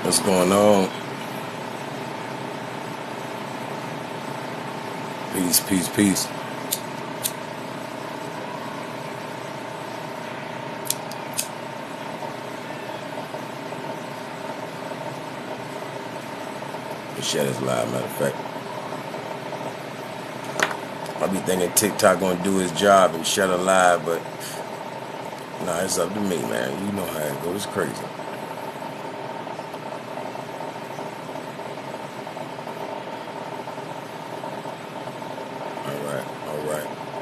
What's going on? Peace, peace, peace. The shit is live, matter of fact. I be thinking TikTok gonna do his job and shut it live, but nah, it's up to me, man. You know how it goes. It's crazy. All right, all right.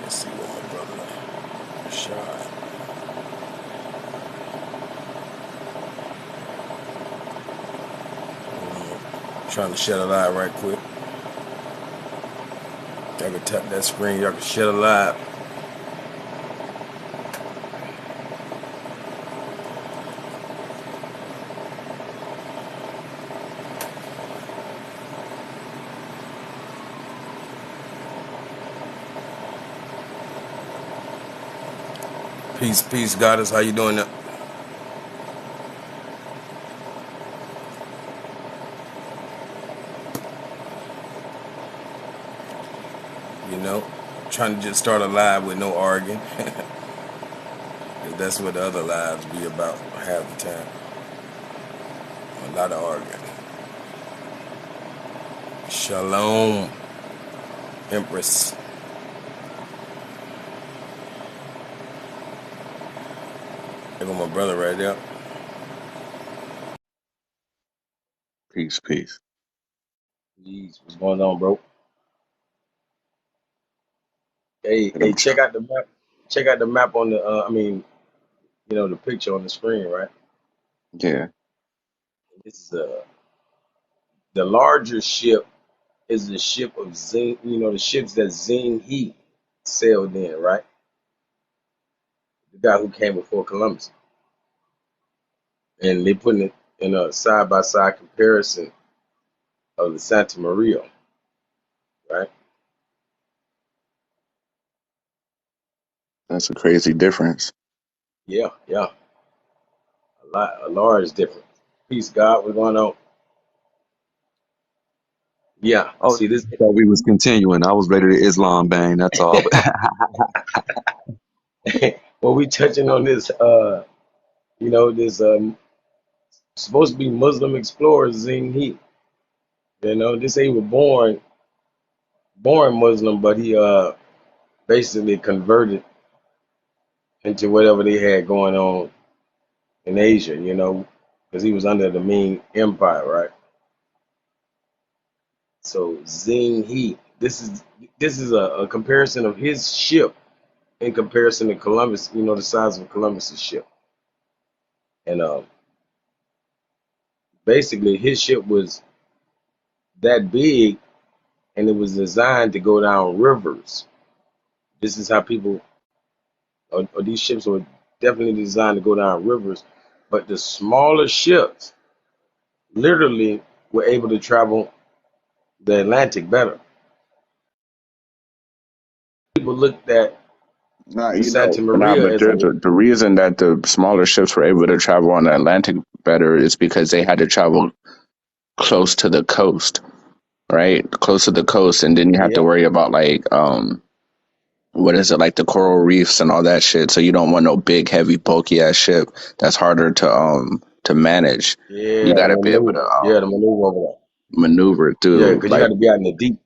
Let's see what my brother shot. Trying to shut it live right quick. Y'all can tap that screen. Y'all can shut it live. Peace, peace, goddess. How you doing now? You know, trying to just start a live with no arguing. That's what the other lives be about half the time. A lot of arguing. Shalom, Empress. There go my brother right there. Peace, peace. Jeez, what's going on, bro? And Hey, I'm check trying. out the map. Check out the map on the. The picture on the screen, right? Yeah, This is the larger ship is the ship of Zheng. You know, the ships that Zheng He sailed in, right? The guy who came before Columbus, and they putting it in a side by side comparison of the Santa Maria, right? that's a crazy difference. Yeah, yeah, a large difference. Peace, God, what's going on? Yeah, Oh, see this. I thought we was continuing. I was ready to Islam bang. That's all. But Well, we touching on this. This supposed to be Muslim explorer Zheng He. This ain't was born Muslim, but he basically converted into whatever they had going on in Asia. Because he was under the Ming Empire, right? So Zheng He. This is a comparison of his ship in comparison to Columbus. The size of Columbus's ship, and basically his ship was that big, and it was designed to go down rivers. This is how people, or these ships were definitely designed to go down rivers, but the smaller ships literally were able to travel the Atlantic better. People looked at Nah, the Santa Maria but as a the reason that the smaller ships were able to travel on the Atlantic better is because they had to travel close to the coast, right? Close to the coast, and then you have to yeah, worry about what is it, like the coral reefs and all that shit. So you don't want no big, heavy, bulky ass ship that's harder to manage. You yeah, got the to be able maneuver, to yeah, the maneuver over there, maneuver yeah, through because you got like. to be out in the deep.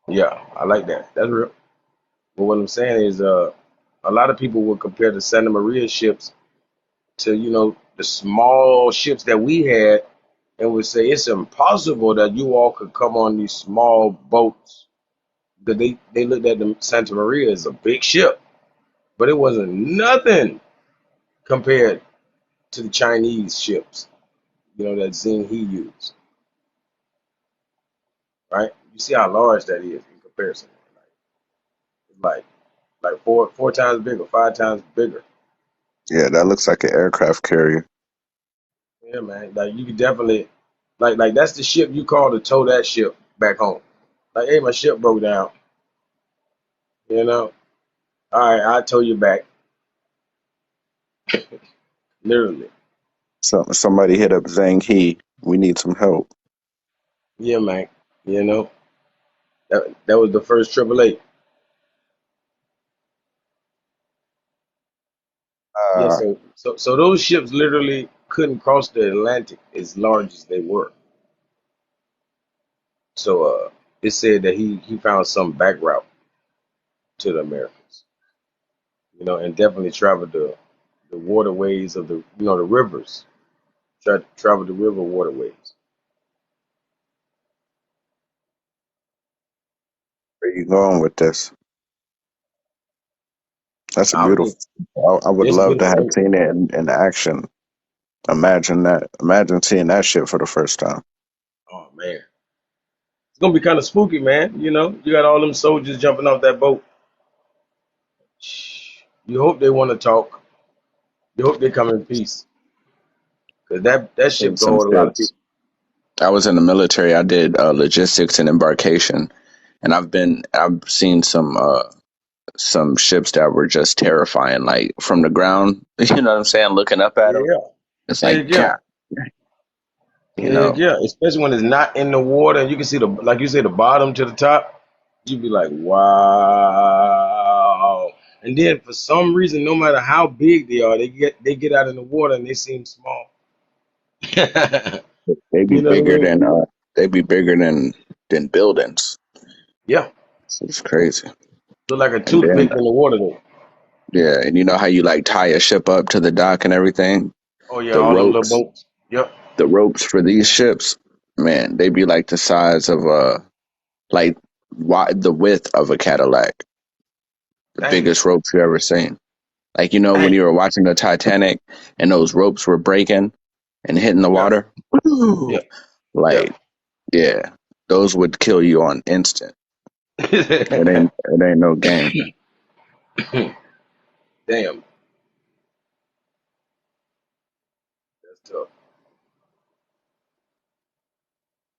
Yeah, I like that. That's real. But what I'm saying is, a lot of people will compare the Santa Maria ships to the small ships that we had, and would say it's impossible that you all could come on these small boats. Because they looked at the Santa Maria as a big ship, but it wasn't nothing compared to the Chinese ships, that Zheng He used, right? You see how large that is in comparison. Like like four times bigger, 5 times bigger. Yeah, that looks like an aircraft carrier. Yeah, man. Like you could definitely, like that's the ship you call to tow that ship back home. Like, hey, my ship broke down. You know, all right, I'll tow you back. Literally. Somebody hit up Zheng He. We need some help. Yeah, man. You know, that was the first AAA. Yeah, Uh, so those ships literally couldn't cross the Atlantic as large as they were. So it said that he found some back route to the Americas, and definitely traveled the waterways of the rivers. Tried to travel the river waterways. where you going with this? That's a I was beautiful. just, I would it's love to beautiful. have seen it in action. Imagine that. Imagine seeing that shit for the first time. Oh man, it's gonna be kind of spooky, man. You got all them soldiers jumping off that boat. You hope they want to talk. You hope they come in peace, because that ship Seen can some hold a lot of ships. people. I was in the military. I did logistics and embarkation, and I've seen some ships that were just terrifying, like from the ground. You know what I'm saying? Looking up at them, Yeah, it's like heck yeah. God, you Heck know. yeah, especially when it's not in the water and you can see like you say, the bottom to the top. You'd be like, wow. And then for some reason, no matter how big they are, they get out in the water and they seem small. You They be know what I bigger mean? than buildings. Yeah, It's crazy. look like a And then toothpick in the water though. yeah, and you know how you like tie a ship up to the dock and everything? Oh yeah, The all them little ropes, boats. Yep. the ropes for these ships, man, they be like the size of like the width of a Cadillac. The Dang, biggest ropes you ever seen. Like when dang. you were watching the Titanic and those ropes were breaking and hitting the Yeah, water. Woo! yeah, yeah. Like yeah, those would kill you on instant. It ain't no game. Damn, that's tough.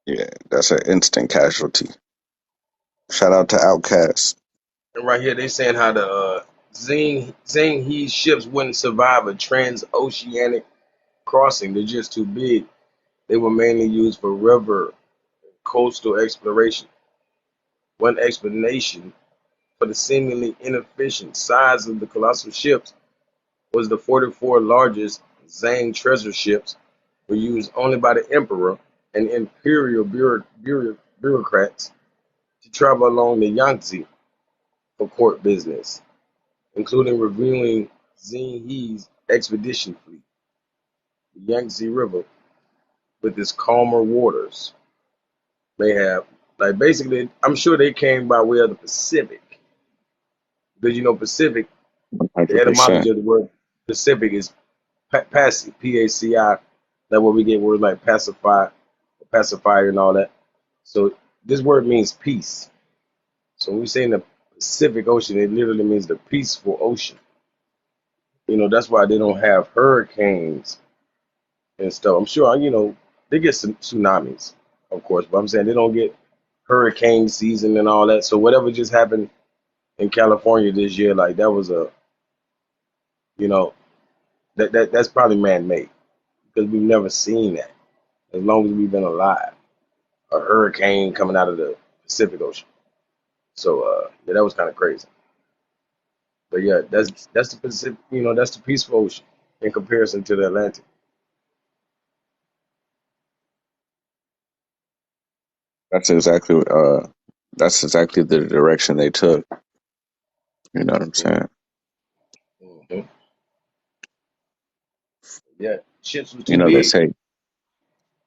Yeah, that's an instant casualty. Shout out to Outcast. And right here, they saying how the Zheng He ships wouldn't survive a transoceanic crossing. They're just too big. They were mainly used for river coastal exploration. One explanation for the seemingly inefficient size of the colossal ships was the 44 largest Zhang treasure ships were used only by the emperor and imperial bureaucrats to travel along the Yangtze for court business, including reviewing Zheng He's expedition fleet. The Yangtze River, with its calmer waters, may have, like, basically, I'm sure they came by way of the Pacific, because Pacific, the 100%. etymology of the word Pacific is passive, Paci. That's where we get words like pacify, pacifier, and all that. So this word means peace. So when we say in the Pacific Ocean, it literally means the peaceful ocean. That's why they don't have hurricanes and stuff. I'm sure, they get some tsunamis, of course, but I'm saying they don't get hurricane season and all that. So whatever just happened in California this year, like that was you know, that's probably man made because we've never seen that as long as we've been alive. A hurricane coming out of the Pacific Ocean. So yeah, that was kind of crazy. But yeah, that's the Pacific, that's the peaceful ocean in comparison to the Atlantic. That's exactly that's exactly the direction they took. You know what I'm saying? Mm-hmm. Yeah, ships were You too know big.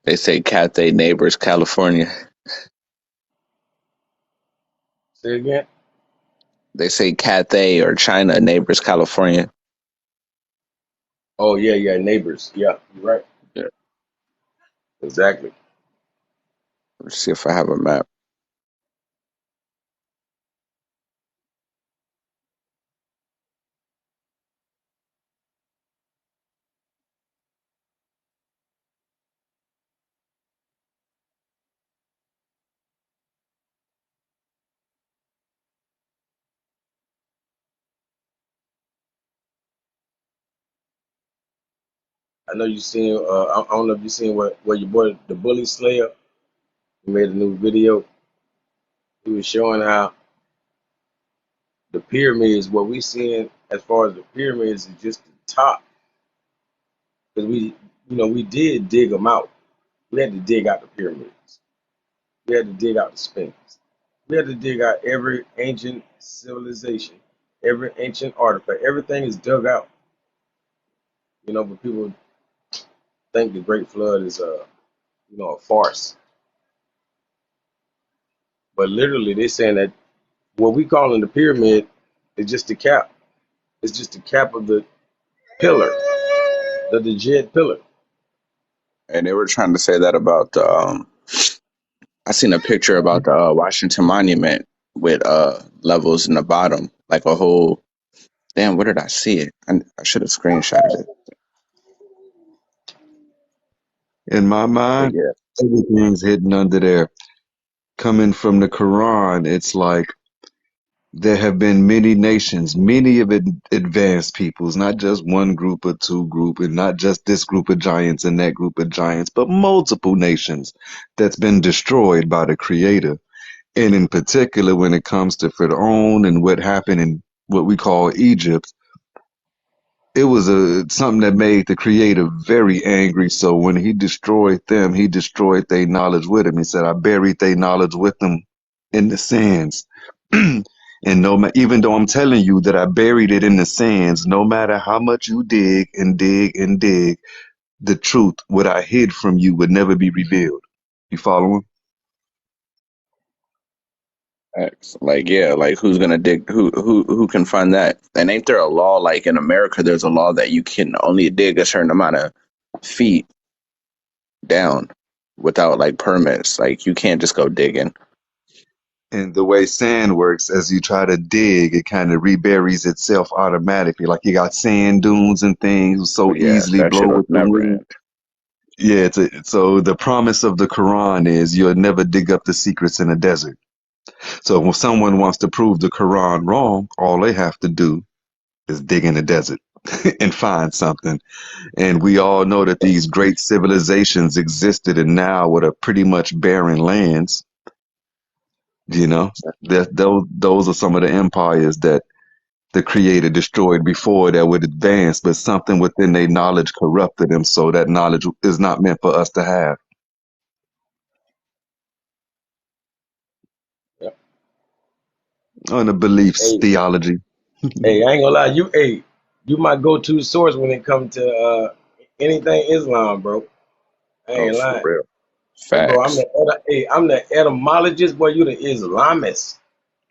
they say Cathay neighbors California. Say it again. They say Cathay or China neighbors California. Oh yeah, yeah, neighbors. Yeah, you're right. Yeah. Exactly. Let's see if I have a map. I know you seen. I don't know if you seen what your boy the Bully Slayer, he made a new video. He was showing how the pyramids, what we seeing as far as the pyramids, is just the top. Because we did dig them out. We had to dig out the pyramids. We had to dig out the Sphinx. We had to dig out every ancient civilization, every ancient artifact. Everything is dug out. But people think the Great Flood is a farce. But literally, they're saying that what we call in the pyramid is just the cap. It's just the cap of the pillar, the Djed pillar. And they were trying to say that about the. I seen a picture about the Washington Monument with levels in the bottom, like a whole. Damn, where did I see it? I should have screenshotted it. In my But mind, yeah, everything's hidden under there. Coming from the Quran, it's like there have been many nations, many of advanced peoples, not just one group or two group, and not just this group of giants and that group of giants, but multiple nations that's been destroyed by the Creator. And in particular, when it comes to Pharaoh and what happened in what we call Egypt, it was something that made the Creator very angry. So when he destroyed them, he destroyed their knowledge with him. He said, "I buried their knowledge with them in the sands." And even though I'm telling you that I buried it in the sands, no matter how much you dig and dig and dig, the truth, what I hid from you, would never be revealed. You following? X. Like yeah, like who's gonna dig? Who can find that? And ain't there a law like in America? There's a law that you can only dig a certain amount of feet down without like permits. Like you can't just go digging. And the way sand works, as you try to dig, it kind of reburies itself automatically. Like you got sand dunes and things Oh so yeah, easily that blow shit will with the never wind. end. Yeah, so the promise of the Quran is you'll never dig up the secrets in a desert. So when someone wants to prove the Quran wrong, all they have to do is dig in the desert and find something. And we all know that these great civilizations existed and now what are pretty much barren lands, you know, that those are some of the empires that the creator destroyed before that would advance, but something within their knowledge corrupted them, so that knowledge is not meant for us to have. Yep. On the beliefs, Hey, theology. hey, I ain't gonna lie, you my go-to source when it comes to anything Islam, bro. I Oh, ain't for lying. real. Hey, bro, I'm Facts. the etymologist, boy. You the Islamist.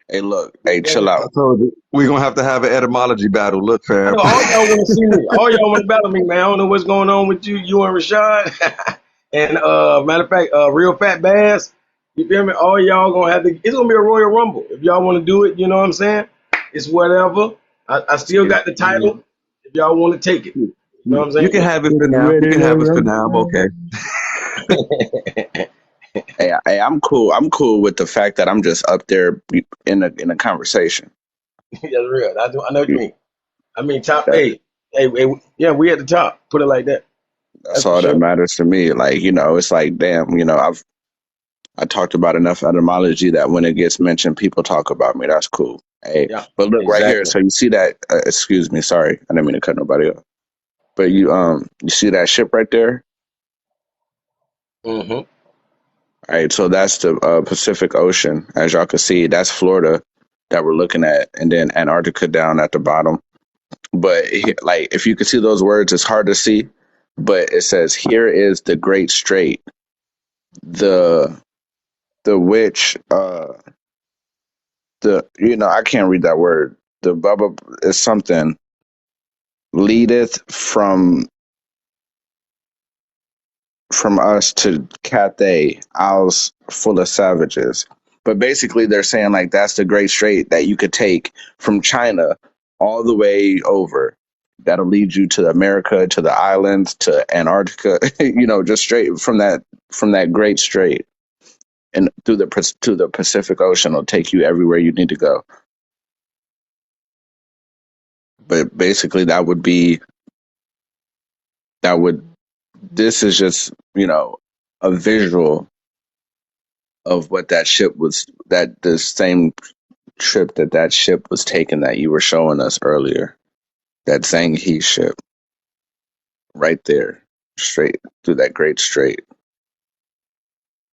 Hey, look. You Hey, feel chill me? I out. told you we're gonna have to have an etymology battle. Look, I fam. know all y'all want to see me. All y'all want to battle me, man. I don't know what's going on with you and Rashad. And matter of fact, real fat bass. You feel me? All y'all gonna have to. It's gonna be a Royal Rumble if y'all want to do it. You know what I'm saying? It's whatever. I Let's still get got the title. If y'all want to take it, you know what I'm You can saying? have it it for now. You ready can to have it for now. I'm rumble. okay. Hey, I'm cool. I'm cool with the fact that I'm just up there in a conversation. That's real. I know what you mean. I mean, top. That Hey, yeah, we at the top. Put it like that. that's That's for all that sure. matters to me. Like it's like damn. I talked about enough etymology that when it gets mentioned, people talk about me. That's cool. Hey, Yeah, but look right here. exactly. So you see that? Excuse me. Sorry, I didn't mean to cut nobody off. But you see that ship right there? Hmm. All right. So that's the Pacific Ocean, as y'all can see. That's Florida that we're looking at, and then Antarctica down at the bottom. But like, if you can see those words, it's hard to see. But it says, "Here is the Great Strait, the which the I can't read that word. The bubble is something leadeth from us to Cathay, Isles full of savages." But basically, they're saying like that's the Great Strait that you could take from China all the way over. That'll lead you to America, to the islands, to Antarctica. Just straight from that Great Strait and through to the Pacific Ocean will take you everywhere you need to go. But basically, that would be that would. This is just a visual of what that ship was. That the same trip that ship was taking that you were showing us earlier. That Zheng He ship right there, straight through that Great Strait.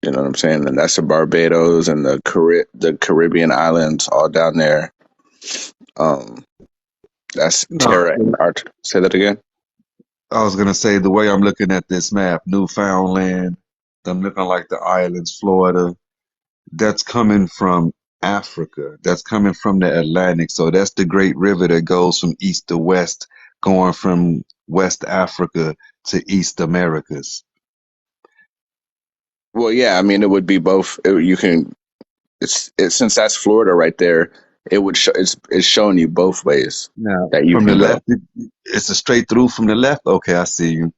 You know what I'm saying? And that's the Barbados and the Caribbean islands all down there. Um, that's No, Terra and Art. Say that again. I was gonna say the way I'm looking at this map, Newfoundland, I'm looking like the islands, Florida. That's coming from Africa. That's coming from the Atlantic. So that's the Great River that goes from east to west, going from West Africa to East Americas. Well, yeah. I mean, it would be both. You can. It's since that's Florida right there. It would show. It's showing you both ways Now, that you from the can go. left, it's a straight through from the left. Okay, I see you.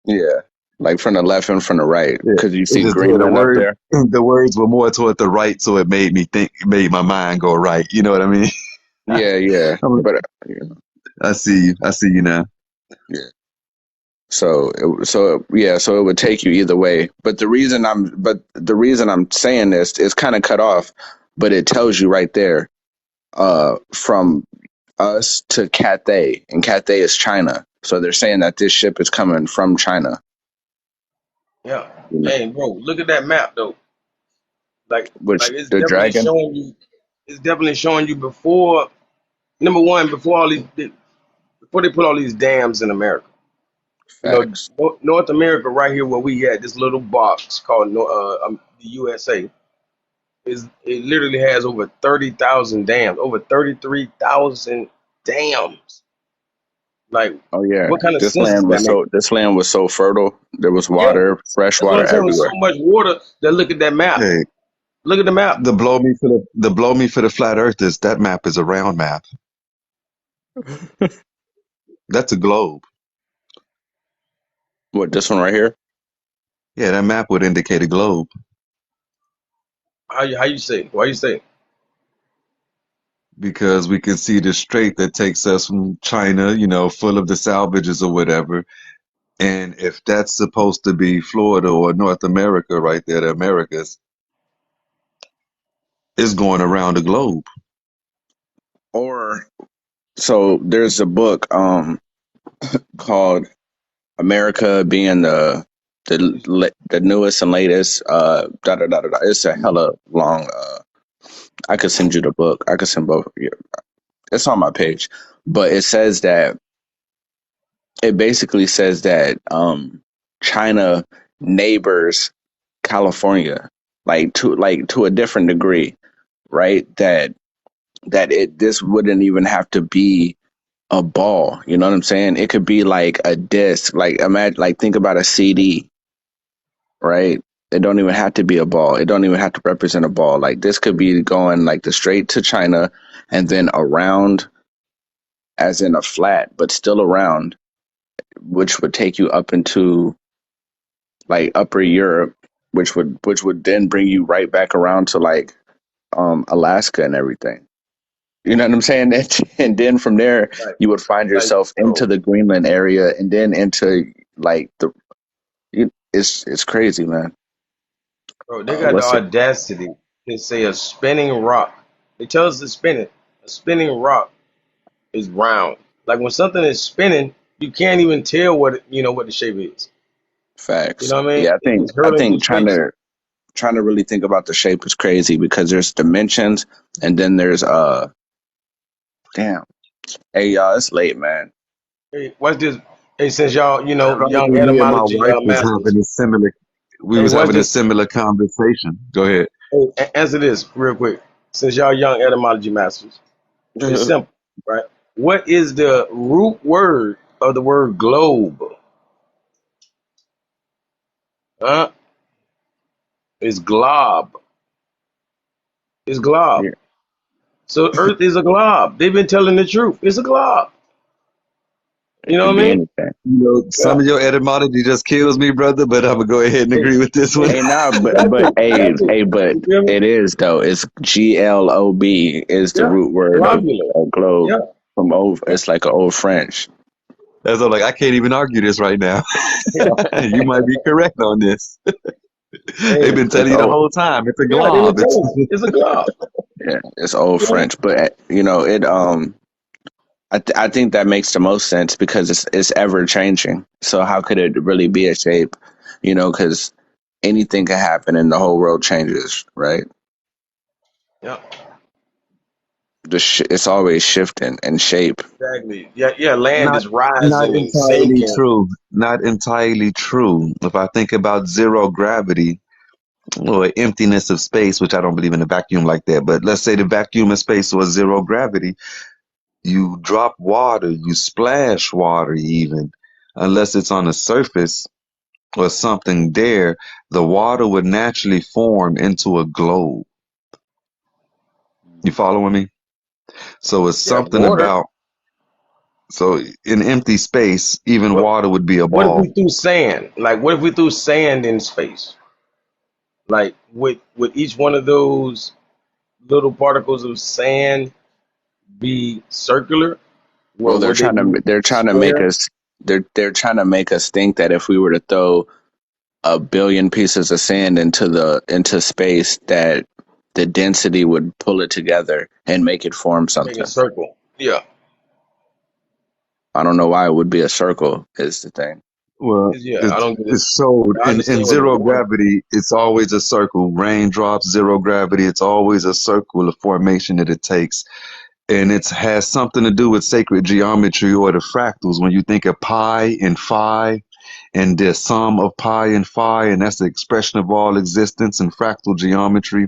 Yeah, like from the left and from the right, Yeah. because you It's see just yeah, Greenland up there. the words were more toward the right, so it made me think, made my mind go right. You know what I mean? Yeah, yeah. I'm- But I see you. I see you now. yeah. So it would take you either way. But the reason I'm saying this is kind of cut off, but it tells you right there, from us to Cathay, and Cathay is China. So they're saying that this ship is coming from China. Yeah. You know, Hey, bro, look at that map though. Like, which like it's the definitely dragon showing you. It's definitely showing you before. Number one, before before they put all these dams in America. You know, facts. North America, right here where we at, this little box called the USA, it literally has over 30,000 dams, over 33,000 dams. Like, Oh yeah, what kind of sense does that make? this land was so fertile. There was Yeah, water, fresh that's what water I'm saying. With so everywhere. much water, that look at that map. Hey, Look at the map. the blow me for the flat earthers. That map is a round map. That's a globe. What, this one right here? Yeah, that map would indicate a globe How you say? Why you say? because we can see the strait that takes us from China, full of the salvages or whatever. And if that's supposed to be Florida or North America right there, the Americas, is going around the globe. Or so there's a book called America being the newest and latest da da da da. Da. It's a hella long. I could send you the book. I could send both. Yeah, it's on my page, but it basically says that China neighbors California like to a different degree, right? That this wouldn't even have to be a ball. You know what I'm saying? It could be like a disc. Like imagine, like think about a CD, right? It don't even have to be a ball. It don't even have to represent a ball. Like this could be going like the straight to China and then around as in a flat, but still around, which would take you up into like upper Europe, which would then bring you right back around to like Alaska and everything. You know what I'm saying? And then from there, Like, you would find like, yourself into bro, the Greenland area, and then into like it's crazy, man. they got the What's it? audacity to say a spinning rock. They tell us it's spinning. A spinning rock is round. Like when something is spinning, you can't even tell what the shape is. You Facts. know what I mean? Yeah, I think It's I hurling through think space. trying to really think about the shape is crazy because there's dimensions, and then there's damn. Hey y'all, it's late, man. Hey, watch this. Hey, since y'all, young Ironically, me and my etymology wife was masters. having a similar. We Hey, was watch having a this. similar conversation. Go ahead. Hey, answer this real quick. Since y'all young etymology masters, it's simple, right? What is the root word of the word globe? Huh? It's glob. It's glob. Yeah, So Earth is a glob. They've been telling the truth. It's a glob. You it know could what I be mean? anything. Yeah. Some of your etymology just kills me, brother. But I'm gonna go ahead and Hey, agree with this one. Hey, nah, but exactly. hey, Exactly. hey, but You feel me? it is though. It's glob is the Yeah. root word Globular. of globe Yeah. from old. Yeah. It's like an old French. That's all, like, I can't even argue this right now. Yeah. You might be correct on this. They've Hey, been It's telling you the old. whole time. It's a yeah, they were glob. It's telling you. It's a glove. Yeah, it's old You know? French, but it I think that makes the most sense because it's ever changing. So how could it really be a shape? Because anything can happen and the whole world changes, right? Yeah, It's always shifting and shape. exactly. Yeah, yeah. Land not is not rising and entirely sinking. true. Not entirely true. If I think about zero gravity or emptiness of space, which I don't believe in a vacuum like that, but let's say the vacuum of space was zero gravity, you drop water, you splash water even, unless it's on the surface or something there, the water would naturally form into a globe. You following me? So it's Yeah, something water. about, so in empty space, even What water would be a what if we ball. threw sand? Like, what if we threw sand in space? Like, would each one of those little particles of sand be circular? Well, Would they be they're trying to make square? us they're trying to make us think that if we were to throw a billion pieces of sand into space, that the density would pull it together and make it form Make a something. circle. Yeah. I don't know why it would be a circle is the thing. Well, Yeah, I don't get it. it's showed I in understand with the zero water. gravity, it's always a circle. Raindrops, zero gravity, it's always a circle, the formation that it takes. And it has something to do with sacred geometry or the fractals. When you think of pi and phi and the sum of pi and phi, and that's the expression of all existence in fractal geometry.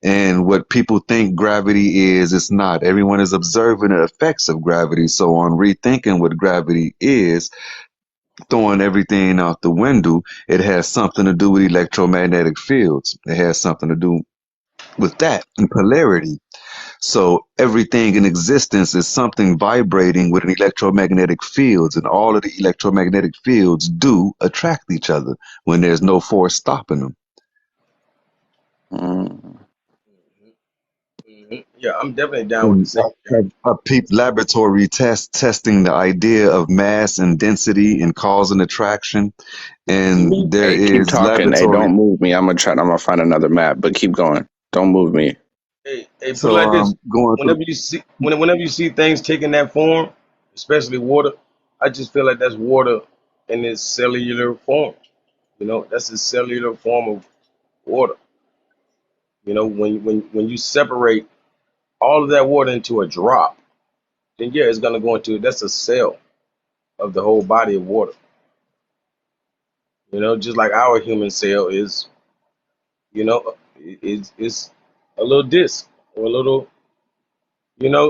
And what people think gravity is, it's not. Everyone is observing the effects of gravity. So on rethinking what gravity is, throwing everything out the window, it has something to do with electromagnetic fields. It has something to do with that and polarity. So everything in existence is something vibrating with an electromagnetic fields, and all of the electromagnetic fields do attract each other when there's no force stopping them. Mm. Yeah, I'm definitely down with the And same geometry. a peep laboratory testing the idea of mass and density and cause and attraction. To And me, there Hey, keep is talking. Hey, laboratory. don't move me. I'm gonna find another map, but keep going. Don't move me. put it So like this: going through. whenever you see things taking that form, especially water, I just feel like that's water in its cellular form. That's a cellular form of water. When you separate all of that water into a drop, then yeah, it's gonna go into that's a cell of the whole body of water. Just like our human cell is, it's a little disc or a little,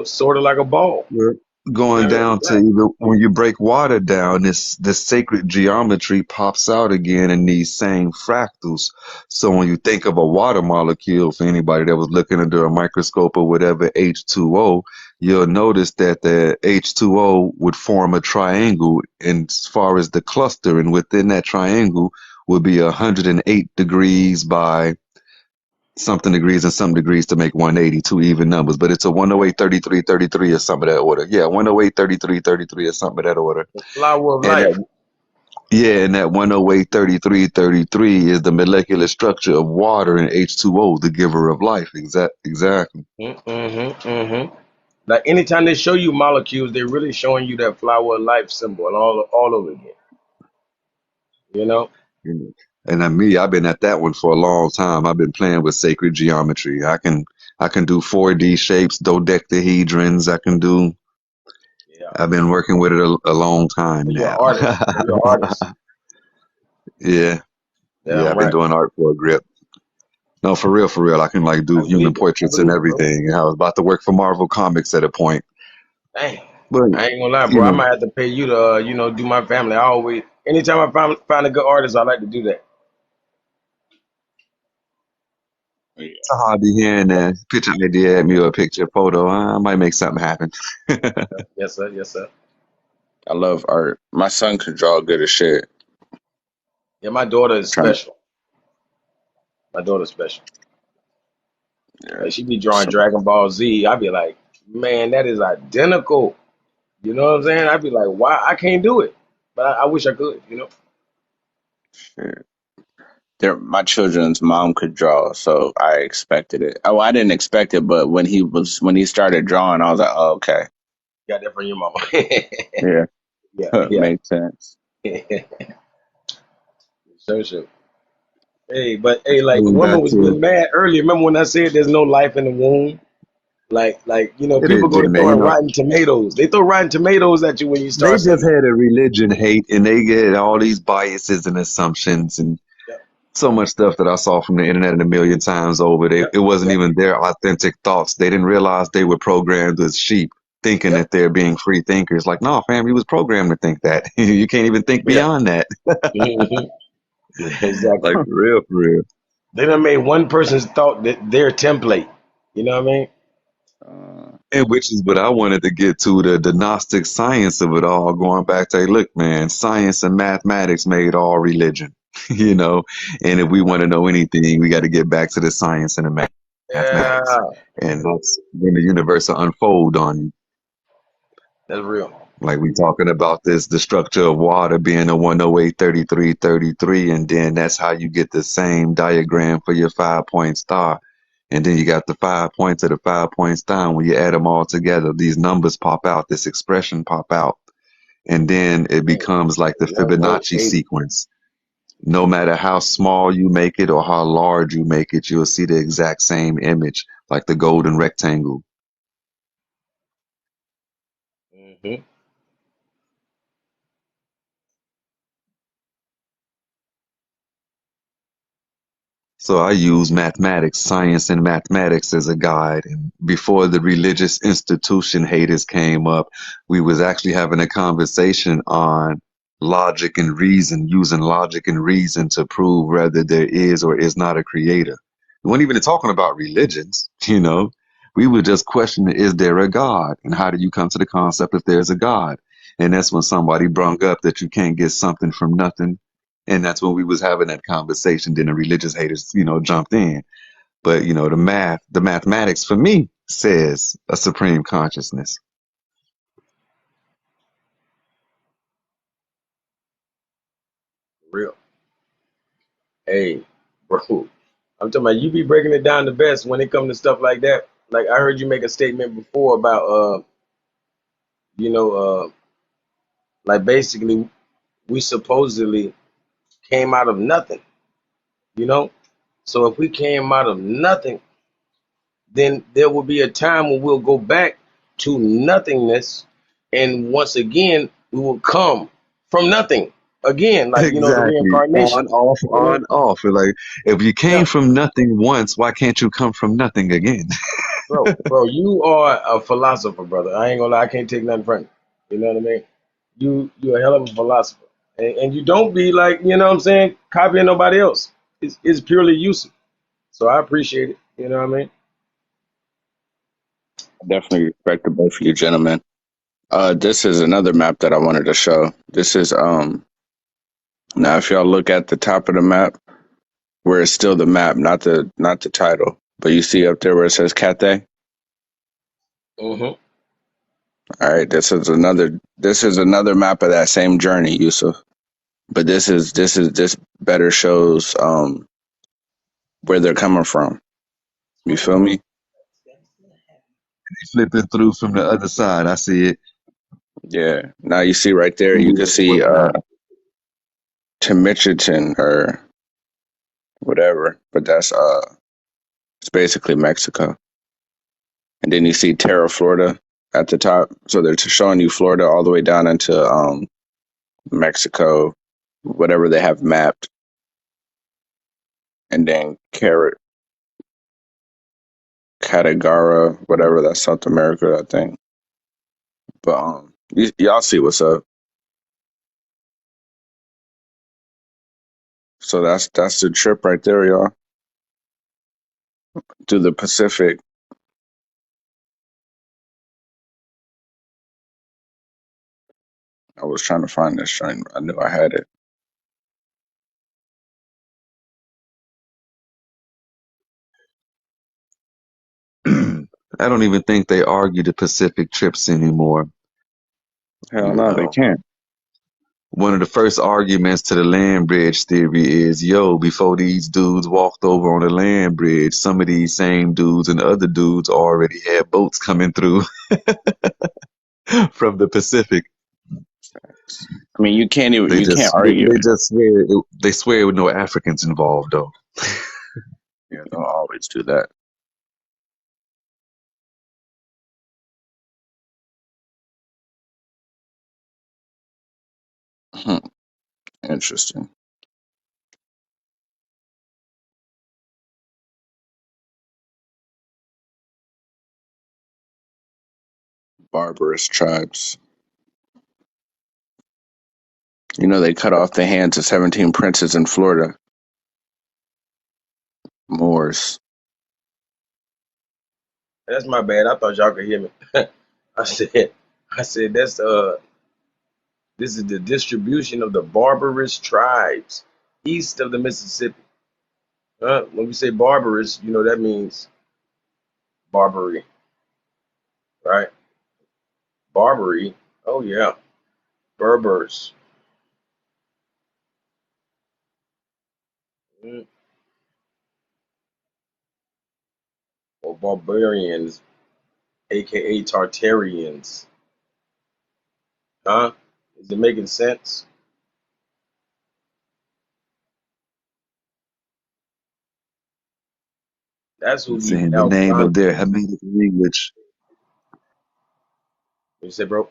sort of like a ball. We're going Matter of down to fact. either when you break water down, this sacred geometry pops out again in these same fractals. So when you think of a water molecule, for anybody that was looking under a microscope or whatever, H2O, you'll notice that the H2O would form a triangle in as far as the cluster, and within that triangle would be 108 degrees by something degrees and some degrees to make 180, two even numbers, but it's a 108, 33, 33 or something of that order. Yeah, 108, 33, 33 or something of that order. The flower of And life. that, yeah, and that 108, 33, 33 is the molecular structure of water and H2O, the giver of life. Exactly. Mm-hmm, mm-hmm. Like anytime they show you molecules, they're really showing you that flower of life symbol all over again. You know? And me, I've been at that one for a long time. I've been playing with sacred geometry. I can do 4D shapes, dodecahedrons. Yeah. I've been working with it a long time So you're an now. artist. So you're an artist. Yeah. Yeah, Damn I've been right. doing art for a grip. No, for real, for real. I can like I do human believe it. I portraits and believe it, bro. everything. I was about to work for Marvel Comics at a point, Dang. but I ain't gonna lie, you bro. I know, might have to pay you to, do my family. I always, anytime I find a good artist, I like to do that. Yeah. it's a hobby here and there. Picture idea, me or a picture, photo. I might make something happen. Yes, sir. Yes, sir. I love art. My son could draw good as shit. Yeah, my daughter is Trying to, special. My daughter's special. yeah. Like she be drawing So, Dragon Ball Z. I be like, man, that is identical. You know what I'm saying? I'd be like, why I can't do it, but I wish I could. You know? Shit. My children's mom could draw, so I expected it. Oh, I didn't expect it, but when he started drawing, I was like, oh, okay, Got that from your mama. yeah, Yeah, yeah. makes sense. Sure, sure. Hey, but hey, like the Going woman back was to getting mad earlier. Remember when I said there's no life in the womb? it People is, go to man. throwing rotten tomatoes. They throw rotten tomatoes at you when you They start just something. had a religion hate, and they get all these biases and assumptions and Yep, so much stuff that I saw from the internet a million times over. yep, It wasn't yep, even their authentic thoughts. They didn't realize they were programmed as sheep, thinking yep. that they're being free thinkers. Like, no, fam, you was programmed to think that. You can't even think Yeah. beyond that. Hmm. Exactly. Like, for real, for real. They done made one person's thought that their template. You know what I mean? And which is what I wanted to get to, the Gnostic science of it all, going back to, hey, look, man, science and mathematics made all religion, you know? And if we want to know anything, we got to get back to the science and the mathematics. Yeah, And that's when the universe will unfold on you. that's real. Like we talking about this, the structure of water being a 108 33 33, and then that's how you get the same diagram for your 5 point star. And then you got the 5 points of the 5 point star. And when you add them all together, these numbers pop out, this expression pop out. And then it becomes like the Fibonacci 108. sequence. No matter how small you make it or how large you make it, you'll see the exact same image, like the golden rectangle. Mm-hmm. So I use mathematics, science and mathematics as a guide. And before the religious institution haters came up, we was actually having a conversation on logic and reason, using logic and reason to prove whether there is or is not a creator. We weren't even talking about religions, you know. We were just questioning, is there a God? And how do you come to the concept if there's a God? And that's when somebody brung up that you can't get something from nothing, and that's when we was having that conversation. Then the religious haters, jumped in. But the mathematics for me says a supreme consciousness. Real. Hey, bro. I'm talking about you be breaking it down the best when it comes to stuff like that. Like I heard you make a statement before about you know, like basically we supposedly came out of nothing, you know? So if we came out of nothing, then there will be a time when we'll go back to nothingness, and once again we will come from nothing again, like the Exactly. reincarnation. On, off, You know what I mean? on, off. Like, if you Yeah, came from nothing once, why can't you come from nothing again? bro, you are a philosopher, brother. I ain't gonna lie, I can't take nothing from you. You know what I mean? You're a hell of a philosopher, and you don't be like what I'm saying, copying nobody else. It's purely useful. So I appreciate it. You know what I mean? I definitely respect the both of you gentlemen. This is another map that I wanted to show. This is now if y'all look at the top of the map, where it's still the map, not the title, but you see up there where it says Cathay. Hmm. All right, this is another map of that same journey, Yusuf. But this better shows where they're coming from. You feel me? Flipping through from the other side, I see it. Yeah. Now you see right there, you can Who's see whatnot. Timichitan or whatever, but that's it's basically Mexico. And then you see Terra, Florida at the top. So they're showing you Florida all the way down into Mexico, whatever they have mapped, and then Catagara, whatever, that's South America, I think. But y'all see what's up. So that's the trip right there, y'all. To the Pacific. I was trying to find this joint. I knew I had it. I don't even think they argue the Pacific trips anymore. Hell You no, they know, can't. one of the first arguments to the land bridge theory is, yo, before these dudes walked over on the land bridge, some of these same dudes and other dudes already had boats coming through from the Pacific. I mean, They you can't just argue. they just swear they swear with no Africans involved though. Yeah, they'll always do that. Hmm, interesting. Barbarous tribes. You know, they cut off the hands of 17 princes in Florida. Moors. That's my bad. I thought y'all could hear me. I said, I said this is the distribution of the barbarous tribes east of the Mississippi. When we say barbarous, you know that means Barbary, right? Barbary. Oh yeah, Berbers, mm, or barbarians, aka Tartarians. Huh? Is it making sense? That's who It's these in the name of their Algonquins. Hamitic language. You say, bro?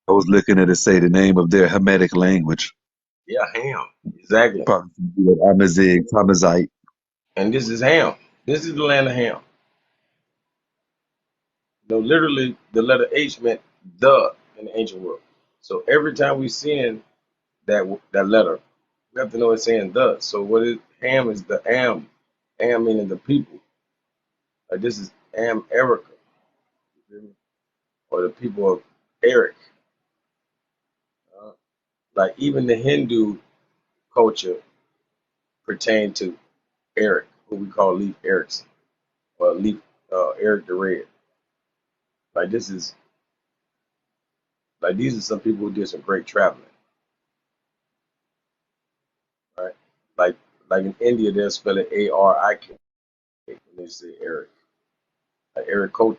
I was looking at it say the name of their Hamitic language. Yeah, Ham. Exactly. Probably Amazigh, Tamazite. And this is Ham. This is the land of Ham. No, literally, the letter H meant the in the ancient world. So every time we send that letter, we have to know it's saying the. So what is Ham is the Am meaning the people. Like this is Am Erica, or the people of Eric. Uh, like even the Hindu culture pertained to Eric, who we call Leif Erikson, or Leif Eric the Red. Like this is like these are some people who did some great traveling, right? Like like in India, they'll spell it Arik when they say Eric, like Eric Kotler.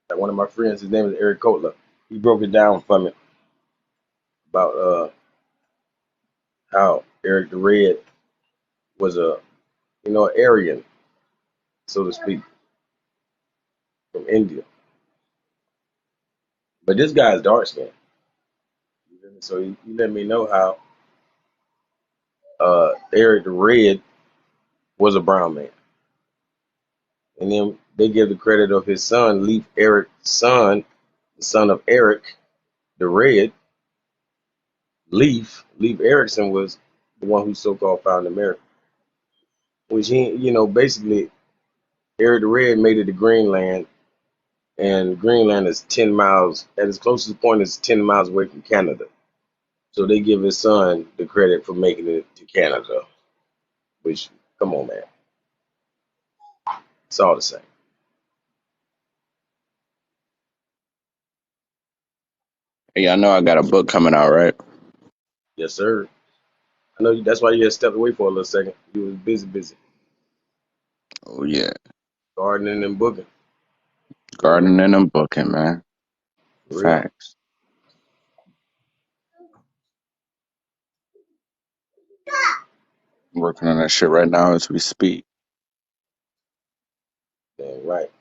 Like one of my friends, his name is Eric Kotler. He broke it down for me about how Eric the Red was a Aryan, so to speak, from India. But this guy's dark skinned. So he let me know how Eric the Red was a brown man. And then they give the credit of his son, Leif Eric's son, the son of Eric the Red. Leif Erikson was the one who so-called founded America, which basically Eric the Red made it to Greenland, and Greenland is 10 miles, at its closest point is 10 miles away from Canada. So they give his son the credit for making it to Canada, which, come on, man, it's all the same. Hey, I know I got a book coming out, right? Yes, sir. I know that's why you had stepped away for a little second. You was busy, Oh yeah, gardening and booking. Yeah, man, gardening and booking, man. for real. Facts. I'm working on that shit right now as we speak. Dang right.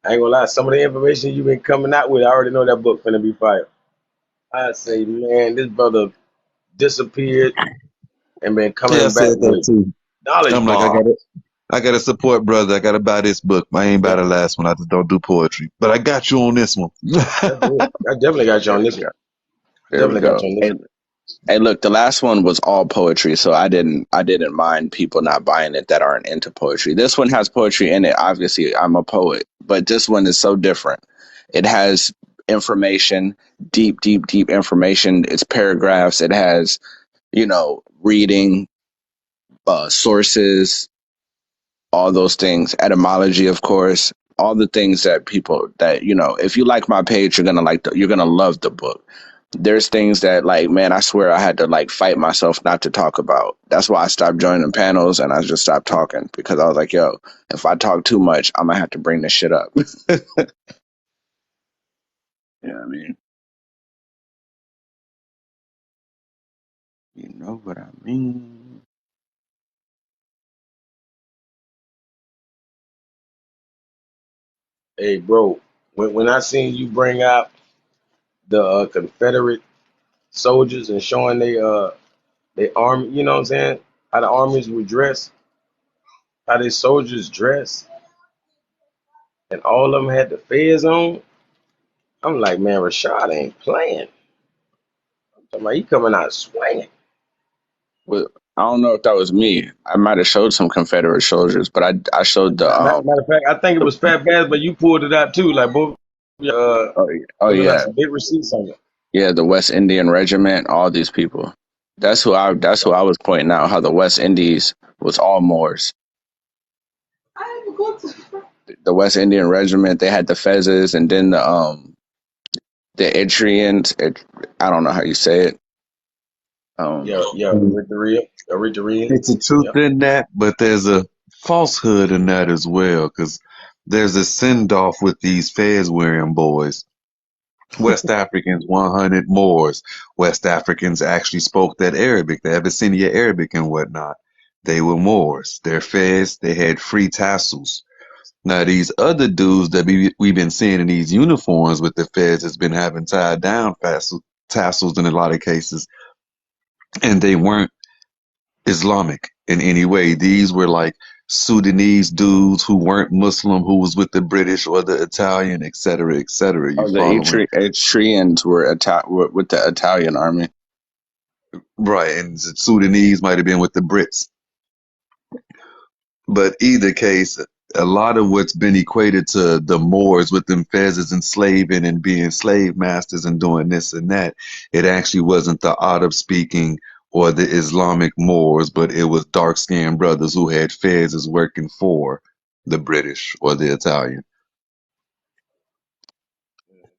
I ain't gonna lie, some of the information you've been coming out with, I already know that book finna be fire. I say, man, this brother disappeared and been Yeah, I coming back said that with too. knowledge I'm like, I bomb. got it. I got to support brother. I got to buy this book. I ain't buy Yeah, the last one. I just don't do poetry. But I got you on this one. that's it. I definitely got you There on we this one. go. I There we definitely got go. you on this Hey, one. hey, look, the last one was all poetry, so I didn't mind people not buying it that aren't into poetry. This one has poetry in it. Obviously, I'm a poet, but this one is so different. It has information, deep, deep, deep information. It's paragraphs. It has, reading, sources, all those things. Etymology, of course. all the things that people that if you like my page, you're gonna love the book. There's things that, like, man, I swear I had to like fight myself not to talk about. That's why I stopped joining panels and I just stopped talking, because I was like, yo, if I talk too much, I'm gonna have to bring this shit up. You know what I mean? You know what I mean? Hey, bro, when I seen you bring out the Confederate soldiers and showing they army, you know what I'm saying? How the armies were dressed, how they soldiers dressed, and all of them had the fez on. I'm like, man, Rashad ain't playing. I'm like, he coming out swinging. Well, I don't know if that was me. I might have showed some Confederate soldiers, but I showed the Matter of fact, I think it was Fat Bass, but you pulled it out too. Like both, oh, oh it looked like yeah, some big receipts on it. yeah, the West Indian Regiment, all these people. That's who I was pointing out, how the West Indies was all Moors. The West Indian Regiment, they had the fezzes, and then the Etrians. I don't know how you say it. Um, Yeah, It's a Eritreans. truth Yeah. in that, but there's a falsehood in that as well, because there's a send off with these fez wearing boys. West Africans, 100 Moors. West Africans actually spoke that Arabic, the Abyssinia Arabic and whatnot. They were Moors. They're fez, they had free tassels. Now, these other dudes that we've been seeing in these uniforms with the fez has been having tied down tassels in a lot of cases, and they weren't Islamic in any way. These were like Sudanese dudes who weren't Muslim, who was with the British or the Italian, et cetera, et cetera. You oh, the following? Etrians were with the Italian army. Right. And the Sudanese might have been with the Brits. But either case, a lot of what's been equated to the Moors with them fezzes enslaving and being slave masters and doing this and that, it actually wasn't the Arab speaking or the Islamic Moors, but it was dark skinned brothers who had fezzes working for the British or the Italian.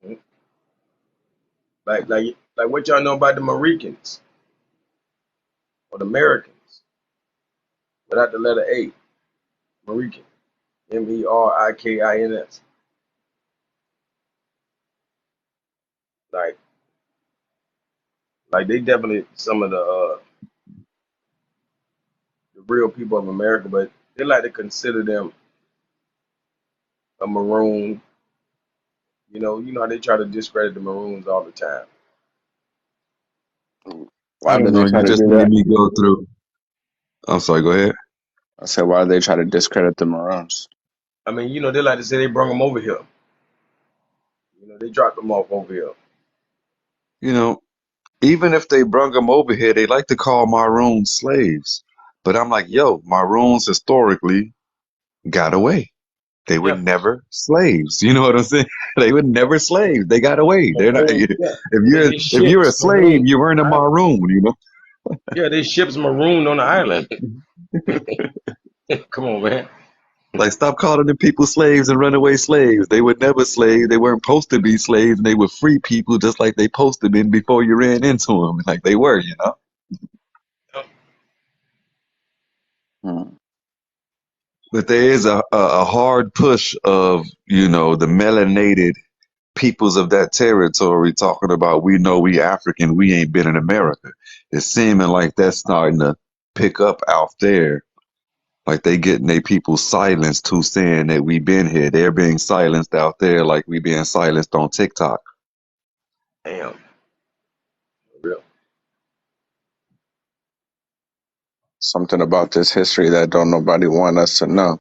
Mhm. Like what y'all know about the Maricans or the Americans without the letter A. Marican. Merikins. Like like they definitely some of the real people of America, but they like to consider them a maroon. You know how they try to discredit the maroons all the time. Why I do don't they know. try You to just do made that? me go through. I'm sorry. Go ahead. I said, why do they try to discredit the Maroons? I mean, they like to say they brought them over here. They dropped them off over here. You know, even if they brung them over here, they like to call Maroons slaves. But I'm like, yo, Maroons historically got away. They were Yeah. never slaves. You know what I'm saying? They were never slaves. They got away. They're not. Maroon, If yeah. you're They if you're a ships slave, maroon you weren't a on the island. maroon. You know. Yeah, they ships marooned on the island. Come on, man. Like, stop calling them people slaves and runaway slaves. They were never slaves. They weren't supposed to be slaves. And they were free people, just like they supposed to been before you ran into them. Like they were, you know. Hmm. But there is a hard push of, the melanated peoples of that territory talking about, we know we African, we ain't been in America. It's seeming like that's starting to pick up out there. Like they getting their people silenced who saying that we been here. They're being silenced out there like we being silenced on TikTok. Damn, for real. Something about this history that don't nobody want us to know.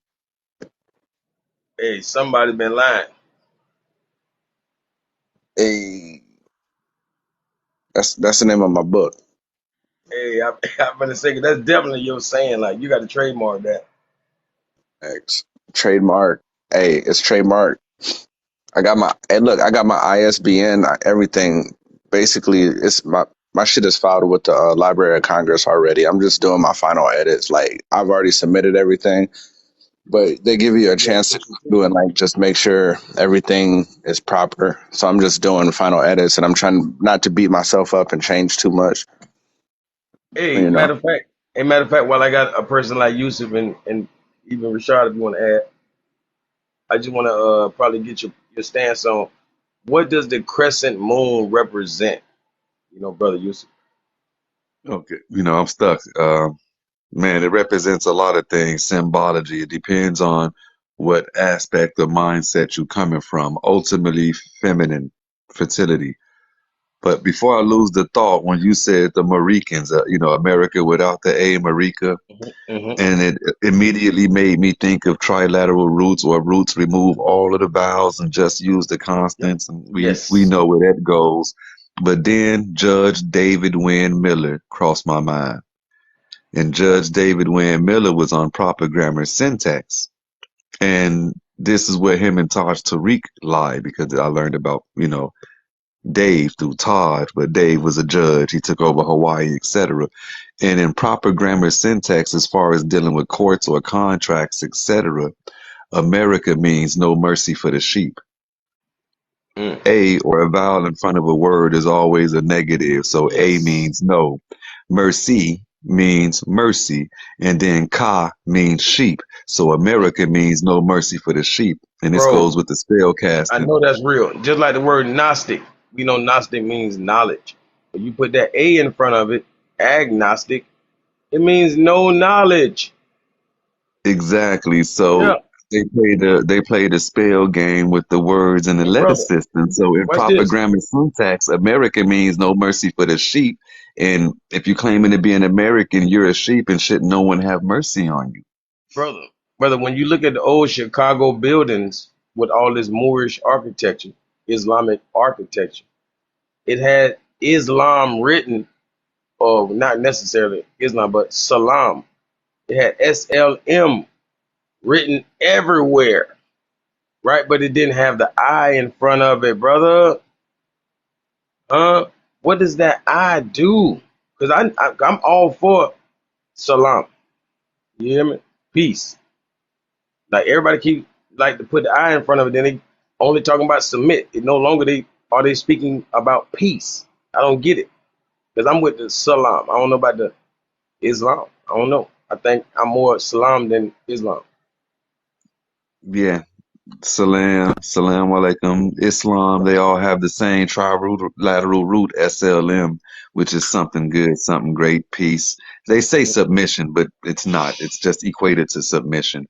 Hey, somebody been lying. Hey, that's the name of my book. Hey, I'm gonna say that's definitely your saying. Like you got to trademark that. X trademark. Hey, it's trademark. I got my ISBN, everything. Basically, it's my shit is filed with the Library of Congress already. I'm just doing my final edits. Like, I've already submitted everything. but they give you a Yeah, chance to Christian do too. and like just make sure everything is proper. So I'm just doing final edits, and I'm trying not to beat myself up and change too much. Hey, You know. matter of fact, while I got a person like Yusuf and even Rashad, if you want to add, I just want to probably get your stance on what does the crescent moon represent? Brother Yusuf. Okay, I'm stuck. Man, it represents a lot of things. Symbology. It depends on what aspect of mindset you're coming from. Ultimately, feminine fertility. But before I lose the thought, when you said the Maricans, America without the A, America, Hmm. and it immediately made me think of trilateral roots or roots remove all of the vowels and just use the Yep. constants. And we Yes. know where that goes. But then Judge David Wynn Miller crossed my mind. And Judge David Wynn Miller was on proper grammar syntax. And this is where him and Taj Tariq lie because I learned about, Dave through Todd, but Dave was a judge. He took over Hawaii, etc. And in proper grammar syntax, as far as dealing with courts or contracts, etc., America means no mercy for the sheep. Mm. A or a vowel in front of a word is always a negative. So A Yes, means no. Mercy means mercy. And then ka means sheep. So America means no mercy for the sheep. And this bro. goes with the spell I casting. know that's real. Just like the word Gnostic, we know Gnostic means knowledge. But you put that A in front of it, agnostic, it means no knowledge. Exactly. So Yeah. they played a spell game with the words in the Hey, letter brother, system. So in watch proper this, grammar syntax, America means no mercy for the sheep. And if you're claiming to be an American, you're a sheep and should no one have mercy on you. brother. Brother, when you look at the old Chicago buildings with all this Moorish architecture, Islamic architecture, it had Islam written, or not necessarily Islam, but Salam. It had SLM written everywhere, right? But it didn't have the I in front of it, brother. What does that I do? Because I'm all for salam. You hear me? Peace. Like everybody keep like to put the I in front of it, then they only talking about submit. It no longer they speaking about peace. I don't get it. Because I'm with the salam. I don't know about the Islam. I don't know. I think I'm more salam than Islam. Yeah. Salam alaikum. Islam, they all have the same trilateral root, SLM, which is something good, something great, peace. They say submission, but it's not. It's just equated to submission.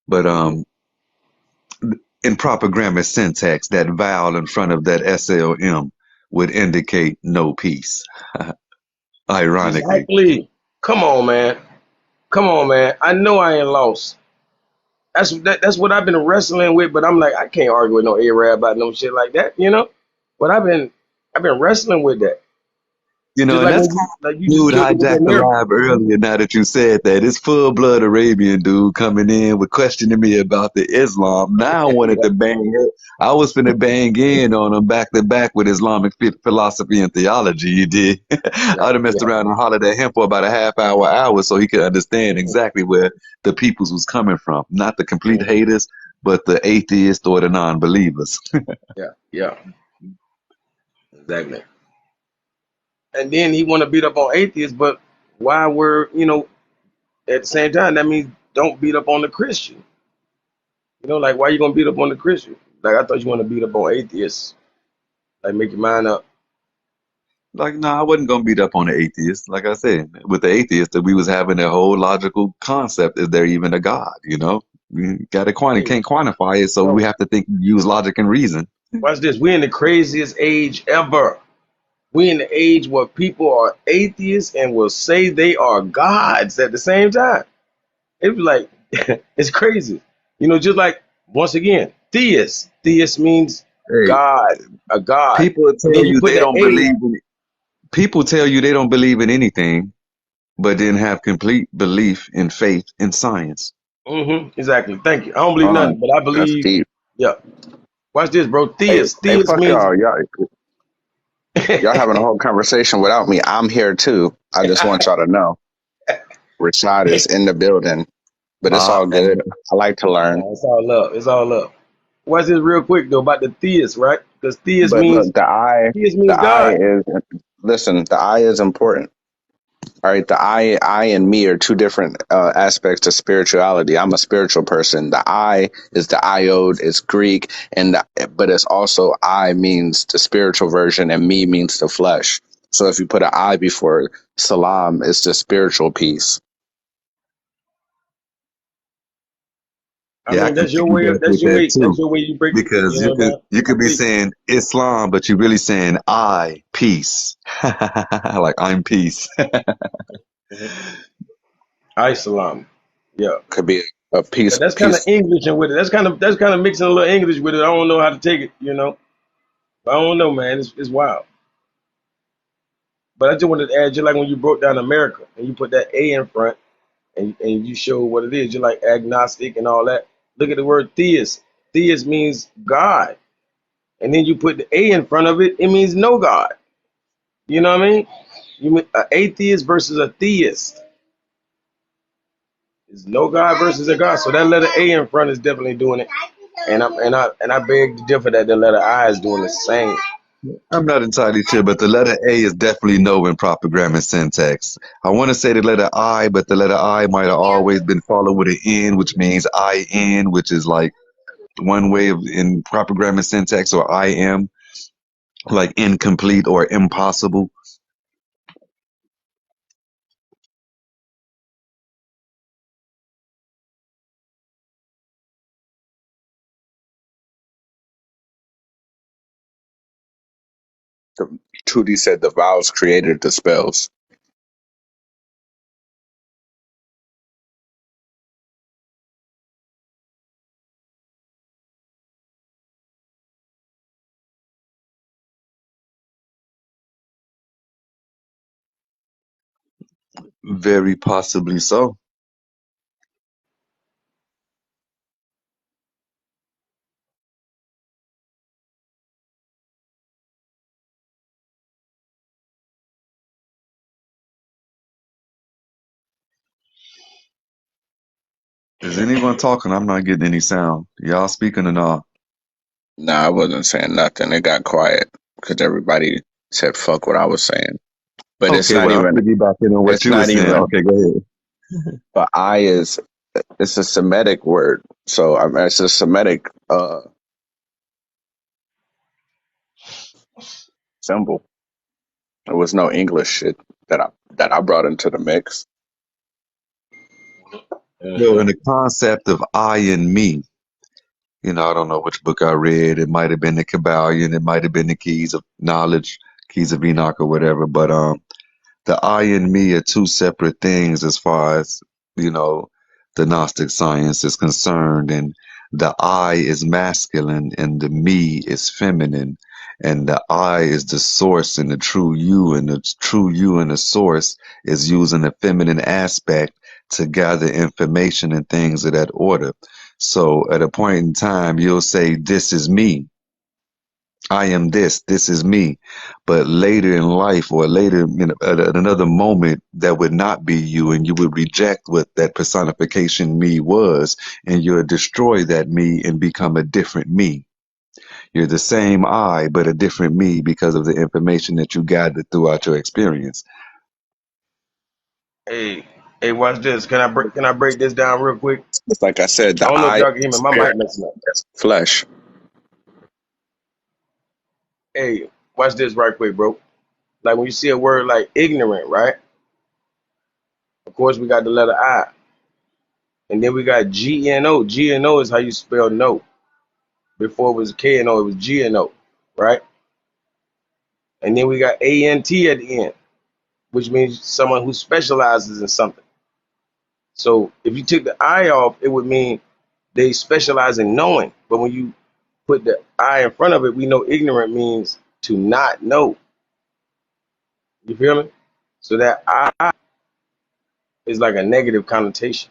But Mm-hmm. in proper grammar syntax, that vowel in front of that SLM would indicate no peace, ironically. Exactly. Come on, man. Come on, man. I know I ain't lost. That's what I've been wrestling with, but I'm like, I can't argue with no Arab about no shit like that. But I've been wrestling with that. Just And like that's when kind you of just dude killed it with hijacked that the miracle. live earlier now that you said that. It's full blood Arabian dude coming in with questioning me about the Islam. Now I wanted Yeah, to bang it. I was finna bang in on him back to back with Islamic philosophy and theology. You did. yeah, I'd have messed yeah. around and hollered at him for about a half hour, so he could understand exactly where the peoples was coming from. Not the complete Hmm. haters, but the atheists or the non-believers. Yeah, yeah, exactly. And then he want to beat up on atheists, but why we're at the same time that means don't beat up on the Christian. Like why you gonna beat up on the Christian? Like I thought you want to beat up on atheists. Like make your mind up. Like, no, I wasn't gonna beat up on the atheists. Like I said, with the atheists, that we was having a whole logical concept. Is there even a God? We got to Hey, can't quantify it, so we bro, have to use logic and reason. watch this. We in the craziest age ever. We in the age where people are atheists and will say they are gods at the same time. It's like it's crazy. Just like once again, theist. Theist means Hey, God, a God. people And tell then you you put they the don't A. believe in. People tell you they don't believe in anything, but then have complete belief in faith in science. Exactly. Thank you. I don't believe nothing, but I That's believe. deep. Yeah. Watch this, bro. Hey, Theist. hey, Theist fuck means. y'all having a whole conversation without me. I'm here too. I just want y'all to know. Rashad is in the building. but it's I all good. I like to learn. It's all up. It's all up. Watch this real quick though about the theist, right? Because But look, theist the means I God. is listen. The I is important. All right, the I and me are two different aspects to spirituality. I'm a spiritual person. The I is the iode, it's Greek, but it's also I means the spiritual version, and me means the flesh. So if you put an I before salam, it's the spiritual piece. I Yeah, I mean, can that's your way. piggyback with that That's too. your way you break it. You Because know what I'm saying? you could be Complete. saying Islam, but you're really saying I peace. Like I'm peace. Mm-hmm. Islam. Yeah. Could be a But piece that's kind of piece. English and with it. That's kind of mixing a little English with it. I don't know how to take it. I don't know, man. It's wild. But I just wanted to add, just like when you broke down America and you put that A in front and you show what it is, you're like agnostic and all that. Look at the word theist. Theist means God. And then you put the A in front of it, it means no God. You know what I mean? You mean an atheist versus a theist. It's no God versus a God. So that letter A in front is definitely doing it. And I beg to differ that the letter I is doing the same. I'm not entirely sure, but the letter A is definitely no in proper grammar syntax. I want to say the letter I, but the letter I might have always been followed with an N, which means I N, which is like one way of in proper grammar syntax, or I am, like incomplete or impossible. Trudy said the vowels created the spells. Very possibly so. Is anyone talking? I'm not getting any sound. Y'all speaking or not? No, I wasn't saying nothing. It got quiet because everybody said fuck what I was saying. But it's Okay, not well, I'm even. piggybacking on what It's you were not saying. even. Okay, go ahead. But I is. It's a Semitic word, so I mean, it's a Semitic symbol. There was no English shit that I brought into the mix. So, in Mhm. the concept of I and me, I don't know which book I read. It might have been the Kabbalion. It might have been the Keys of Knowledge, Keys of Enoch, or whatever. But the I and me are two separate things as far as you know the Gnostic science is concerned. And the I is masculine, and the me is feminine. And the I is the source and the true you, and the true you and the source is using the feminine aspect to gather information and things of that order. So at a point in time, you'll say, "This is me. I am this is me." But later in life, or later at another moment, that would not be you, and you would reject what that personification me was, and you'll destroy that me and become a different me. You're the same I, but a different me because of the information that you gathered throughout your experience. Hey, hey, watch this. Can I break this down real quick? It's like I said, I the don't know if I y'all can hear me. is My spirit, mic messing up. flesh. Hey, watch this right quick, bro. Like when you see a word like ignorant, right? Of course, we got the letter I. And then we got G-N-O. G-N-O is how you spell no. Before it was K-N-O, it was G-N-O, right? And then we got A-N-T at the end, which means someone who specializes in something. So if you took the I off, it would mean they specialize in knowing. But when you put the I in front of it, we know ignorant means to not know. You feel me? So that I is like a negative connotation.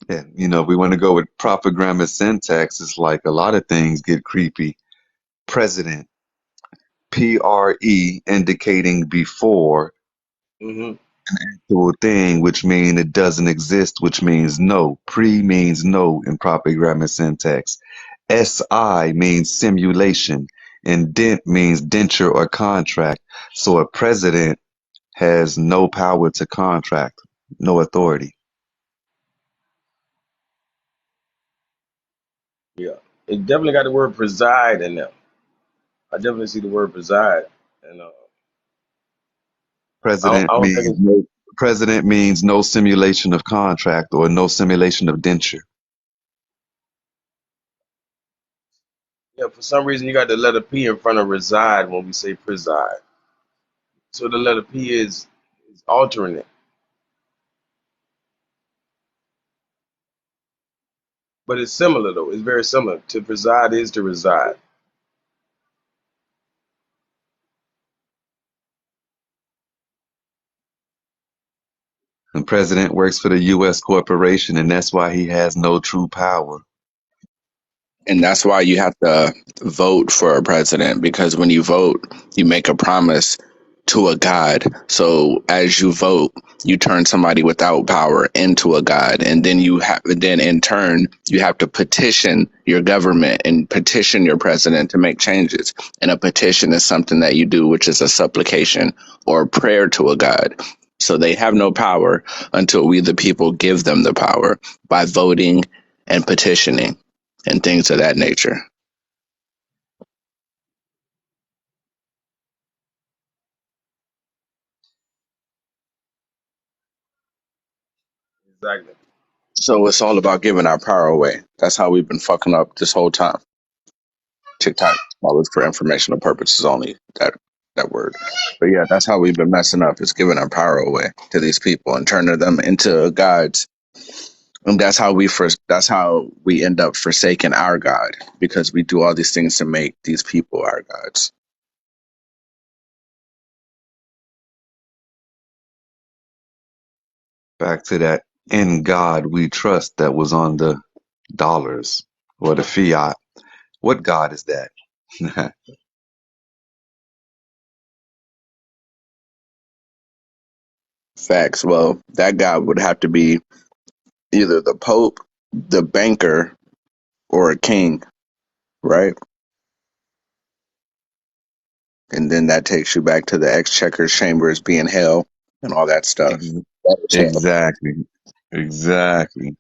And we want to go with proper grammar syntax. It's like a lot of things get creepy. President, PRE, indicating before, Hmm. actual thing, which means it doesn't exist, which means no. Pre means no in proper grammar syntax. SI means simulation, and dent means denture or contract. So a president has no power to contract, no authority. Yeah, it definitely got the word preside in there. I definitely see the word preside, and President I don't think means it's, no. President means no simulation of contract or no simulation of denture. yeah. For some reason, you got the letter P in front of reside when we say preside. So the letter P is altering it, but it's similar though. It's very similar. To preside is to reside. The president works for the U.S. corporation, and that's why he has no true power. And that's why you have to vote for a president, because when you vote, you make a promise to a god. So as you vote, you turn somebody without power into a god, and then in turn you have to petition your government and petition your president to make changes. And a petition is something that you do, which is a supplication or a prayer to a god. So they have no power until we, the people, give them the power by voting and petitioning and things of that nature. Exactly. So it's all about giving our power away. That's how we've been fucking up this whole time. TikTok, that was for informational purposes only, that word. But yeah, that's how we've been messing up, is giving our power away to these people and turning them into gods. And that's how we end up forsaking our God, because we do all these things to make these people our gods. Back to that "in God we trust" that was on the dollars or the fiat. What God is that? Facts. Well, that God would have to be either the Pope, the banker, or a king, right? And then that takes you back to the exchequer chambers being hell and all that stuff. Ex- That was hell. Exactly. Exactly.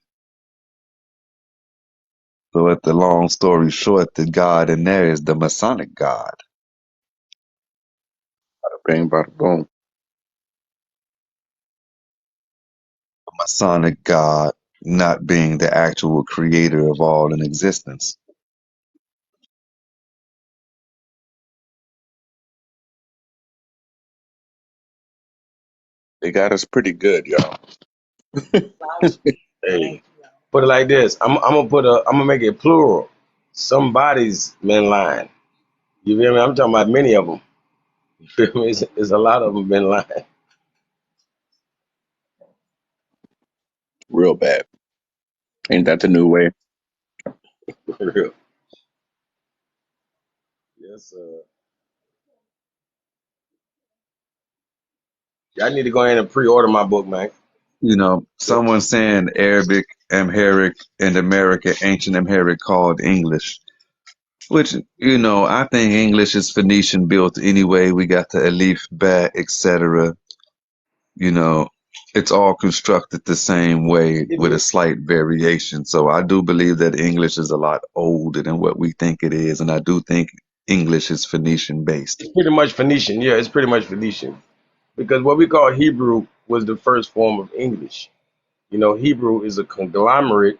So, at the long story short, the God in there is the Masonic God. Bada bing, bada boom. Masonic God not being the actual creator of all in existence. They got us pretty good, y'all. Hey, put it like this. I'm gonna make it plural. Somebody's been lying. You feel me? I'm talking about many of them. You feel me? It's a lot of them been lying. Real bad. Ain't that the new way? For real. Yes, I need to go ahead and pre-order my book, man. You know, someone saying Arabic, Amharic, and America, ancient Amharic called English. Which, I think English is Phoenician built anyway. We got the alif, ba, etc. You know, it's all constructed the same way with a Hebrew. slight variation. So I do believe that English is a lot older than what we think it is, and I do think English is Phoenician based. It's pretty much Phoenician. Yeah, it's pretty much Phoenician. Because what we call Hebrew was the first form of English. Hebrew is a conglomerate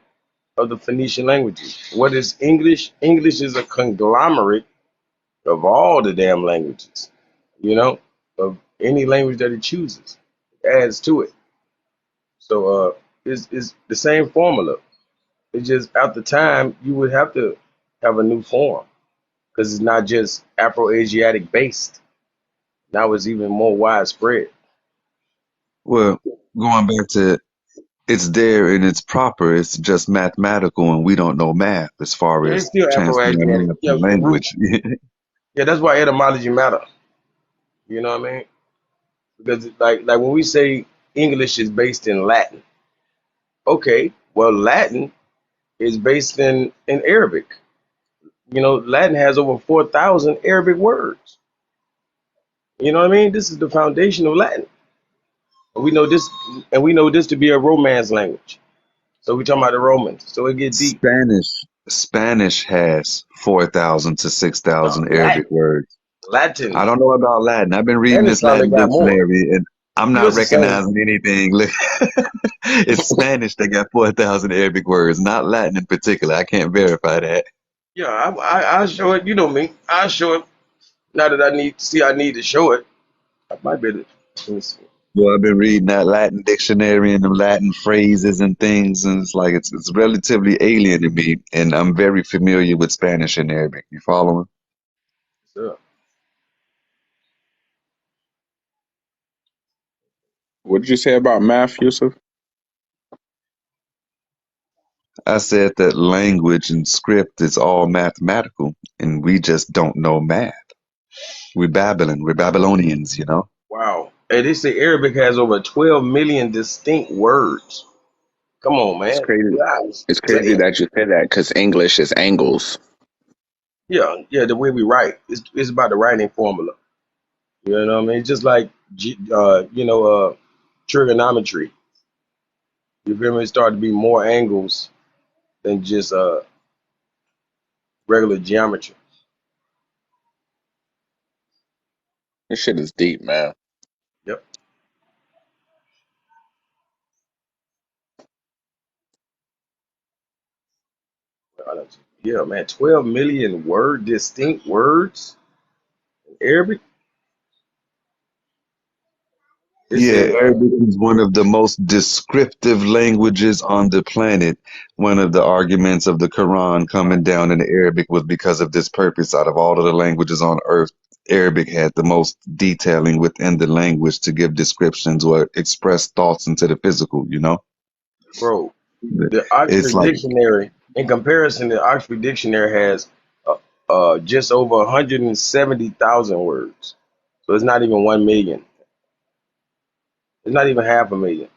of the Phoenician languages. What is English? English is a conglomerate of all the damn languages, of any language that it chooses. It adds to it. So it's the same formula. It's just at the time you would have to have a new form because it's not just Afro-Asiatic based. Now it's even more widespread. Well, going back to it's there and it's proper, it's just mathematical, and we don't know math as far Yeah, it's as still transferring Afro-Asiatic. math Yeah, to the root. language. Yeah, that's why etymology matter. You know what I mean? Because like when we say English is based in Latin. Okay, well, Latin is based in Arabic. Latin has over 4,000 Arabic words. You know what I mean? This is the foundation of Latin. We know this, and we know this to be a Romance language. So we talking about the Romans. So it get deep. Spanish has 4,000 to No, 6,000 Arabic Latin, words. I Latin. don't know about Latin. I've been reading Spanish this probably Latin got more. dictionary and I'm You know, not it's the same. recognizing anything. It's Spanish that got 4,000 Arabic words, not Latin in particular. I can't verify that. Yeah, I'll show it. You know me. I'll show it. Now that I need to show it. I might be able to. Let me see. Well, I've been reading that Latin dictionary and the Latin phrases and things, and it's like it's relatively alien to me, and I'm very familiar with Spanish and Arabic. You following? So, What did you say about math, Yusuf? I said that language and script is all mathematical, and we just don't know math. We're Babylonians, you know? wow. Hey, they say Arabic has over 12 million distinct words. Come on, It's man. crazy. Guys, It's crazy damn. that you say that because English is angles. Yeah, yeah. The way we write, it's about the writing formula. You know what I mean? Just like trigonometry. You feel me? It started to be more angles than just regular geometry. This shit is deep, man. Yep. Yeah, man. 12 million distinct words in Arabic. It Yeah, said, Arabic is one of the most descriptive languages on the planet. One of the arguments of the Quran coming down in Arabic was because of this purpose. Out of all of the languages on earth, Arabic had the most detailing within the language to give descriptions or express thoughts into the physical, you know? bro, the It's Oxford like, Dictionary, in comparison, the Oxford Dictionary has just over 170,000 words. So it's not even 1 million. It's not even half a million.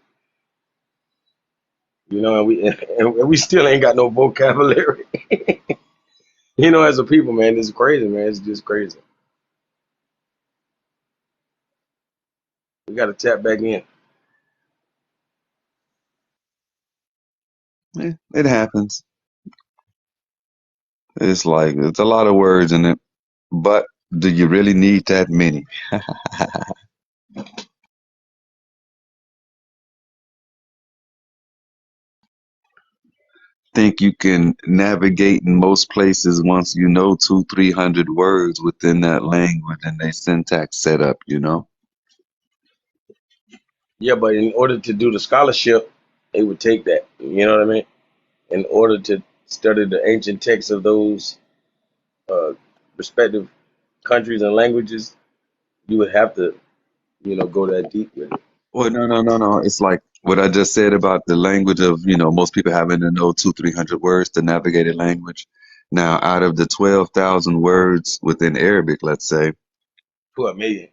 And we still ain't got no vocabulary. As a people, man, it's crazy, man. It's just crazy. We got to tap back in. it happens. It's like, it's a lot of words in it, but do you really need that many? Think you can navigate in most places once you know 200, 300 words within that language and they syntax set up, you know? Yeah, but in order to do the scholarship, it would take that. You know what I mean? In order to study the ancient texts of those uh, respective countries and languages, you would have to, go that deep with it. Well, no. It's like what I just said about the language of, most people having to know 200, 300 words to navigate a language. Now, out of the 12,000 words within Arabic, let's say, To a million.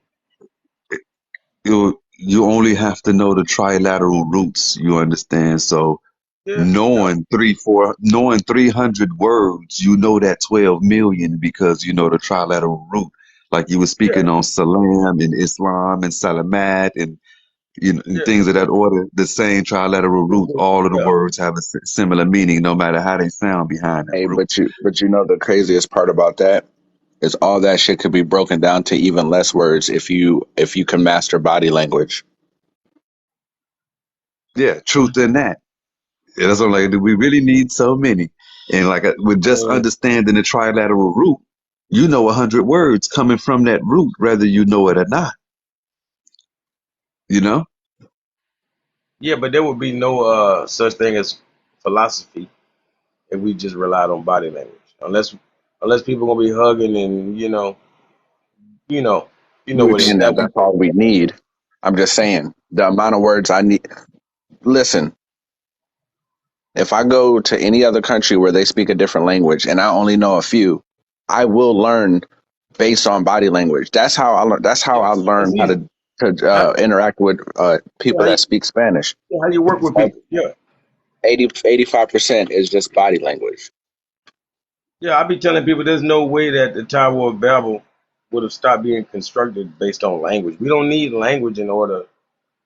you only have to know the trilateral roots, you understand? So, Yeah, no, knowing 300 words, you know that 12 million because you know the trilateral root. Like you were yeah, speaking on salam in Islam and salamat and and yeah, things of that order, the same trilateral roots, all of the yeah. words have a similar meaning no matter how they sound behind that Hey, root. but you know the craziest part about that is all that shit could be broken down to even less words if you can master body language. Yeah, truth in that. Yeah, that's what I'm like, do we really need so many? And like with just Uh, understanding the trilateral root, you know 100 words coming from that root, whether you know it or not, you know? yeah, but there would be no such thing as philosophy if we just relied on body language. Unless people gonna be hugging and you know, You what saying that that that's would. all we need. I'm just saying the amount of words I need. Listen, if I go to any other country where they speak a different language and I only know a few, I will learn based on body language. That's how I learn. That's how Yeah, I that's learn how to. easy. to interact with people how that you, speak Spanish. how you work with people. Yeah. 85% is just body language. Yeah, I be telling people there's no way that the Tower of Babel would have stopped being constructed based on language. We don't need language in order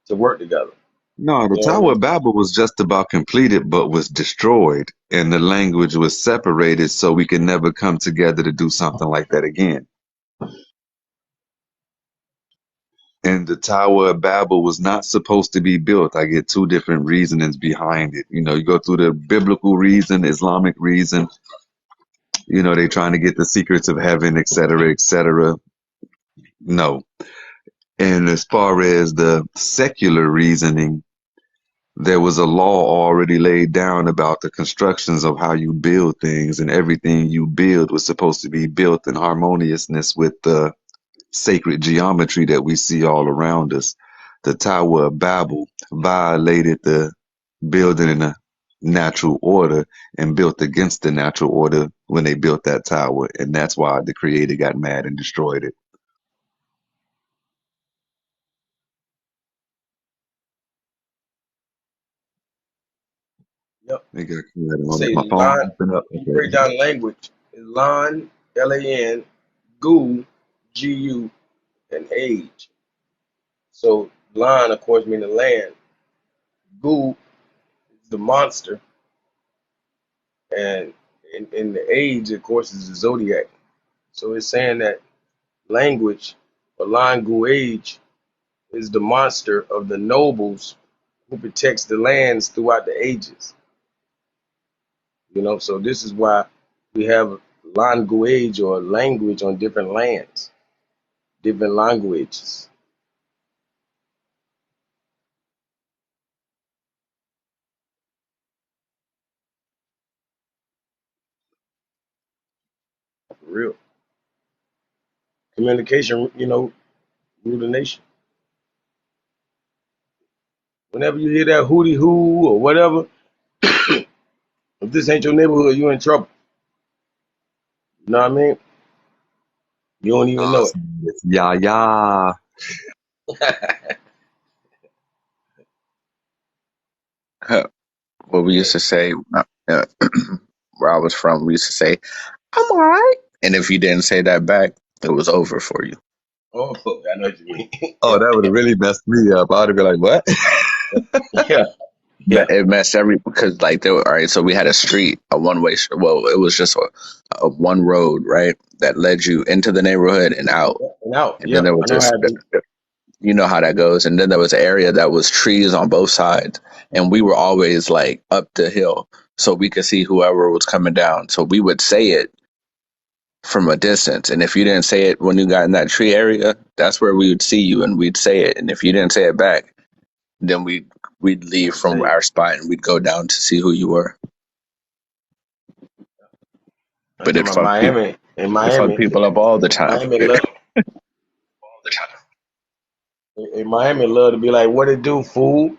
to work together. No, the You know what I Tower mean? of Babel was just about completed, but was destroyed, and the language was separated, so we could never come together to do something like that again. And the Tower of Babel was not supposed to be built. I get two different reasonings behind it. You know, you go through the biblical reason, Islamic reason. You know, they trying to get the secrets of heaven, et cetera, et cetera. No. And as far as the secular reasoning, there was a law already laid down about the constructions of how you build things, and everything you build was supposed to be built in harmoniousness with the sacred geometry that we see all around us. The Tower of Babel violated the building in a natural order and built against the natural order when they built that tower, and that's why the creator got mad and destroyed it. Yep. They got mad You on it. say My phone line, opened up. you Okay. break down language. Lan, Lan, gu, gu, and age. So lan, of course, means the land. Gu is the monster, and in the age, of course, is the zodiac. So it's saying that language, or lan, gu, age, is the monster of the nobles who protects the lands throughout the ages. So this is why we have language or language on different lands, different languages. For real. Communication, rule the nation. Whenever you hear that hootie hoo or whatever, if this ain't your neighborhood, you in trouble. You know what I mean? You don't even know it. Yeah, yeah. What we used to say, where I was from, we used to say, "I'm all right," and if you didn't say that back, it was over for you. Oh, I know what you mean. Oh, Yeah, that would have really messed me up. I'd have been like, what? yeah, yeah. It messed every because like there were all right. So we had a street, a one way. Well, it was just a one road, right, that led you into the neighborhood and out. And out. And then Yep, there was I know this, how to. you know how that goes. And then there was an area that was trees on both sides, and we were always like up the hill, so we could see whoever was coming down. So we would say it from a distance, and if you didn't say it when you got in that tree area, that's where we would see you, and we'd say it. And if you didn't say it back, then we'd leave from Say, our spot and we'd go down to see who you were. I'm But talking about Miami. In it fucked Miami, people up all the time. Miami love. In Miami, love to be like, "What it do, fool?"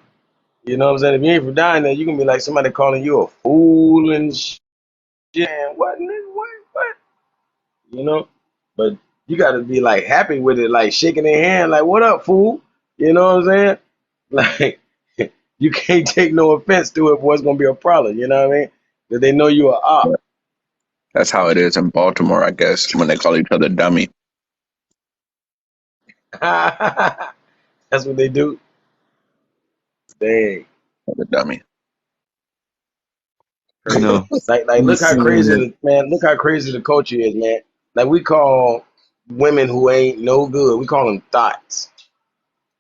You know what I'm saying? If you ain't from down there, you can be like somebody calling you a fool and shit. And what, nigga? What? You know? But you got to be like happy with it, like shaking their hand, like, "What up, fool?" You know what I'm saying? Like, you can't take no offense to it, boy. It's gonna be a problem. You know what I mean? That they know you are op. That's how it is in Baltimore, I guess, when they call each other dummy. That's what they do. Dang, The dummy. You crazy. know, Like, we look how seeing crazy, it. man. Look how crazy the culture is, man. Like, we call women who ain't no good. We call them thoughts.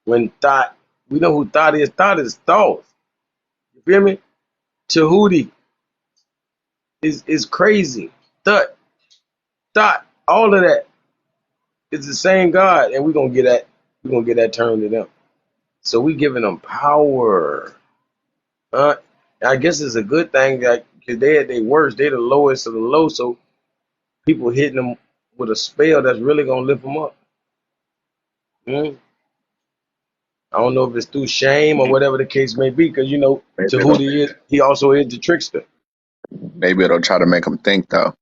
When thought, we know who thought is. Thought is thoughts. You feel me? Tahuti is crazy. Thought, all of that is the same God, and we're gonna get that turned to them. So we giving them power. Uh, I guess it's a good thing that because they at their worst, they the lowest of the low. So people hitting them with a spell that's really gonna lift them up. Mm. I don't know if it's through shame or whatever the case may be, because Maybe it'll Tahuti is he also is the trickster. maybe it'll try to make them think though.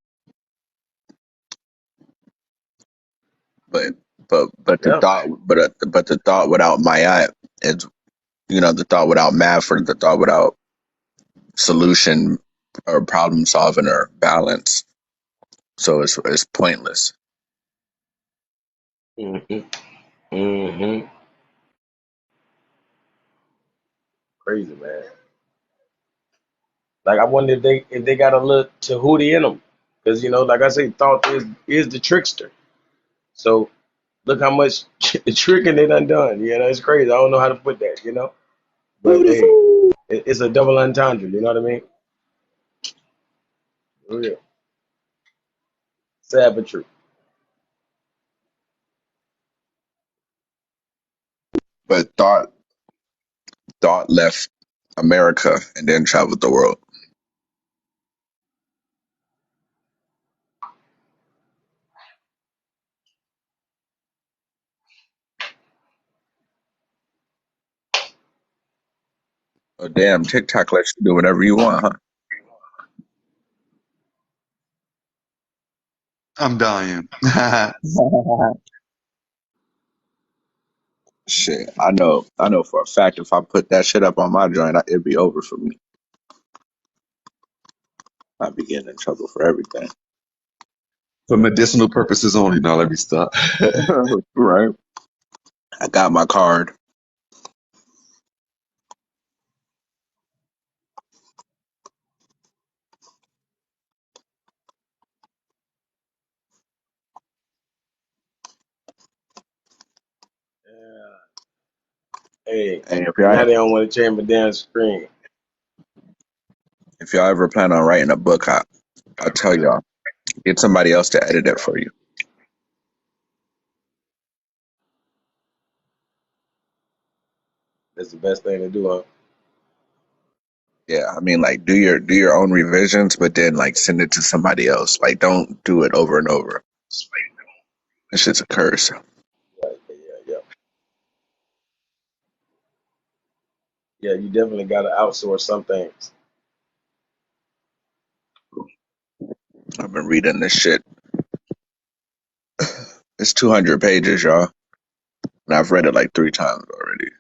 But the Yeah. thought but the thought without mayat is, the thought without math, or the thought without solution or problem solving or balance. So it's pointless. Mm-hmm. Mm-hmm. Crazy, man. Like I wonder if they got a little Tahuti in them, because like I say, thought is the trickster. So look how much tricking they done. It's crazy. I don't know how to put that. But hey, it's a double entendre. You know what I mean? For real. Sad but true. But thought left America and then traveled the world. Oh damn, TikTok lets you do whatever you want, I'm dying. huh? Shit, I know for a fact if I put that shit up on my joint, it'd be over for me. I'd be getting in trouble for everything. For medicinal purposes only. Now let me stop. Right. I got my card. Yeah. Hey, And now they don't want to change my damn screen. if y'all ever plan on writing a book, I'll tell y'all, get somebody else to edit it for you. That's the best thing to do, huh? Yeah, I mean, like do your own revisions, but then like send it to somebody else. Like don't do it over and over. This shit's a curse. Yeah, yeah, yeah. Yeah, you definitely got to outsource some things. I've been reading this shit. It's 200 pages, y'all, and I've read it like 3 times already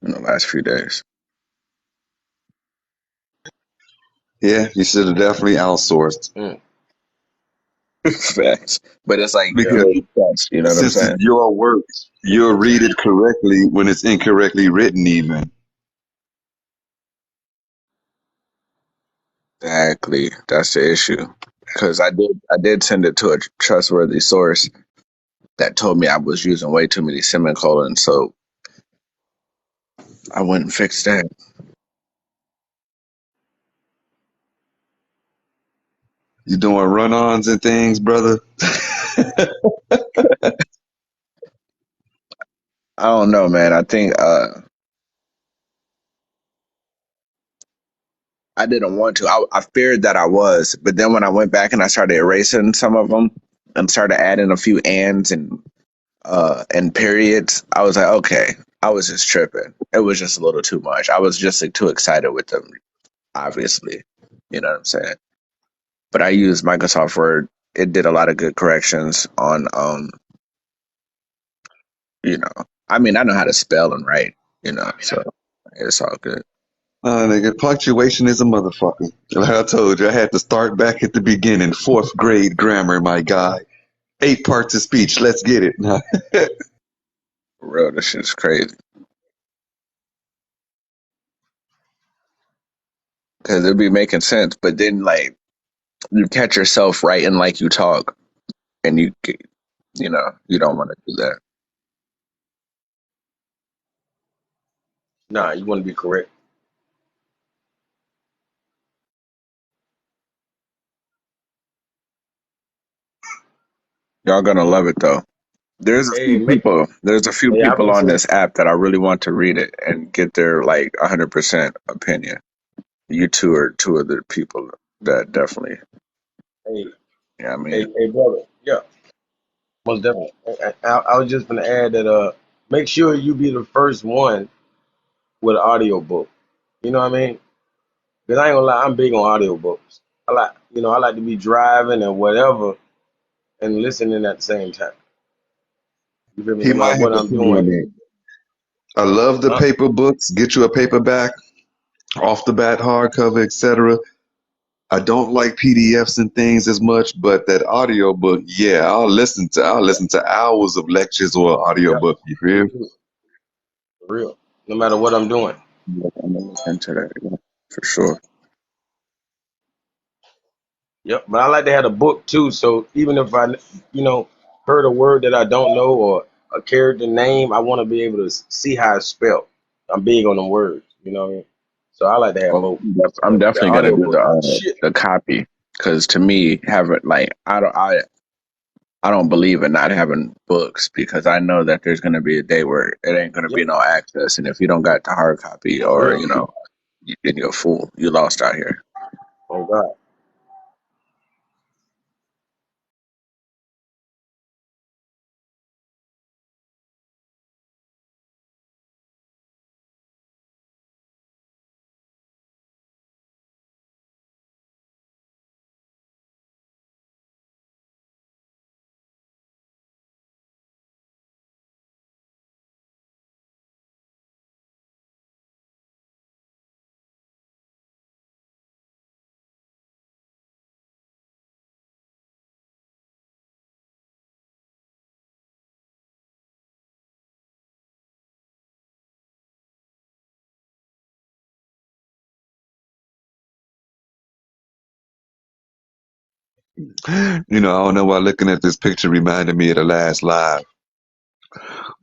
in the last few days. Yeah, you should have definitely outsourced Mm, Facts, but it's like yeah. because good trust. You know what I'm since it's saying? your work, you'll read it correctly when it's incorrectly written. Even Exactly. That's the issue. Because I did send it to a trustworthy source that told me I was using way too many semicolons, so I went and fixed that. you doing run-ons and things, brother. I don't know, man. I think I didn't want to. I feared that I was, but then when I went back and I started erasing some of them and started adding a few ands and periods, I was like, okay, I was just tripping. It was just a little too much. I was just like, too excited with them, obviously. You know what I'm saying? But I used Microsoft Word. It did a lot of good corrections on you know, I mean, I know how to spell and write, so it's all good. Nigga, punctuation is a motherfucker. Like I told you, I had to start back at the beginning. Fourth grade grammar, my guy. 8 parts of speech. Let's get it. For real, this shit's crazy because it'd be making sense, but then like you catch yourself writing like you talk, and you don't want to do that. Nah, you want to be correct. Y'all gonna love it though. There's a Hey, few people. There's a few hey, I'm people gonna on say, this app that I really want to read it and get their like 100% opinion. You two are two of the people that definitely. hey, Yeah, I mean, hey, brother. Yeah, most definitely. I was just gonna add that make sure you be the first one with an audio book. You know what I mean? Because I ain't gonna lie, I'm big on audio books. I like to be driving and whatever and listening at the same time. You feel me? He No matter might have what a I'm point on doing. that. I love the Huh? paper books. Get you a paperback, off the bat, hardcover, etc. I don't like PDFs and things as much, but that audio book, yeah, I'll listen to hours of lectures or audio Yeah, book. You me feel? too. For real. No matter what I'm doing. Yeah, I'm gonna look into that, yeah, for sure. Yep. But I like to have a book too. So even if I, you know, heard a word that I don't know or a character name, I want to be able to see how it's spelled. I'm big on them words. You know what I mean? So I like to have Well, both. I'm But the definitely gonna audio do book, shit. the copy because to me, having like I don't believe in not having books because I know that there's gonna be a day where it ain't gonna Yep. be no access, and if you don't got the hard copy For or real. then you're a fool, you lost out here. Oh God. You know, I don't know why looking at this picture reminded me of the last live.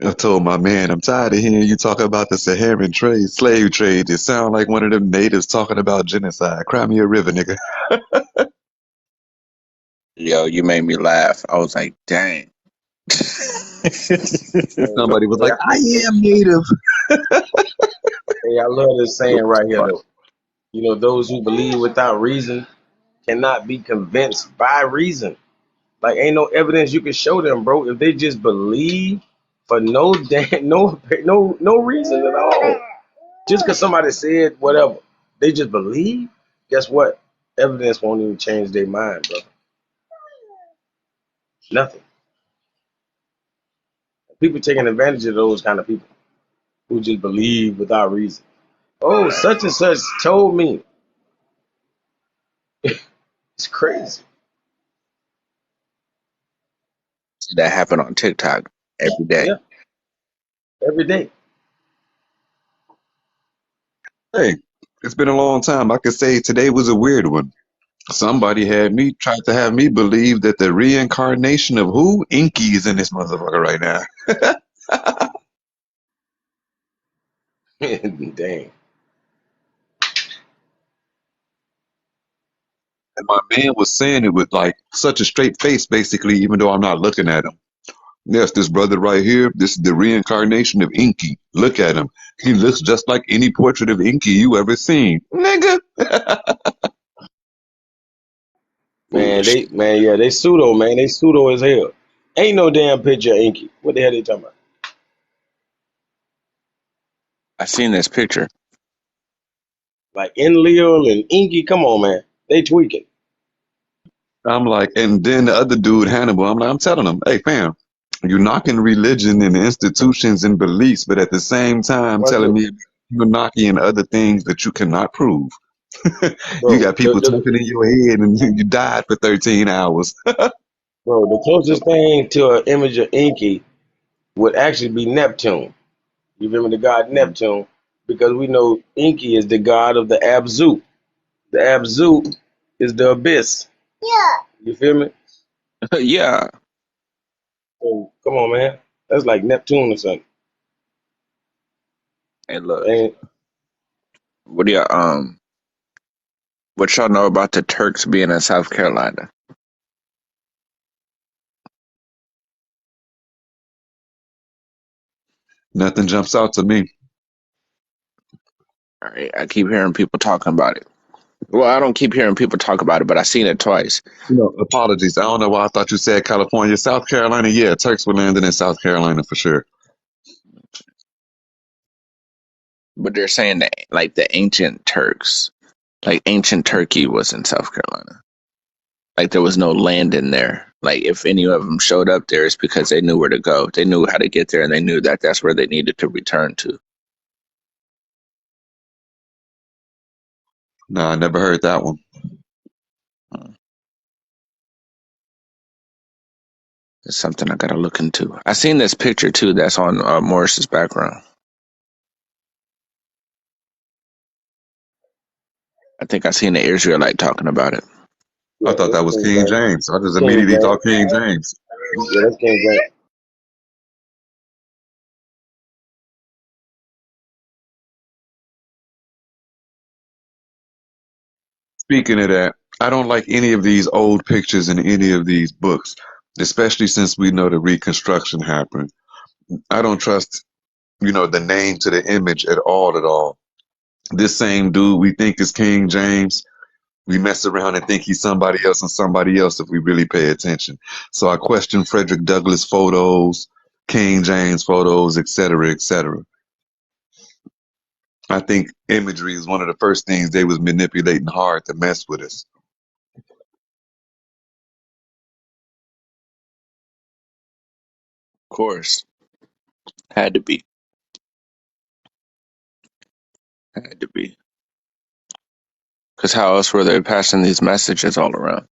I told my man, I'm tired of hearing you talk about the Saharan trade, slave trade. It sound like one of them natives talking about genocide. Cry me a river, nigga. Yo, you made me laugh. I was like, dang. Hey, Somebody was hey, like, I am native. I love this saying right here though. You know, those who believe without reason cannot be convinced by reason. Like, ain't no evidence you can show them, bro. If they just believe for no damn, no reason at all, just because somebody said whatever, they just believe. Guess what? Evidence won't even change their mind, bro. Nothing. People taking advantage of those kind of people who just believe without reason. Oh, such and such told me. It's crazy. See that happen on TikTok every day. Yeah, every day. Hey, it's been a long time. I could say today was a weird one. Somebody had me tried to have me believe that the reincarnation of who? Inky is in this motherfucker right now. Dang. And my man was saying it with like such a straight face, basically, even though I'm not looking at him. Yes, this brother right here, this is the reincarnation of Inky. Look at him. He looks just like any portrait of Inky you ever seen. Nigga. Foolish. They pseudo, man. They pseudo as hell. Ain't no damn picture of Inky. What the hell they talking about? I seen this picture. Like Enlil and Inky, come on, man. They tweaking. I'm like, and then the other dude, Hannibal, I'm like, I'm telling him, hey, fam, you're knocking religion and institutions and beliefs, but at the same time Watch telling this, me you're knocking other things that you cannot prove. You bro. got people talking in your head and you died for 13 hours. The closest thing to an image of Inky would actually be Neptune. You feel me? The god Neptune, because we know Inky is the god of the Abzu. The Abzu is the abyss. You feel me? Yeah. So come on, man. That's like Neptune or something. Hey, look. And What do you what y'all know about the Turks being in South Carolina? Nothing jumps out to me. All right, I keep hearing people talking about it. Well, I don't keep hearing people talk about it, but I seen it twice. No, apologies. I don't know why I thought you said California. South Carolina, yeah, Turks were landing in South Carolina for sure. But they're saying that like the ancient Turks, like ancient Turkey was in South Carolina. Like there was no land in there. Like if any of them showed up there, it's because they knew where to go. They knew how to get there, and they knew that that's where they needed to return to. Nah, I never heard that one. It's something I gotta look into. I seen this picture too. That's on Morris's background. I think I seen the Israelite talking about it. I Yeah, thought that's that was King King James. James. I just King immediately James. thought King James. Yeah, that's King James. Speaking of that, I don't like any of these old pictures in any of these books, especially since we know the Reconstruction happened. I don't trust, the name to the image at all, at all. This same dude we think is King James, we mess around and think he's somebody else and somebody else if we really pay attention. So I question Frederick Douglass photos, King James photos, etc., etc. I think imagery is one of the first things they was manipulating hard to mess with us. Of course, had to be, had to be. Because how else were they passing these messages all around?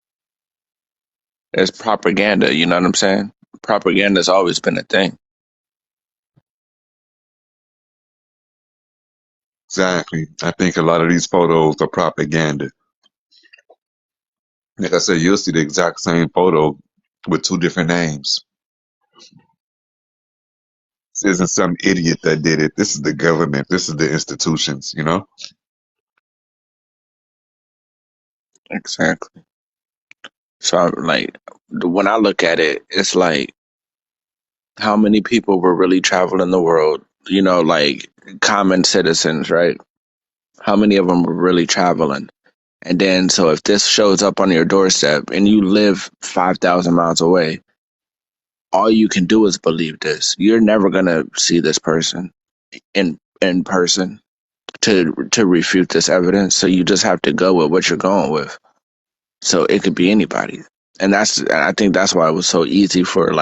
It's propaganda. You know what I'm saying? Propaganda's always been a thing. Exactly. I think a lot of these photos are propaganda. Like I said, you'll see the exact same photo with two different names. This isn't some idiot that did it. This is the government. This is the institutions. Exactly. So, like, when I look at it, it's like how many people were really traveling the world? Like common citizens, right? How many of them were really traveling? And then, so if this shows up on your doorstep and you live 5,000 miles away, all you can do is believe this. You're never gonna see this person in person to refute this evidence. So you just have to go with what you're going with. So it could be anybody, and I think that's why it was so easy for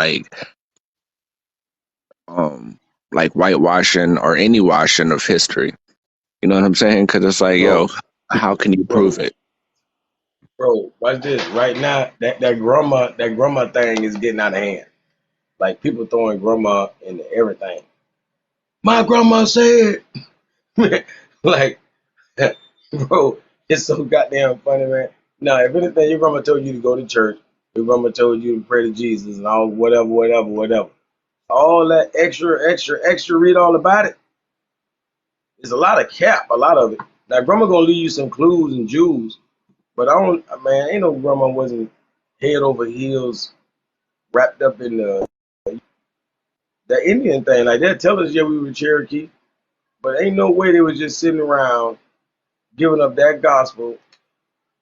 um like whitewashing or any washing of history. You know what I'm saying? Because it's like, Bro, yo, how can you bro, prove it? watch this. Right now, that grandma thing is getting out of hand. Like people throwing grandma into everything. My grandma said, like, bro, it's so goddamn funny, man. Now, if anything, your grandma told you to go to church. Your grandma told you to pray to Jesus and all whatever, whatever, whatever. All that extra, extra, extra. Read all about it. There's a lot of cap, a lot of it. Now, grandma gonna leave you some clues and jewels, but I don't, man. Ain't no grandma wasn't head over heels wrapped up in the Indian thing. Like that tell us, yeah, we were Cherokee, but ain't no way they was just sitting around giving up that gospel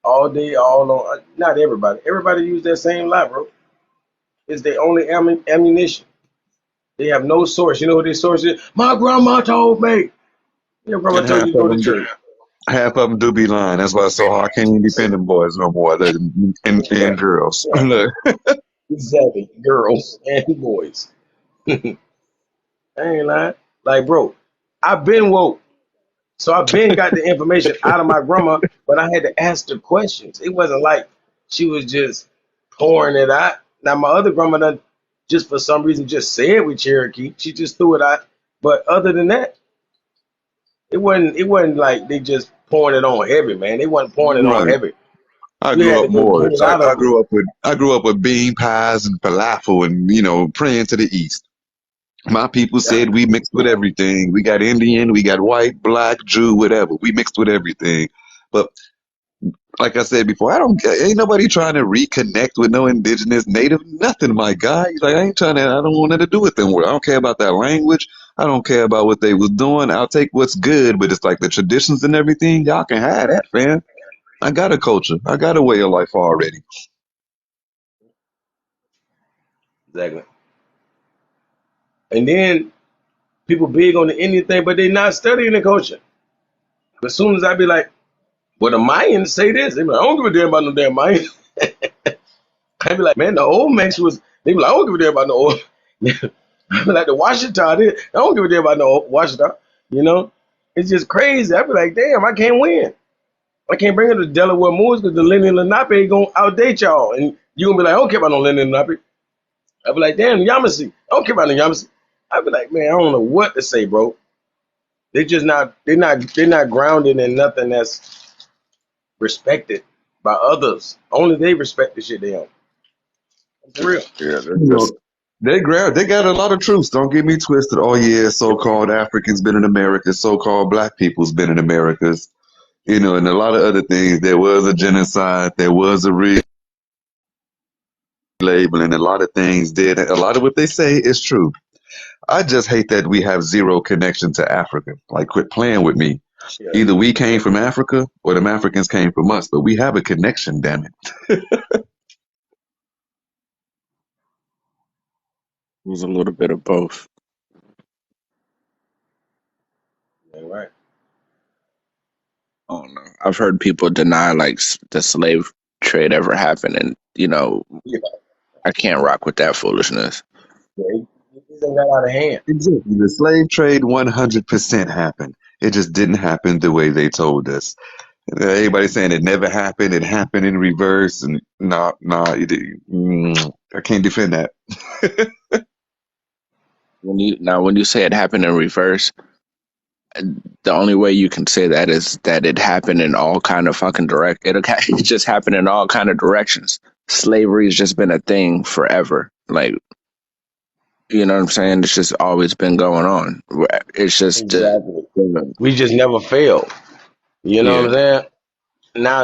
all day, all on. Not everybody. Everybody use that same lie, bro. It's their only ammunition. They have no source. You know what their source is? My grandma told me. Your grandma And told half you to of go to them, church. half of them do be lying. That's why it's so hard. I can't even defend them boys no more. And girls. Yeah, Look, exactly. Girls and boys. I ain't lying. Like, bro, I've been woke. So I've been got the information out of my grandma, but I had to ask the questions. It wasn't like she was just pouring it out. Now my other grandma done just for some reason just said we Cherokee. She just threw it out. But other than that, it wasn't like they just pouring it on heavy, man. They wasn't pouring it on right. heavy. I We grew had to up go pull Moorish. it I, out I of them. grew up with I grew up with bean pies and falafel and praying to the east. My people said we mixed with everything. We got Indian, we got white, black, Jew, whatever. We mixed with everything. But like I said before, ain't nobody trying to reconnect with no indigenous native, nothing, my guy. Like, I don't want nothing to do with them. I don't care about that language. I don't care about what they was doing. I'll take what's good, but it's like the traditions and everything. Y'all can have that, fam. I got a culture. I got a way of life already. Exactly. And then people big on the Indian thing, but they not studying the culture. As soon as I be like, well, the Mayans say this, they be like, I don't give a damn about no damn Mayans. I'd be like, man, the old Mex was. They be like, I don't give a damn about no old. I be like the Washington. I don't give a damn about no Washington. You know, it's just crazy. I be like, damn, I can't win. I can't bring it to Delaware Moors because the Lenny Lenape gonna outdate y'all, and you gonna be like, I don't care about no Lenny Lenape. I be like, damn, Yamasee. I don't care about the Yamasee. I be like, man, I don't know what to say, bro. They just not. They're not grounded in nothing that's respected by others. Only they respect the shit they own. For real. Yeah, they're You just know, they got a lot of truths. Don't get me twisted. Oh yeah, so-called Africans been in America, so-called black people's been in Americas. You know, and a lot of other things. There was a genocide. There was a labeling. A lot of things did. A lot of what they say is true. I just hate that we have zero connection to Africa. Like, quit playing with me. Yeah. Either we came from Africa or them Africans came from us, but we have a connection, damn it. it was a little bit of both. Yeah, right. I don't know. I've heard people deny like the slave trade ever happened, and Yeah. I can't rock with that foolishness. Yeah. It done got out of hand. Exactly. The slave trade 100% happened. It just didn't happen the way they told us. Everybody saying it never happened. It happened in reverse, and I can't defend that. When you say it happened in reverse, the only way you can say that is that it happened in all kind of fucking it just happened in all kind of directions. Slavery has just been a thing forever. Like, you know what I'm saying? It's just always been going on. It's just Exactly. We just never failed. You know what yeah. I'm saying?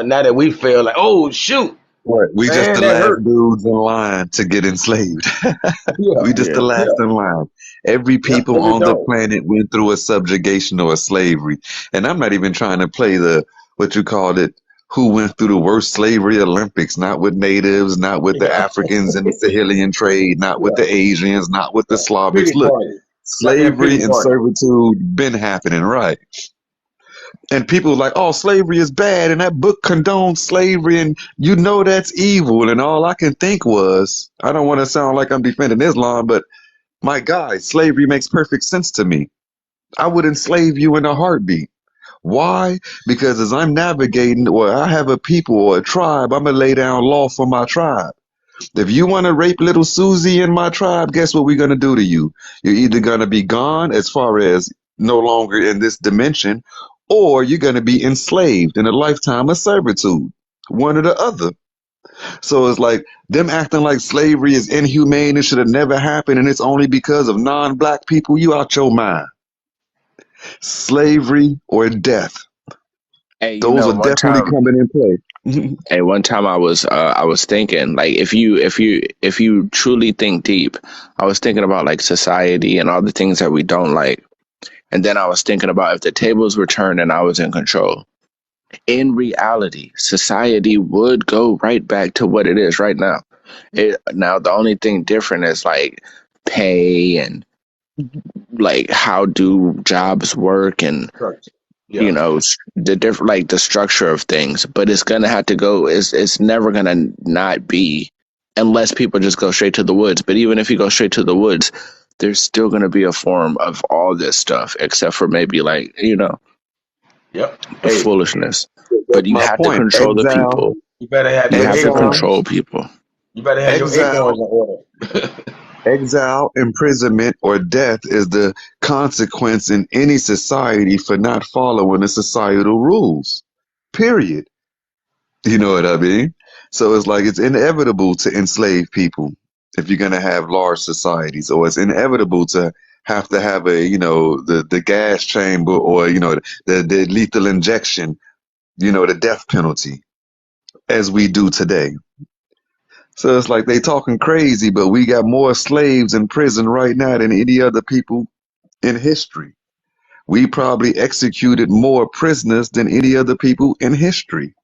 Now that we fail, like, oh shoot, What? We just man, the that last hurt. dudes in line to get enslaved. Yeah, We just the Yeah. last yeah, in line. Every yep. people No, we on the don't. planet went through a subjugation or a slavery. And I'm not even trying to play the what you called it, who went through the worst slavery Olympics, not with natives, not with the Yeah, Africans in the Sahelian trade, not with yeah, the Asians, not with the yeah. Slavics. Pity Look, party. Goddamn pity slavery and party. servitude been happening, right? And people are like, oh, slavery is bad, and that book condones slavery, and you know that's evil. And all I can think was, I don't want to sound like I'm defending Islam, but my guy, slavery makes perfect sense to me. I would enslave you in a heartbeat. Why? Because as I'm navigating, or I have a people or a tribe, I'm gonna lay down law for my tribe. If you want to rape little Susie in my tribe, guess what we're going to do to you? You're either going to be gone as far as no longer in this dimension, or you're going to be enslaved in a lifetime of servitude. One or the other. So it's like them acting like slavery is inhumane and should have never happened, and it's only because of non-black people. You out your mind. Slavery or death. Hey, Those are one definitely time coming in play. one time I was thinking like if you truly think deep, I was thinking about like society and all the things that we don't like. And then I was thinking about if the tables were turned and I was in control. In reality, society would go right back to what it is right now. Now the only thing different is like pay and like how do jobs work and Correct. Yeah. the different like the structure of things, but it's gonna have to go. It's never gonna not be unless people just go straight to the woods. But even if you go straight to the woods, there's still gonna be a form of all this stuff, except for maybe like Yep. the Hey, foolishness. But That's you my have to point. control the people. you better have You your have to Exile, acorns. control people. You better have your acorns exile, in order. Exile, imprisonment, or death is the consequence in any society for not following the societal rules. Period. You know what I mean? So it's like it's inevitable to enslave people if you're going to have large societies, or it's inevitable to have the gas chamber, or, the lethal injection, the death penalty as we do today. So it's like they talking crazy, but we got more slaves in prison right now than any other people in history. We probably executed more prisoners than any other people in history.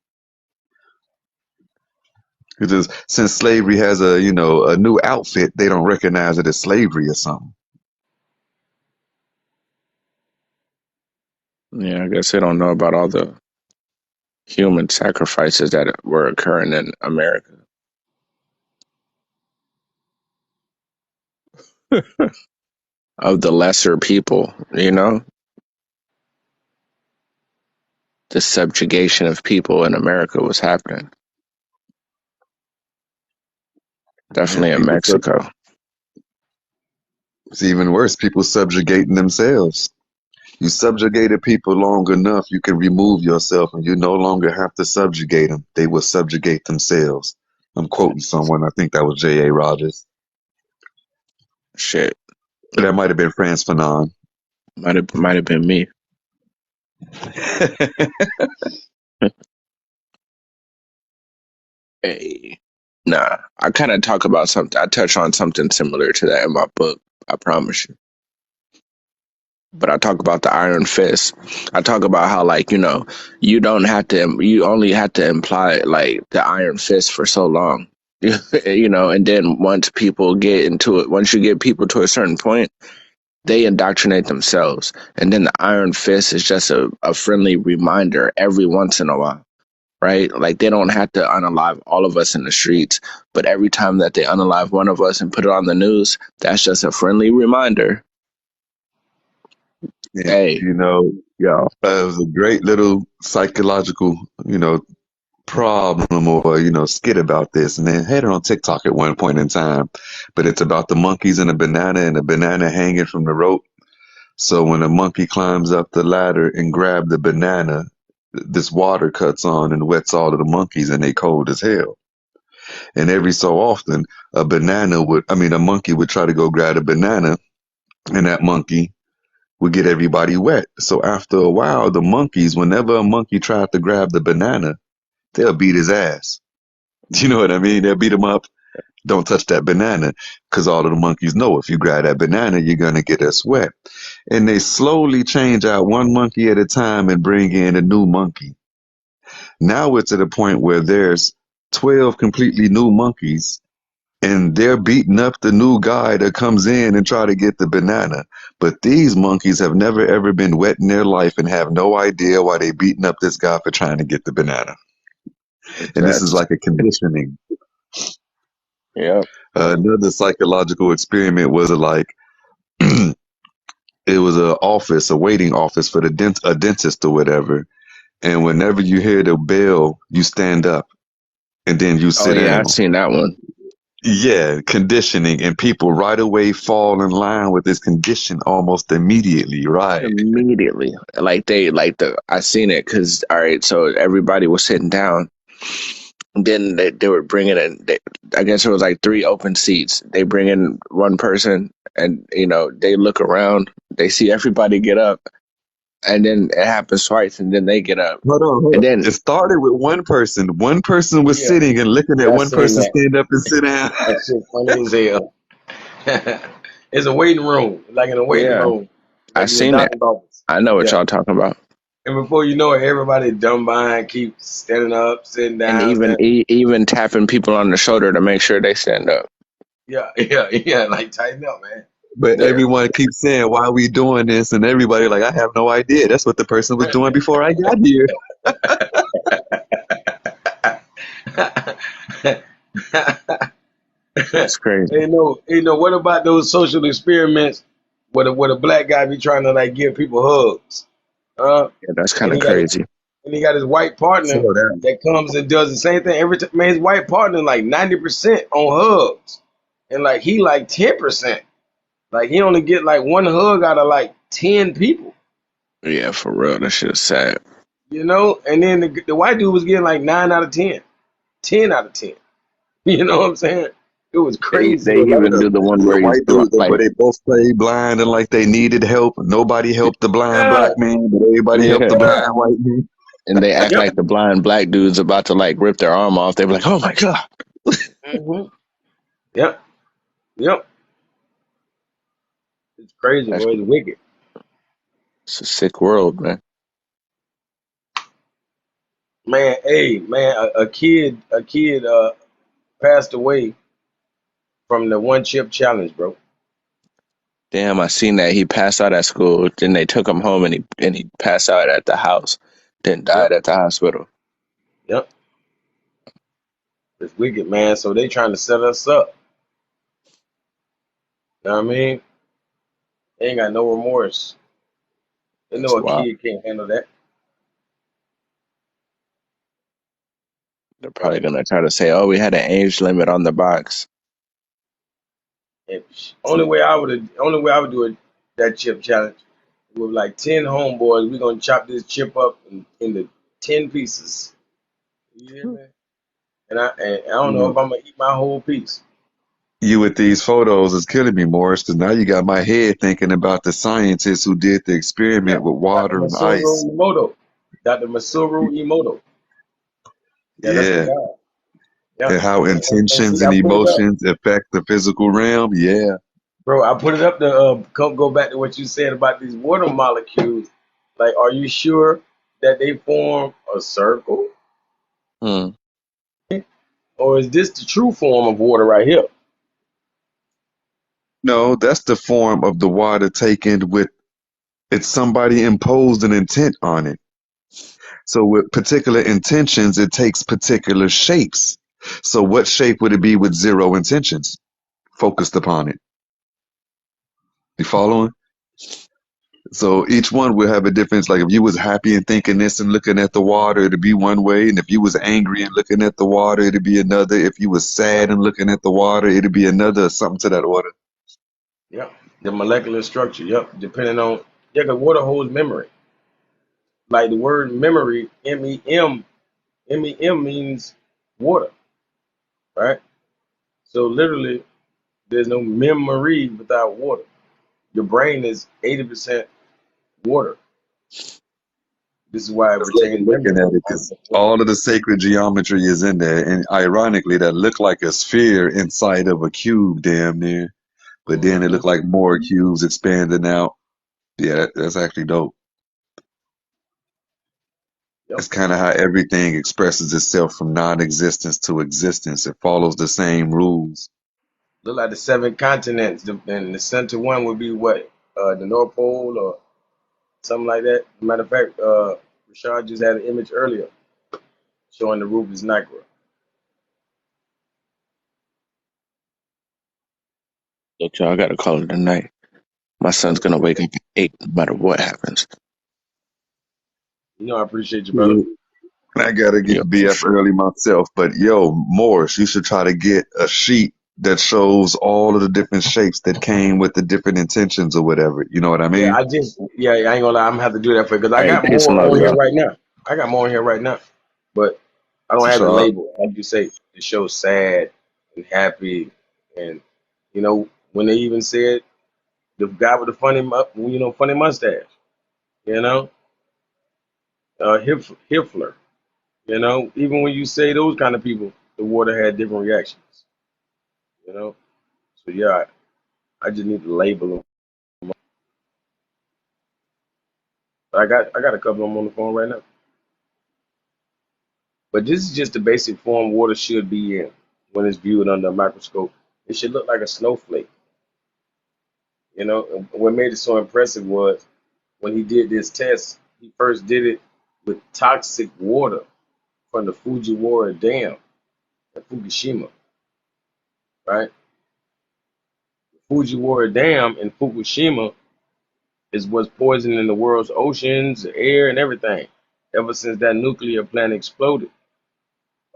Because since slavery has a new outfit, they don't recognize it as slavery or something. Yeah, I guess they don't know about all the human sacrifices that were occurring in America. of the lesser people, you know, the subjugation of people in America was happening. Yeah, Definitely in Mexico. it's even worse. People subjugating themselves. You subjugated people long enough, you can remove yourself, and you no longer have to subjugate them. They will subjugate themselves. I'm quoting someone. I think that was J.A. Rogers. Shit, That might have been Frantz Fanon. might have been me. Hey, nah, I kind of talk about something. I touch on something similar to that in my book. I promise you. But I talk about the iron fist. I talk about how, like, you don't have to, you only have to imply like the iron fist for so long. And then once you get people to a certain point, they indoctrinate themselves. And then the iron fist is just a friendly reminder every once in a while, right? Like they don't have to unalive all of us in the streets, but every time that they unalive one of us and put it on the news, that's just a friendly reminder. And, Hey, yo, it was a great little psychological, problem or, skit about this. And they had it on TikTok at one point in time. But it's about the monkeys and a banana hanging from the rope. So when a monkey climbs up the ladder and grab the banana, this water cuts on and wets all of the monkeys and they cold as hell. And every so often, a monkey would try to go grab a banana and that monkey would get everybody wet. So after a while, the monkeys, whenever a monkey tried to grab the banana, they'll beat his ass. You know what I mean? They'll beat him up. Don't touch that banana, because all of the monkeys know if you grab that banana, you're going to get us wet. And they slowly change out one monkey at a time and bring in a new monkey. Now we're to the point where there's 12 completely new monkeys and they're beating up the new guy that comes in and try to get the banana. But these monkeys have never ever been wet in their life and have no idea why they beating up this guy for trying to get the banana. And this is that's like a conditioning. yeah. Another psychological experiment was like it was a waiting office for a dentist or whatever. And whenever you hear the bell, you stand up and then you Oh sit yeah, I've down. seen that one. Yeah, conditioning, and people right away fall in line with this condition almost immediately, right? Immediately, like I seen it because all right, so everybody was sitting down. Then they were bringing in. I guess it was like three open seats. They bring in one person, and they look around. They see everybody get up, and then it happens twice, and then they get up, Hold and on. then It started with one person. One person was Yeah, sitting and looking at yeah, I one seen person that. stand up and sit down. That shit funny as hell. It's a waiting room, like in a waiting yeah, room, I like in the seen it. doctor's office. I know what Yeah, y'all talking about. and before you know it, everybody dumb behind, keep standing up, sitting And down, even standing. even tapping people on the shoulder to make sure they stand up. Yeah, yeah, yeah. Like tighten up, man. But Yeah, everyone keeps saying, "Why are we doing this?" And everybody like, "I have no idea. That's what the person was doing before I got here." that's crazy. What about those social experiments where the black guy be trying to like give people hugs? Yeah, that's kind And of he got his, crazy. and he got his white So partner that. that comes and does the same thing every time. Man, his white partner like 90% on hugs, and like he like 10%. Like he only get like one hug out of like 10 people, Yeah, for real. That shit is sad. And then the white dude was getting like 9 out of 10, 10 out of 10. You know what I'm saying? It was They crazy. So like even do the one the where he's white dude, where like, they both play blind and like they needed help. Nobody helped the blind Yeah, black man, but everybody helped the yeah, yeah. blind white man. and they act Yep. like the blind black dude's about to like rip their arm off. They be like, "Oh my god, hmm Yep. Yep. It's crazy, that's boy. It's wicked. it's a sick world, man." Man, hey, man, a kid passed away from the one chip challenge, bro. Damn, I seen that he passed out at school. Then they took him home, and he passed out at the house. Then died Yep. at the hospital. Yep. It's wicked, man. So they trying to set us up. know what I mean? They ain't got no remorse. They That's know a wild. kid can't handle that. They're probably gonna try to say, "Oh, we had an age limit on the box." And only way I would do it, that chip challenge, with like 10 homeboys, we're gonna chop this chip up into 10 pieces. You hear me? And I don't You know know, if I'm gonna eat my whole piece. you with these photos is killing me, Morris, because now you got my head thinking about the scientists who did the Yeah, experiment with Dr. water and Masaru ice. Emoto. Dr. Masaru Emoto. Yeah, that's a Yeah. guy. Yeah. And how And intentions see, and I put it up. emotions affect the physical realm. Yeah. Bro, I put it up to go back to what you said about these water molecules. Like, are you sure that they form a circle? Hmm. Or is this the true form of water right here? No, that's the form of the water taken with it's somebody imposed an intent on it. So with particular intentions, it takes particular shapes. So what shape would it be with zero intentions focused upon it? You following? So each one will have a difference. Like if you was happy and thinking this and looking at the water, it'd be one way. And if you was angry and looking at the water, it'd be another. If you was sad Yep, and looking at the water, it'd be another, something to that order. yep. The molecular structure, yep. Depending on, yeah, because water holds memory. Like the word memory, M-E-M means water, right? So literally, there's no memory without water. Your brain is 80% water. This is why it That's like retains looking memory. at it because all of the sacred geometry is in there. And ironically, that looked like a sphere inside of a cube damn near. But then it Mm-hmm. looked like more cubes expanding out. Yeah, that's actually dope. Yep. It's kind of how everything expresses itself from non-existence to existence. It follows the same rules. Look like the seven continents, and the center one would be what? The North Pole or something like that. Matter of fact, Rashad just had an image earlier showing the roof is Niagara. Look, y'all, I gotta call it a night. My son's gonna wake up at 8, no matter what happens. You know, I appreciate you, brother. Yeah. I gotta Yeah, get for be up sure. early myself, but yo, Morris, you should try to get a sheet that shows all of the different shapes that came with the different intentions or whatever. You know what I Yeah, mean? I ain't gonna lie, I'm gonna have to do that for you because I Hey, got peace and more love, on here y'all. right now. I got more on here right now, but I don't For have it sure. labeled. Like you say, it shows sad and happy, and when they even said the guy with the funny mustache, you know, Hiffler, even when you say those kind of people, the water had different reactions, you know. So yeah, I just need to label them. I got a couple of them on the phone right now. But this is just the basic form water should be in when it's viewed under a microscope. It should look like a snowflake. And what made it so impressive was when he did this test, he first did it with toxic water from the Fujiwara Dam at Fukushima, right? The Fujiwara Dam in Fukushima is what's poisoning the world's oceans, air, and everything ever since that nuclear plant exploded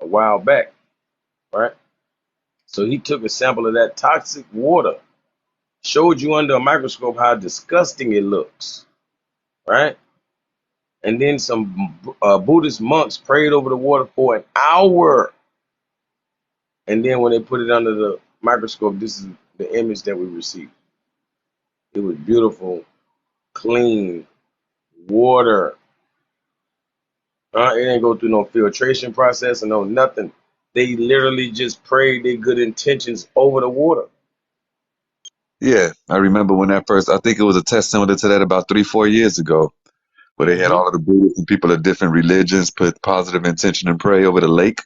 a while back, right? So he took a sample of that toxic water, showed you under a microscope how disgusting it looks, right? And then some Buddhist monks prayed over the water for an hour. And then when they put it under the microscope, this is the image that we received. It was beautiful, clean water. It didn't go through no filtration process or no nothing. They literally just prayed their good intentions over the water. Yeah, I remember when that first. I think it was a test similar to that about 3, 4 years ago, where they had Hmm. all of the Buddhists and people of different religions put positive intention and pray over the lake.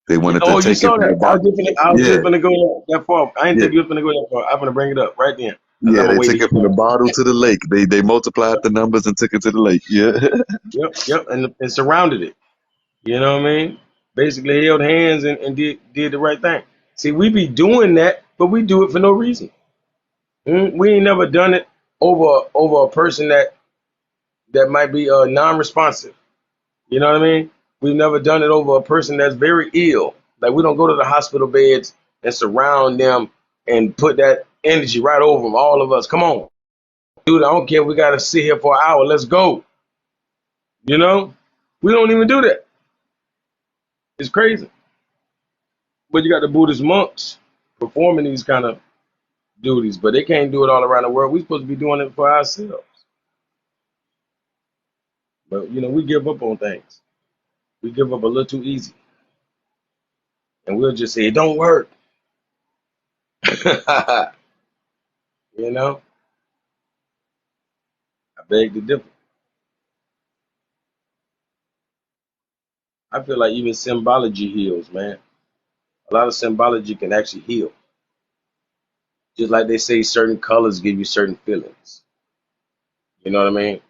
They Yeah, wanted to oh, you take it saw from the that? bottom. I was Yeah, just gonna go that far. I didn't yeah. think you was gonna go that far. I'm gonna bring it up right then, cause I'm Yeah, gonna they wait to took hear it from the that. bottle to the lake. They multiplied the numbers and took it to the lake. Yeah. Yep, and surrounded it. You know what I mean? Basically held hands and did the right thing. See, we be doing that, but we do it for no reason. We ain't never done it over a person that might be non-responsive. You know what I mean? We've never done it over a person that's very ill. Like we don't go to the hospital beds and surround them and put that energy right over them. All of us, come on, dude. I don't care. We got to sit here for an hour. Let's go. You know, we don't even do that. It's crazy. But you got the Buddhist monks performing these kind of duties, but they can't do it all around the world. We're supposed to be doing it for ourselves. But we give up on things. We give up a little too easy, and we'll just say it don't work. you know, I beg to differ. I feel like even symbology heals, man. A lot of symbology can actually heal. Just like they say certain colors give you certain feelings. You know what I mean?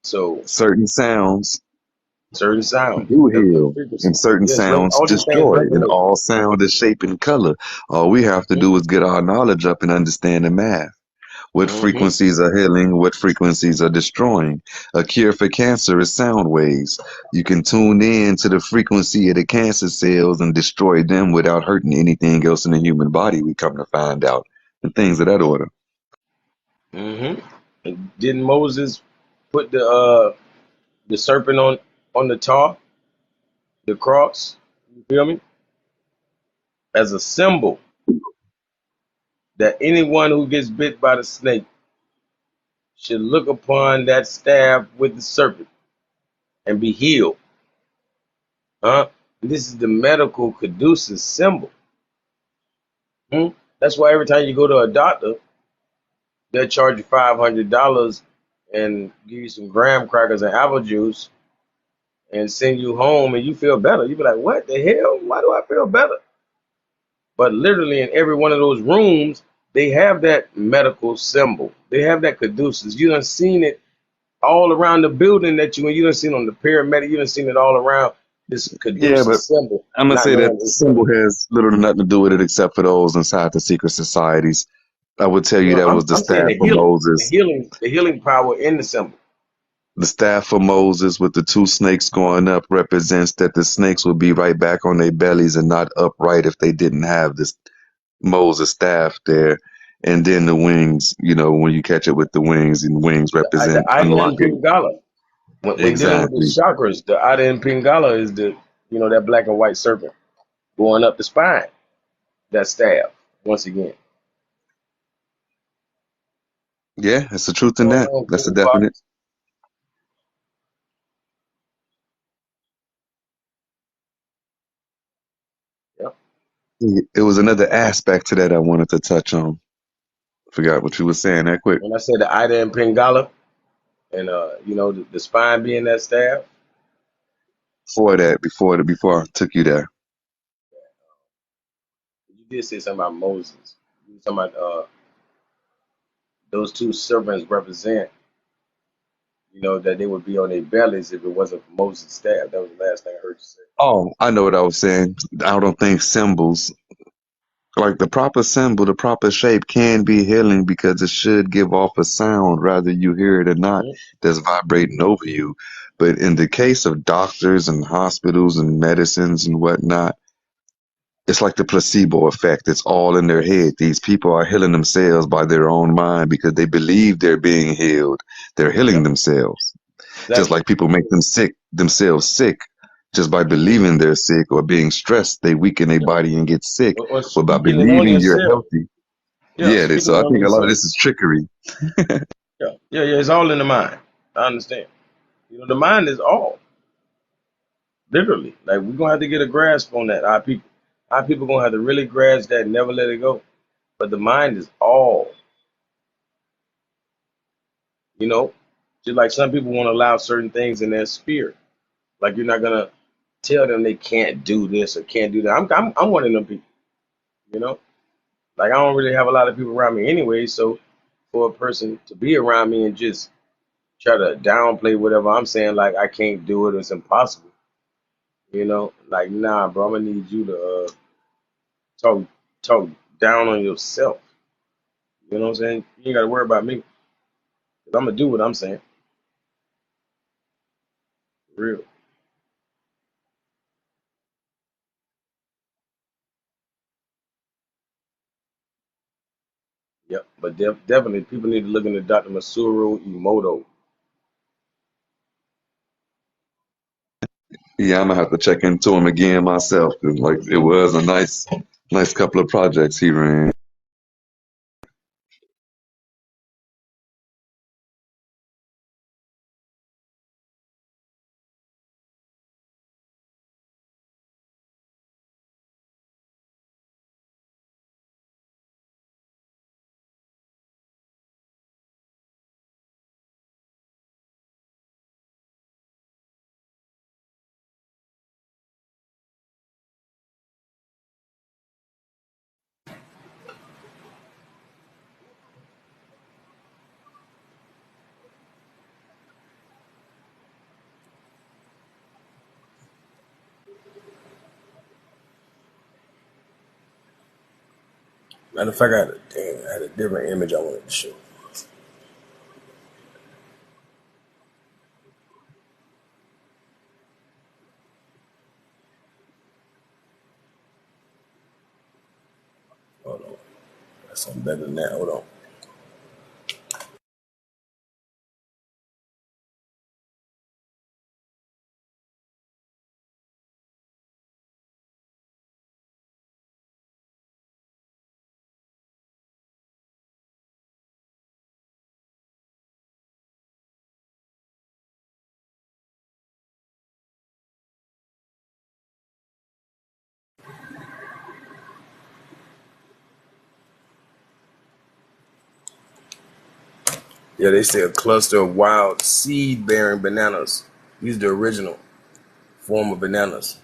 So Certain sounds certain sounds, do the heal, and frequency. certain Yes, sounds all these things destroy, and resonate. all sound is shape and color. All we have to do is get our knowledge up and understand the math. What Mm-hmm. frequencies are healing, what frequencies are destroying. A cure for cancer is sound waves. You can tune in to the frequency of the cancer cells and destroy them without hurting anything else in the human body, we come to find out. And things of that order. Mm-hmm. And didn't Moses put the serpent on the tar, the cross? You feel me? As a symbol that anyone who gets bit by the snake should look upon that staff with the serpent and be healed. Huh? This is the medical caduceus symbol. Hmm? That's why every time you go to a doctor, they'll charge you $500 and give you some graham crackers and apple juice and send you home and you feel better. You be like, what the hell? Why do I feel better? But literally in every one of those rooms, they have that medical symbol. They have that caduceus. You done seen it all around the building when you done seen on the pyramid, you done seen it all around this Yeah, but caduceus symbol, I'm gonna not say that knowing it's symbol really. has little to nothing to do with it except for those inside the secret societies. I would tell you No, that was the I'm saying staff of Moses. the healing power in the symbol. The staff of Moses with the two snakes going up represents that the snakes would be right back on their bellies and not upright if they didn't have this Moses staff there. And then the wings, when you catch it with the wings, and wings The represent Ida and unlocking. Pingala. When dealing with the Exactly. chakras, the Ida and Pingala is that black and white serpent going up the spine. That staff once again. Yeah, that's the truth in Going that. on, That's a King Bob. definite. Yeah. It was another aspect to that I wanted to touch on. Forgot what you were saying that quick. When I said the Ida and Pingala, and the spine being that staff, Before I took you there. you did say something about Moses. You were talking about those two serpents represent, that they would be on their bellies if it wasn't for Moses' staff. That was the last thing I heard you say. Oh, I know what I was saying. I don't think symbols, like the proper symbol, the proper shape can be healing because it should give off a sound, whether you hear it or not, Mm-hmm. that's vibrating over you. But in the case of doctors and hospitals and medicines and whatnot, it's like the placebo effect. It's all in their head. These people are healing themselves by their own mind because they believe they're being healed. They're healing Yep, themselves. Just exactly. like people make themselves sick just by Mm-hmm. believing they're sick or being stressed, they weaken their Yep. body and get sick. Or But by speaking it on believing you're yourself. healthy, Yeah, yeah. speaking So it I on think a lot of yourself. this is trickery. Yeah, yeah, yeah. It's all in the mind. I understand. The mind is all. Literally. Like we're gonna have to get a grasp on that. Our people gonna have to really grasp that and never let it go. But the mind is all, you know. Just like some people want to allow certain things in their spirit. Like you're not gonna tell them they can't do this or can't do that. I'm one of them people, you know. Like I don't really have a lot of people around me anyway, so for a person to be around me and just try to downplay whatever I'm saying, like I can't do it, it's impossible. Like nah, bro, I'm gonna need you to talk talk down on yourself. You know what I'm saying? You ain't got to worry about me. 'Cause I'm gonna do what I'm saying. For real. Yep. But definitely, people need to look into Dr. Masuro Emoto. Yeah, I'm gonna have to check into him again myself. 'Cause, like, it was a nice couple of projects he ran. Matter of fact, I had a different image I wanted to show. Hold on. That's something better than that. Hold on. Yeah, they say a cluster of wild seed-bearing bananas. These are the original form of bananas.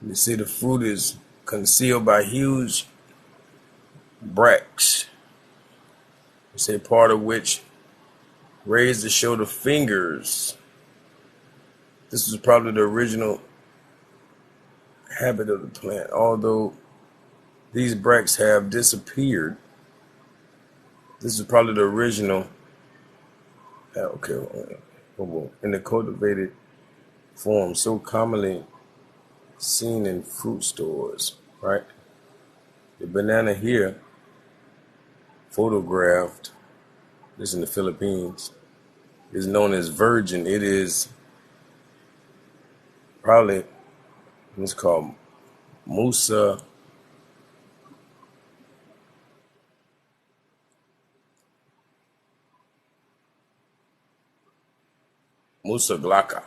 You see the fruit is concealed by huge bracts. They say part of which raised to show the fingers. This was probably the original habit of the plant. Although these bracts have disappeared, this is probably the original. Okay, in the cultivated form, so commonly seen in fruit stores, right? The banana here, photographed, this in the Philippines, is known as virgin. It is probably what's called Musa Musa glauca,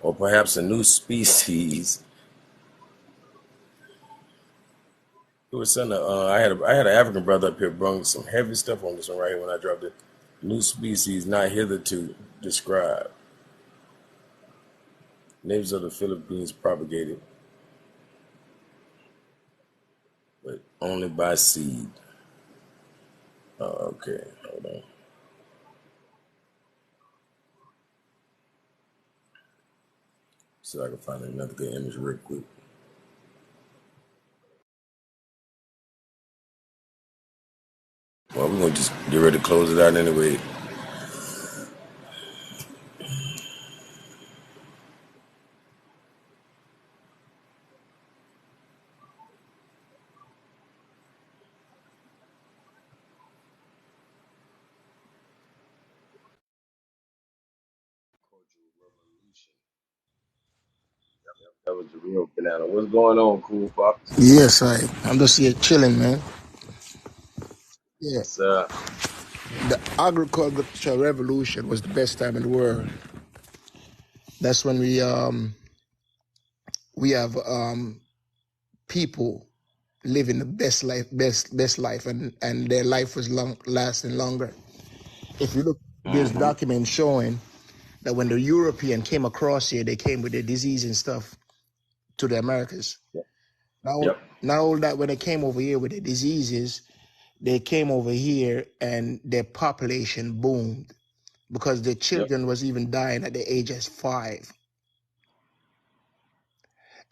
or perhaps a new species. It was something. I had an African brother up here brung some heavy stuff on this one right here when I dropped it. New species not hitherto described. Natives of the Philippines propagated, but only by seed. Okay, hold on. See if I can find another good image real quick. Well, we're gonna just get ready to close it out anyway. That was the real banana. What's going on, Cool Fox? Yes, I'm just here chilling, man. Yeah, It's the agricultural revolution was the best time in the world. That's when we have people living the best life, best life, and their life was lasting longer. If you look, there's mm-hmm. documents showing that when the European came across here, they came with their disease and stuff to the Americas. Yep. Now, Yep. not all that when they came over here with their diseases, they came over here and their population boomed because the Yep. children was even dying at the age of 5.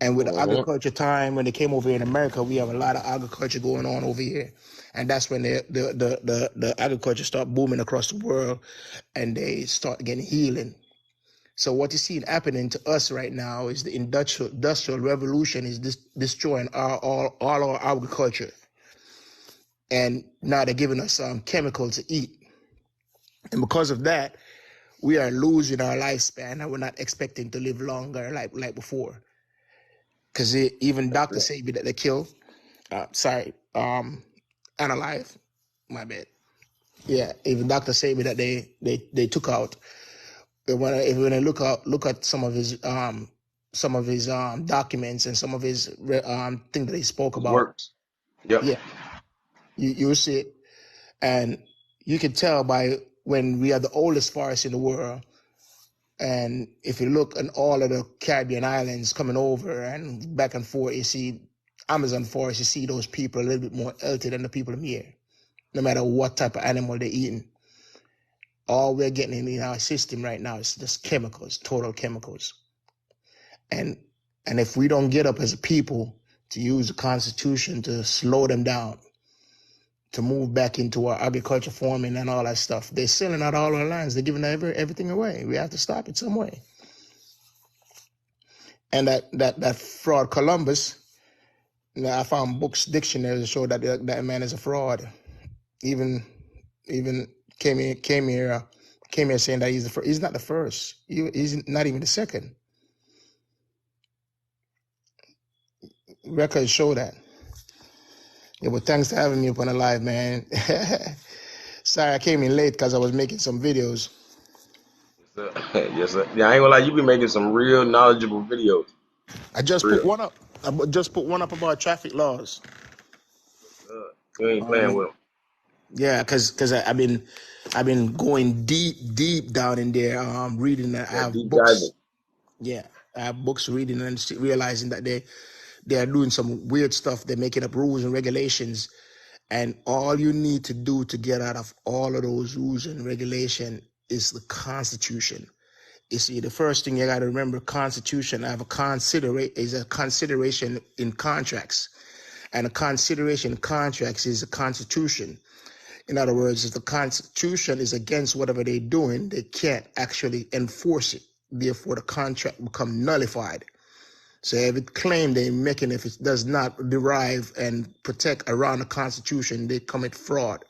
And with the Mm-hmm. agriculture time, when they came over here in America, we have a lot of agriculture going on over here. And that's when the agriculture start booming across the world and they start getting healing. So what you see happening to us right now is the industrial revolution is destroying all our agriculture. And now they're giving us chemicals to eat. And because of that, we are losing our lifespan and we're not expecting to live longer like before. Because even doctors say that they kill. Unalive. My bad. Yeah, even Dr. Sabi that they took out. When I look at some of his documents and some of his thing that he spoke It about, works. Yep. yeah, you will see it, and you can tell by when we are the oldest forest in the world. And if you look at all of the Caribbean islands coming over and back and forth, you see Amazon forest, you see those people a little bit more healthy than the people in here, no matter what type of animal they're eating. All we're getting in our system right now is just chemicals, total chemicals. And if we don't get up as a people to use the Constitution to slow them down, to move back into our agriculture farming and all that stuff, they're selling out all our lands. They're giving everything away. We have to stop it some way. And that fraud Columbus, I found books, dictionaries that show that that man is a fraud. Even came here saying that he's the first. He's not the first. He's not even the second. Records show that. Yeah, but thanks for having me up on the live, man. Sorry, I came in late because I was making some videos. Yes, sir. Yes, sir. Yeah, I ain't gonna lie, you be making some real knowledgeable videos. I just put Real. one up. I just put one up about traffic laws. You ain't playing with them. Yeah, because I've been going deep down in there, reading. I Yeah, have deep books. diving. Yeah, I have books reading and realizing that they are doing some weird stuff. They're making up rules and regulations, and all you need to do to get out of all of those rules and regulation is the Constitution. You see, the first thing you got to remember, Constitution have is a consideration in contracts, and a consideration in contracts is a Constitution. In other words, if the Constitution is against whatever they're doing, they can't actually enforce it. Therefore, the contract become nullified. So every claim they're making, if it does not derive and protect around the Constitution, they commit fraud.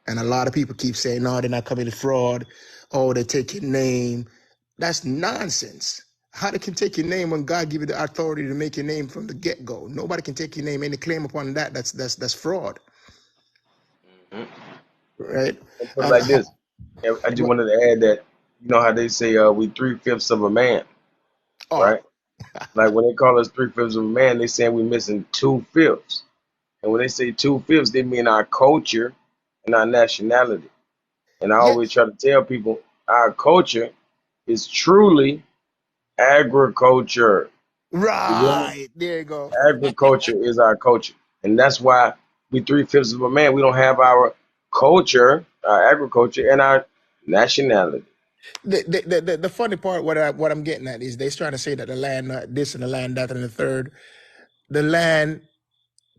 And a lot of people keep saying, no, they're not committing fraud. Oh, they take your name. That's nonsense. How they can take your name when God give you the authority to make your name from the get-go? Nobody can take your name. Any claim upon that, that's fraud, Mm-hmm. right? And put it like this. I just wanted to add that you know how they say we 3/5 of a man, Oh, right? Like when they call us 3/5 of a man, they saying we missing 2/5. And when they say 2/5, they mean our culture and our nationality. And I yeah, always try to tell people our culture is truly agriculture. You feel me? right. There you go. Agriculture is our culture. And that's why we 3/5 of a man. We don't have our culture, our agriculture, and our nationality. The funny part, what I'm getting at is they're trying to say that the land this and the land that and the third. The land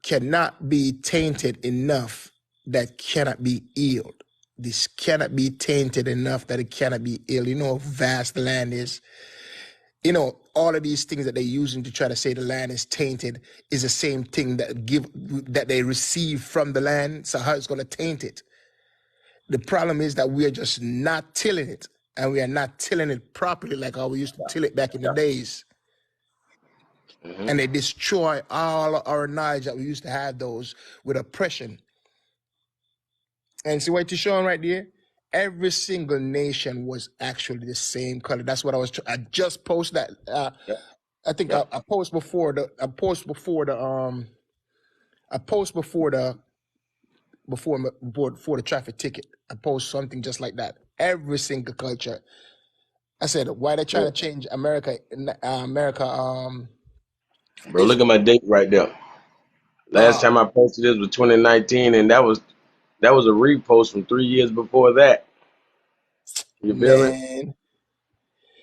cannot be tainted enough that cannot be healed. This cannot be tainted enough that it cannot be healed. You know how vast the land is. You know, all of these things that they're using to try to say the land is tainted is the same thing that they receive from the land. So how it's going to taint it? The problem is that we are just not tilling it, and we are not tilling it properly like how we used to till it back in the Yeah. days. Hmm. And they destroy all our knowledge that we used to have those with oppression. And see what you're showing right there? Every single nation was actually the same color. That's what I just posted that. Yep. I think Yep. I post before the I post before the I post before the traffic ticket. I post something just like that. Every single culture. I said, why they trying Yeah. to change America? America Bro, is look at my date right there. Last time I posted this was 2019, and that was a repost from 3 years before that. You feel me? man.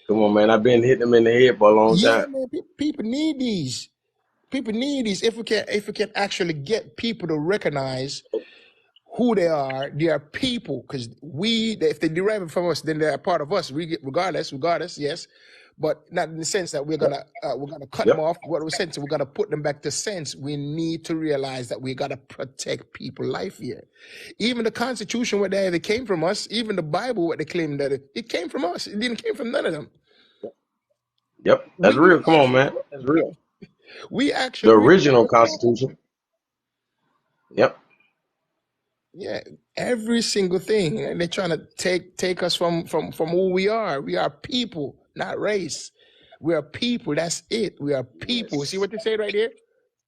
Come on, man. I've been hitting them in the head for a long Yeah, time. man. People need these. People need these. If we can actually get people to recognize who they are people, because if they derive it from us, then they're a part of us. We get regardless, yes, but not in the sense that we're Yep. gonna cut them Yep. off. What we sense, we're gonna put them back to sense. We need to realize that we gotta protect people's life here. Even the Constitution, where they came from us. Even the Bible, what they claim that it came from us. It didn't came from none of them. Yep. That's We real. Come on, man. That's real. we The actually original Constitution. Yep. Yeah, every single thing, and they're trying to take us from who we are. We are people, not race. We are people. That's it. We are people. See Yes. what they say right there?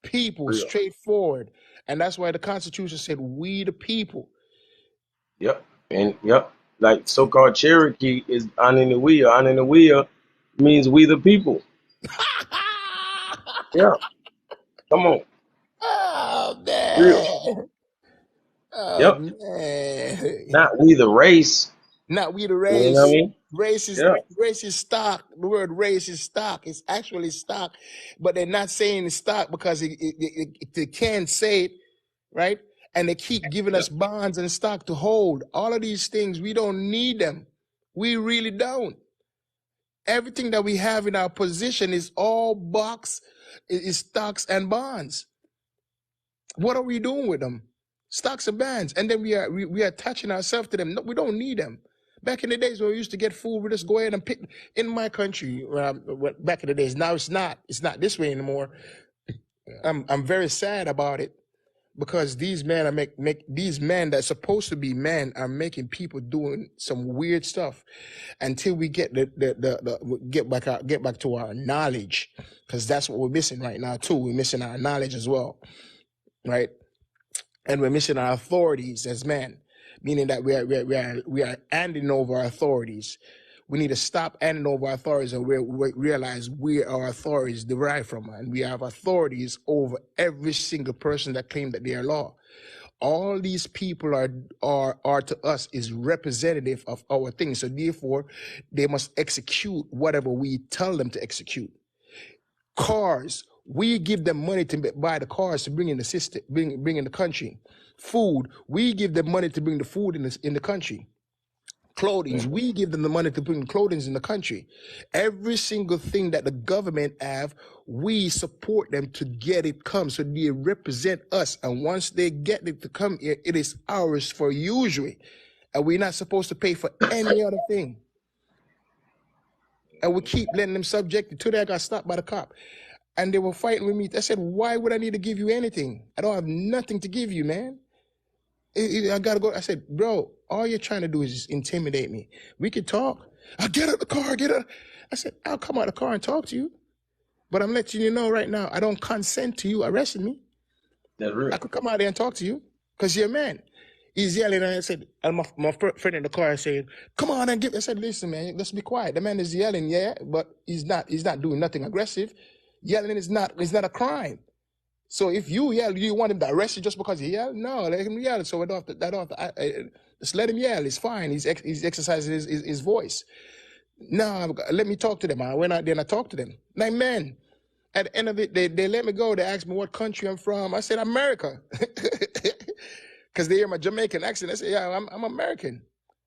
People, Real. straightforward, and that's why the Constitution said, "We the people." Yep. And yep. Like so-called Cherokee is Aniniwea. Aniniwea means we the people. Yeah. Come on. Oh Real. man! Oh Yep. man! Not we the race. Not we the You know what I race. mean? Yeah. Race is stock. The word race is stock. It's actually stock, but they're not saying it's stock because they can't say it, right? And they keep giving Yep. us bonds and stock to hold. All of these things, we don't need them. We really don't. Everything that we have in our position is all is stocks and bonds. What are we doing with them? Stocks and bonds, and then we are attaching ourselves to them. No, we don't need them. Back in the days when we used to get food, we just go ahead and pick. In my country, back in the days, now it's not. It's not this way anymore. I'm very sad about it because these men are make these men that's supposed to be men are making people doing some weird stuff until we get get back to our knowledge, because that's what we're missing right now too. We're missing our knowledge as well, right? And we're missing our authorities as men, meaning that we are handing over our authorities. We need to stop handing over our authorities and we realize our authorities derive from, and we have authorities over every single person that claim that they are law. All these people are to us is representative of our things. So therefore, they must execute whatever we tell them to execute. Cars, we give them money to buy the cars to bring in the system, bring in the country. Food, we give them money to bring the food in the country. Clothing, Mhm. we give them the money to bring clothing in the country. Every single thing that the government have, we support them to get it come. So they represent us. And once they get it to come here, it is ours for usually. And we're not supposed to pay for any other thing. And we keep letting them subject it. Today I got stopped by the cop. And they were fighting with me. I said, why would I need to give you anything? I don't have nothing to give you, man. I gotta go. I said, bro, all you're trying to do is just intimidate me. We could talk. I get out the car, get out. I said, I'll come out of the car and talk to you. But I'm letting you know right now, I don't consent to you arresting me. That's real. I could come out there and talk to you because you're a man. He's yelling, and I said, and my friend in the car saying, come on and give. I said, listen, man, let's be quiet. The man is yelling, yeah, but he's not doing nothing aggressive. Yelling is not a crime. So if you yell, you want him to arrest you just because he yelled? No, let him yell. So just let him yell. It's fine. He's exercising his voice. No, let me talk to them. I went out there and I talked to them. Like, man, at the end of it, they let me go. They asked me what country I'm from. I said, America. Because they hear my Jamaican accent. I said, yeah, I'm American.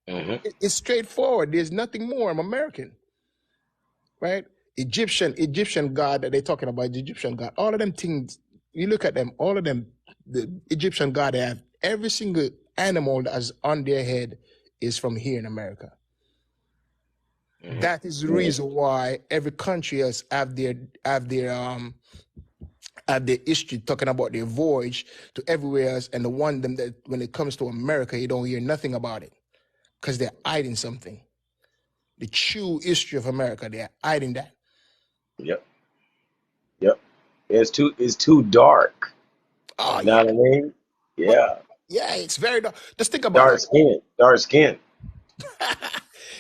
Mm-hmm. It's straightforward. There's nothing more. I'm American. Right? Egyptian God that they're talking about, the Egyptian God. All of them things, you look at them, all of them, the Egyptian God, they have every single animal that's on their head is from here in America. Mm-hmm. That is the reason why every country has have their history talking about their voyage to everywhere else, and the one them that when it comes to America, you don't hear nothing about it because they're hiding something. The true history of America, they're hiding that. Yep. Yep. It's too dark. Oh You know yeah, what I mean? Yeah. yeah, it's very dark. Just think about Dark it. skin. Dark skin.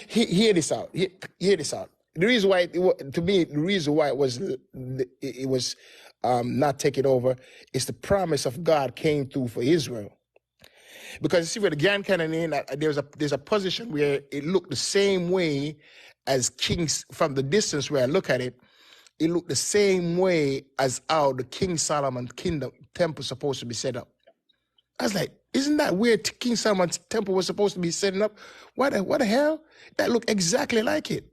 Hear this out. Hear this out. The reason why, to me, the reason why it was not taken over is the promise of God came through for Israel. Because you see, where the Grand Canyon, there's a position where it looked the same way as kings from the distance where I look at it. It looked the same way as how the King Solomon kingdom temple supposed to be set up. I was like, isn't that weird? King Solomon's temple was supposed to be setting up. What the hell? That looked exactly like it.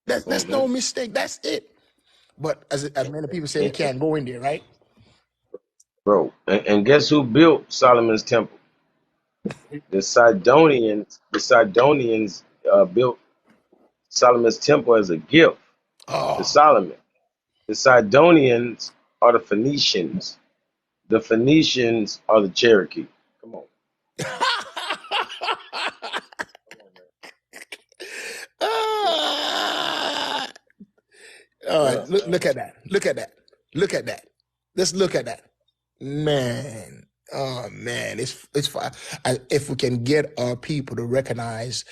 That's no mistake. That's it. But as many people say, we And, can't go in there, right? bro, and guess who built Solomon's temple? The Sidonians. The Sidonians built Solomon's temple as a gift to Oh. Solomon. The Sidonians are the Phoenicians. The Phoenicians are the Cherokee. Come on. Ah. All right, Yeah. look at that. Look at that. Look at that. Let's look at that. Man. Oh man, it's fine. If we can get our people to recognize,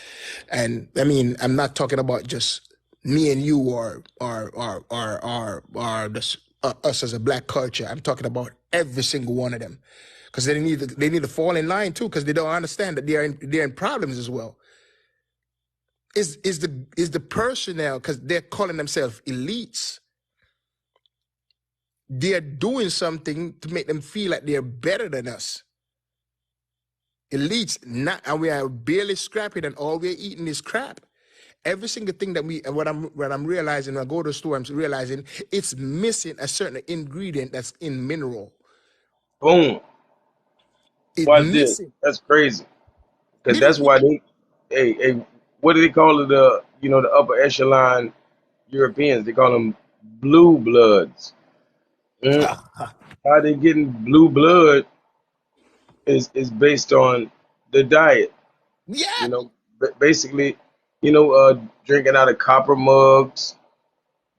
and I mean, I'm not talking about just me and you or us as a black culture. I'm talking about every single one of them, because they need to fall in line too, because they don't understand that they're in problems as well. Is the personnel, because they're calling themselves elites. They're doing something to make them feel like they're better than us. Elites, not, and we are barely scrapping, and all we're eating is crap. Every single thing that and what I'm realizing when I go to the store, I'm realizing it's missing a certain ingredient that's in mineral. Boom. It's Watch this. missing. That's crazy. Because We don't that's why they, hey, what do they call it? The upper echelon Europeans. They call them blue bloods. Mm. How they getting blue blood is based on the diet. yeah, You know, basically, drinking out of copper mugs.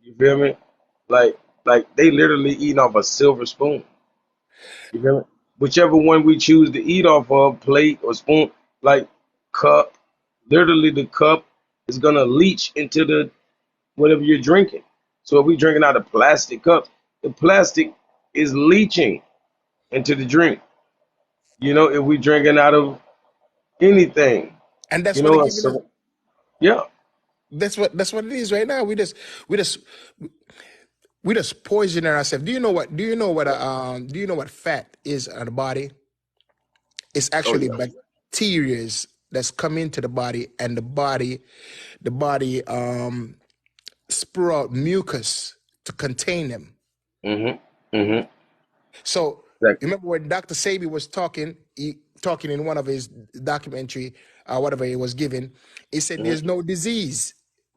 You feel me? Like they literally eating off a silver spoon. You feel me? Whichever one we choose to eat off of, plate or spoon, like cup, literally the cup is gonna leach into the whatever you're drinking. So if we drinking out of plastic cups, the plastic is leaching into the drink. If we drinking out of anything, and that's what they're giving us. so yeah. That's what it is right now. We just we just poisoning ourselves. Do you know what fat is on the body? It's Oh actually yeah. bacteria that's come into the body, and the body sprout mucus to contain them. Mhm. Mhm. So Exactly. you remember when Dr. Sabi was talking in one of his documentary, whatever he was given, he said Mhm. there's no disease.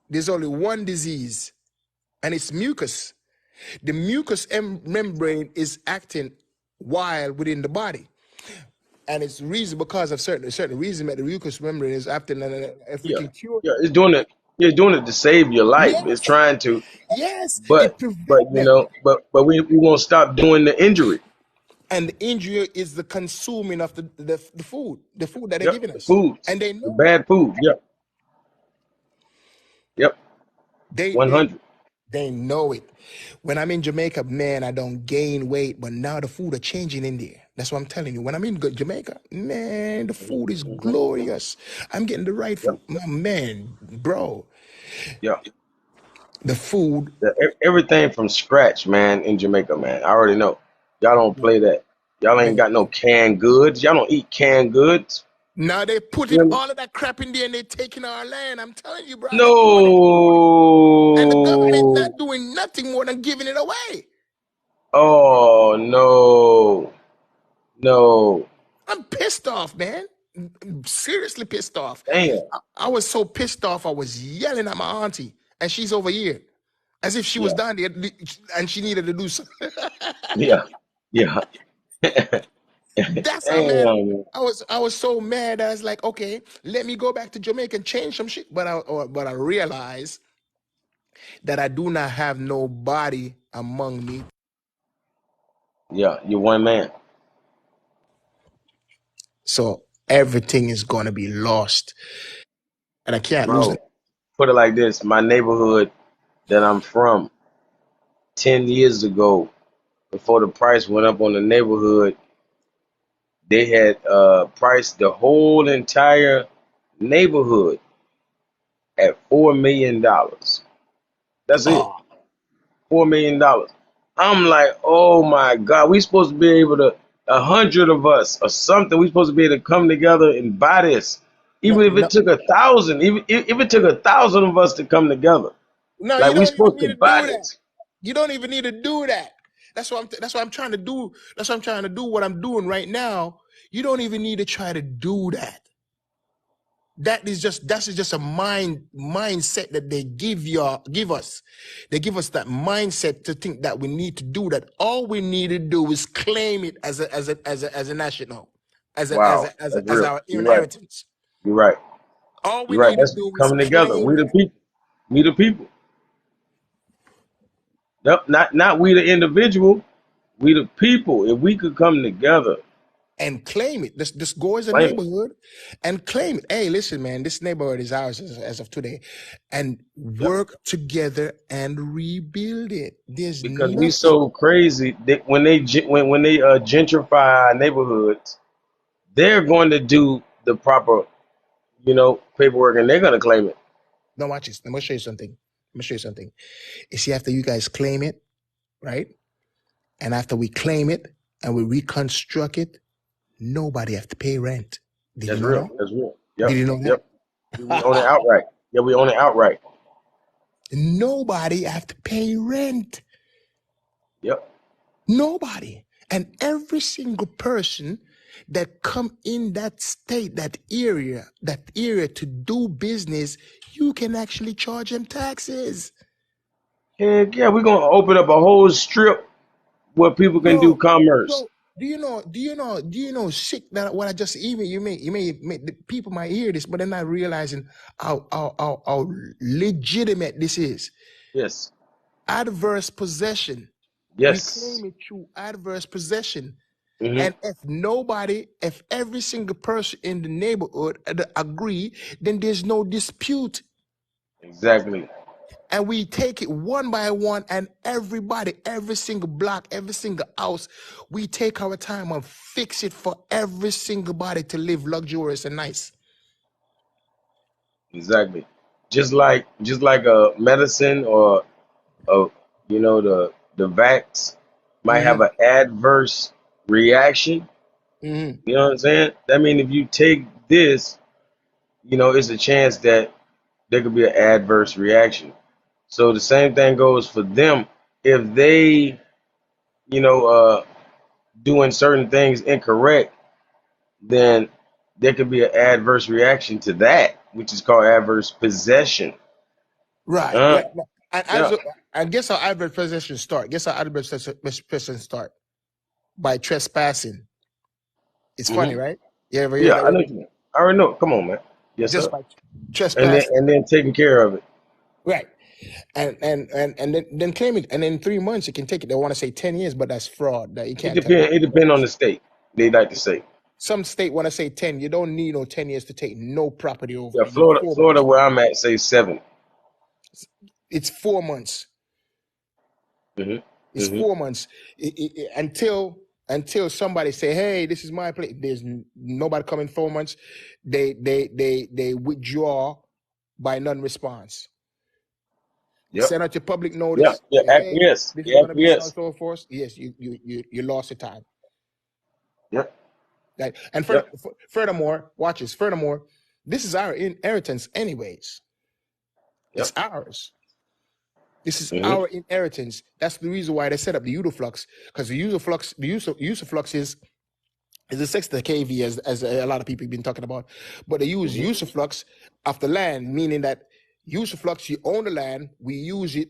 There's only one disease, and it's mucus. The mucous membrane is acting wild within the body. And it's reason because of certain reason that the mucous membrane is acting, and if we Yeah. can cure Yeah. It's doing it. Yeah, it's doing it to save your life. It's yes, trying to, yes, but it prevent them. we won't stop doing the injury. And the injury is the consuming of the food that they're Yep. giving The us. foods, And they the know it. bad food. Yep. Yep. They One they hundred. they know it. When I'm in Jamaica, man, I don't gain weight, but now the food are changing in there. That's what I'm telling you. When I'm in Jamaica, man, the food is Mhm. glorious. I'm getting the right Yep. food. My man, bro, Yeah. the food. Everything from scratch, man. In Jamaica, man. I already know. Y'all don't play that. Y'all ain't Man. got no canned goods. Y'all don't eat canned goods. Now they You putting know? all of that crap in there and they taking our land. I'm telling you, bro, they doing it. And the government not No. doing nothing more than giving it away. Oh no. No. I'm pissed off, man. I'm seriously pissed off. Damn. I was so pissed off, I was yelling at my auntie, and she's over here, as if she was Yeah. down there and she needed to do something. Yeah. Yeah. That's how mad Damn. I was so mad. I was like, okay, let me go back to Jamaica and change some shit. But I realized that I do not have nobody among me. Yeah. You're one man. So everything is gonna be lost. And I can't lose it. Bro, put it like this. My neighborhood that I'm from 10 years ago, before the price went up on the neighborhood, they had priced the whole entire neighborhood at $4 million. That's it. Oh, $4 million. I'm like, oh my God, we supposed to be able to, 100 of us or something. We supposed to be able to come together and buy this, no, even if no, it took 1,000, even if it took 1,000 of us to come together. no. Like You we don't even supposed to need to buy do that. this. You don't even need to do that. That's what I'm trying to do. That's what I'm trying to do. What I'm doing right now. You don't even need to try to do that. That's just a mindset that they give us. They give us that mindset to think that we need to do that. All we need to do is claim it as a national, Wow, that's as real. our You're right. inheritance. You're right. All we You're right. need to That's do is coming together. claim We the that people. We the people. Nope, not we the individual. We the people. If we could come together, and claim it. Just go as a claim it. neighborhood and claim it. Hey, listen, man, this neighborhood is ours as of today, and Yep. work together and rebuild it. There's Because we nothing. so crazy that when they gentrify our neighborhoods, they're going to do the proper, paperwork, and they're going to claim it. No, watch this. I'm gonna show you something. I'm gonna show you something. You see, after you guys claim it, right? And after we claim it and we reconstruct it, nobody have to pay rent. Did you That's know real. that? That's real. Did Yep. you know Yep. We own it that? outright. Yeah, we own it outright. Nobody have to pay rent. Yep. Nobody. And every single person that come in that state, that area to do business, you can actually charge them taxes. Heck yeah, we're gonna open up a whole strip where people can do Bro, commerce. bro, do you know sick that what I just even the people might hear this, but they're not realizing how legitimate this is. Yes. Adverse possession. We Yes. claim it through adverse possession. Hmm. And if every single person in the neighborhood agree, then there's no dispute. Exactly. And we take it one by one, and everybody, every single block, every single house, we take our time and fix it for every single body to live luxurious and nice. Exactly. Just like a medicine or a the vax might have Mm-hmm. an adverse reaction. Mm-hmm. You know what I'm saying? That means if you take this, it's a chance that there could be an adverse reaction. So the same thing goes for them. If they, you know, uh, doing certain things incorrect, then there could be an adverse reaction to that, which is called adverse possession. Right, Uh, right. And yeah. I guess how adverse possession start. Guess how adverse possession start by trespassing. It's funny, Hmm. right? You ever hear Yeah, that I know. word? I already know. Come on, man. Yes, Just sir. by And then trespassing. and then taking care of it. Right. And then claim it. And in 3 months you can take it. They want to say 10 years, but that's fraud. That you It can't take depend. It depend on the state. They like to say. some state want to say 10. You don't need no 10 years to take no property over. Yeah, You need Florida, 4 months. Florida, where I'm at, say 7. It's 4 months. Hmm. It's Hmm. 4 months. Until somebody say, hey, this is my place. There's nobody coming 4 months. They withdraw by non-response. Yep. Send out your public Yeah. notice. Yeah. Say, hey, Acquiesce. this is Yeah. gonna be so and Acquiesce. so forth. Yes, you lost your time. Yep. Right? And Yep. furthermore, watch this. Furthermore, this is our inheritance, anyways. It's Yep. ours. This is Hmm. our inheritance. That's the reason why they set up the Udaflux, because the use of flux is the sex to KV, as a lot of people have been talking about. But they use Hmm. use of flux after land, meaning that use of flux, you own the land, we use it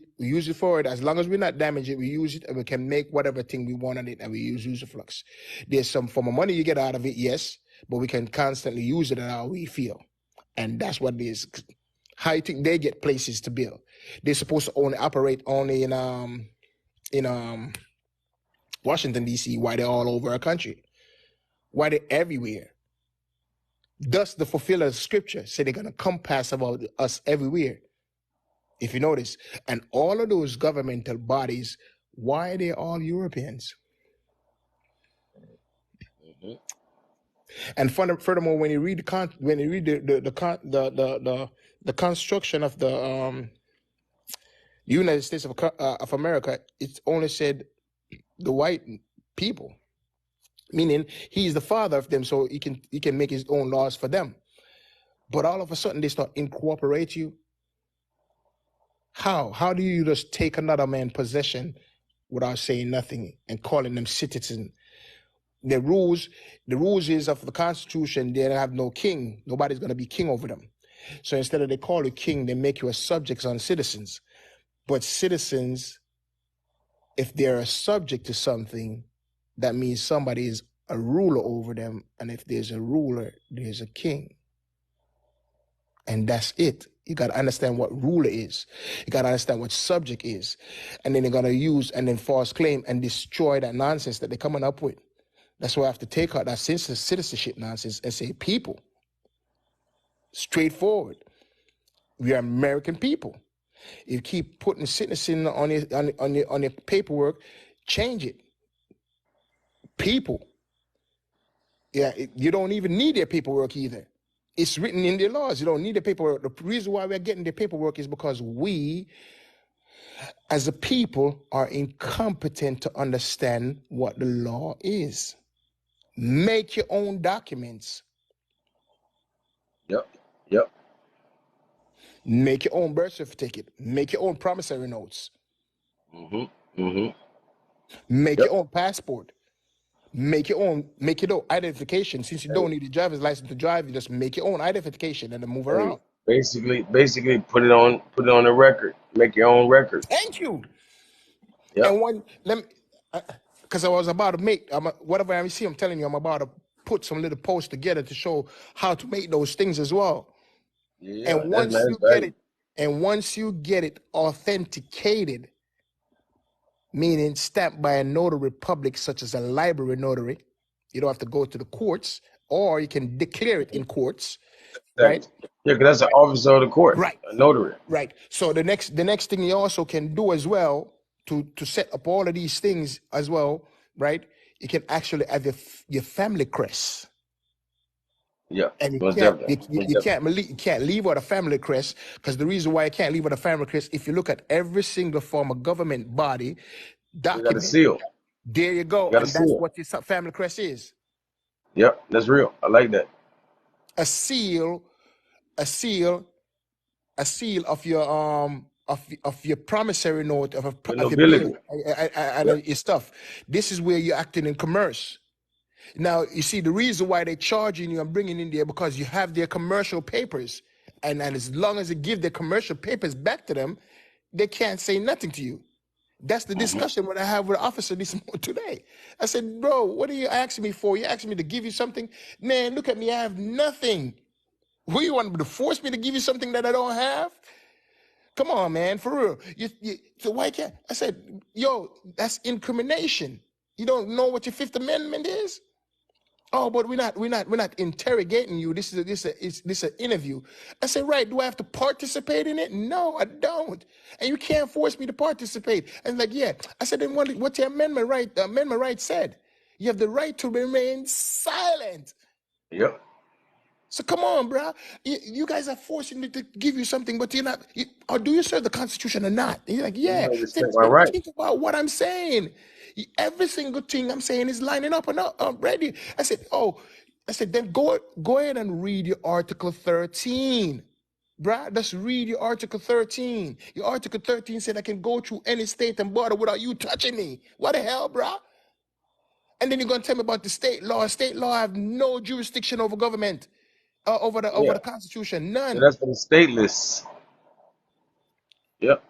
for it. As long as we're not damaging it, we use it and we can make whatever thing we want on it, and we use of flux. There's some form of money you get out of it, yes, but we can constantly use it how we feel. And that's what it is. How you think they get places to build? They're supposed to only operate only in Washington, D.C., why they're all over our country. Why they're everywhere. Thus, the fulfiller of scripture say they're going to compass about us everywhere. If you notice, and all of those governmental bodies, why are they all Europeans? Hmm. And furthermore, when you read the construction of the United States of America, it's only said the white people, meaning he's the father of them, so he can make his own laws for them. But all of a sudden they start incorporate you. How do you just take another man's possession without saying nothing and calling them citizen? The rules is of the Constitution, they have no king. Nobody's going to be king over them. So instead of they call you king, they make you a subject on citizens. But citizens, if they're a subject to something, that means somebody is a ruler over them. And if there's a ruler, there's a king. And that's it. You got to understand what ruler is. You got to understand what subject is. And then they're going to use and then false claim and destroy that nonsense that they're coming up with. That's why I have to take out that citizenship nonsense and say people. Straightforward. We are American people. If you keep putting citizen on your paperwork, change it. People. Yeah, you don't even need their paperwork either. It's written in their laws. You don't need the paperwork. The reason why we're getting the paperwork is because we, as a people, are incompetent to understand what the law is. Make your own documents. Yep. Make your own birth certificate. Make your own promissory notes. Make your own passport. Make your own identification. Since you don't need a driver's license to drive, you just make your own identification and then move around. Basically, put it on the record. Make your own record. Thank you. Yep. And because I was about to make whatever I'm telling you, I'm about to put some little posts together to show how to make those things as well. Yeah, and once you get it authenticated, meaning stamped by a notary public, such as a library notary, you don't have to go to the courts, or you can declare it in courts, right? Yeah, because that's an officer of the court, right? A notary, right? So the next thing you also can do as well to set up all of these things as well, right? You can actually have your family crest. Yeah, and you can't leave out a family crest, because the reason why you can't leave out a family crest, if you look at every single form of government body document, you got a seal. There you go, and that's what your family crest is. Yep, that's real. I like that. A seal of your of your promissory note of your bill and your stuff. This is where you're acting in commerce. Now, you see, the reason why they're charging you and bringing in there, because you have their commercial papers. And as long as you give their commercial papers back to them, they can't say nothing to you. That's the discussion what I have with the officer today. I said, bro, what are you asking me for? You asking me to give you something? Man, look at me. I have nothing. Who you want to force me to give you something that I don't have? Come on, man, for real. So why can't I said, yo, that's incrimination. You don't know what your Fifth Amendment is? Oh, but we're not interrogating you. This is an interview. I said, right, do I have to participate in it? No, I don't. And you can't force me to participate. And like, yeah. I said, then what your amendment right said? You have the right to remain silent. Yep. So come on, bro. You guys are forcing me to give you something, but you're not. Or do you serve the Constitution or not? And you're like, yeah. Think about what I'm saying. Every single thing I'm saying is lining up and ready. I said, then go ahead and read your Article 13. Bruh, just read your Article 13. Your Article 13 said I can go through any state and border without you touching me. What the hell, bruh? And then you're going to tell me about the state law. State law have no jurisdiction over government. Over the Constitution, none. So that's for the stateless. Yep.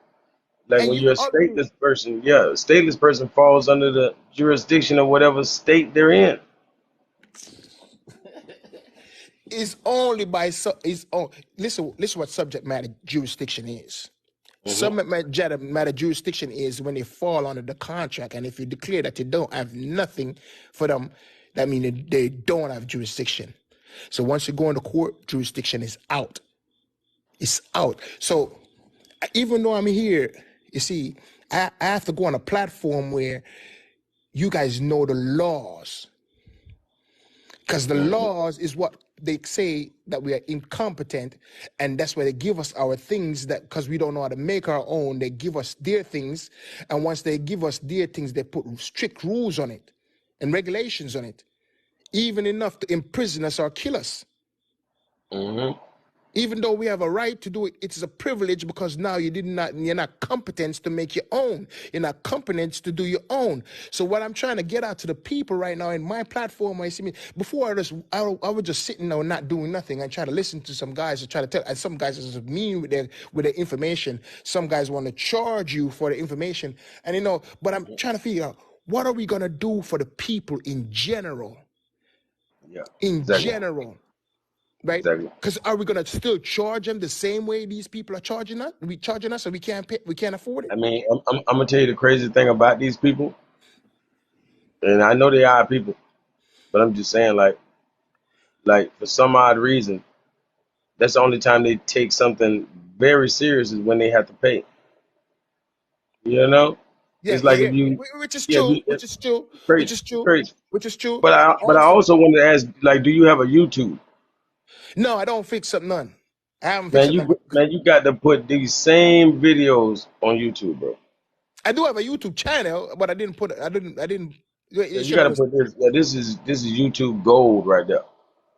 Like when you're a stateless person, a stateless person falls under the jurisdiction of whatever state they're in. It's only by listen what subject matter jurisdiction is. Subject matter jurisdiction is when they fall under the contract, and if you declare that you don't have nothing for them, that means they don't have jurisdiction. So once you go into court, jurisdiction is out. It's out. So even though I'm here, you see, I have to go on a platform where you guys know the laws. Because the laws is what they say that we are incompetent, and that's why they give us our things that because we don't know how to make our own, they give us their things, and once they give us their things, they put strict rules on it and regulations on it, even enough to imprison us or kill us. Mm-hmm. Even though we have a right to do it, it's a privilege because now you're not competent to make your own. You're not competent to do your own. So what I'm trying to get out to the people right now in my platform, I see me before I was just sitting there not doing nothing. I try to listen to some guys and try to tell. And some guys are just mean with their information. Some guys want to charge you for the information, and But I'm trying to figure out what are we gonna do for the people in general. Yeah. In Exactly. general. Right? Exactly. Because are we gonna still charge them the same way these people are charging us? We charging us, so we can't pay, we can't afford it. I mean, I'm gonna tell you the crazy thing about these people, and I know they are people, but I'm just saying, like for some odd reason, that's the only time they take something very serious is when they have to pay. You know, Yeah, it's yeah, like yeah. if you, Which is yeah, true. it's Which is true. Which crazy, is it's true. crazy. Which is true. But And I also, also wanted to ask, like, do you have a YouTube? no, I don't fix up none. I haven't fixed up none. Man, you got to put these same videos on YouTube, bro. I do have a YouTube channel, but I didn't put. I didn't. Yeah, It you should got have to been. put this. Yeah, this is YouTube gold right there.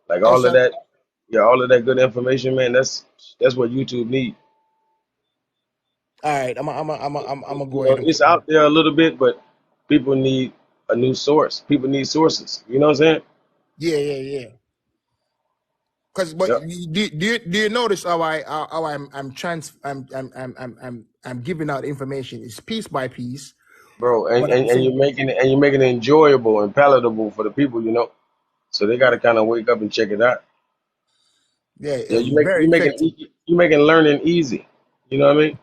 Like Oh, all of so that, yeah, all of that good information, man. That's what YouTube needs. all right. I'm gonna go ahead and It's put that. out there a little bit, but people need a new source. People need sources. You know what I'm saying? Yeah, yeah, yeah. Because, but Yep. do you notice how I'm giving out information? It's piece by piece, Bro, and, but at the and, and same, you're making it enjoyable and palatable for the people, So they got to kind of wake up and check it out. yeah, Yeah, very effective. you making learning easy. You know what I mean?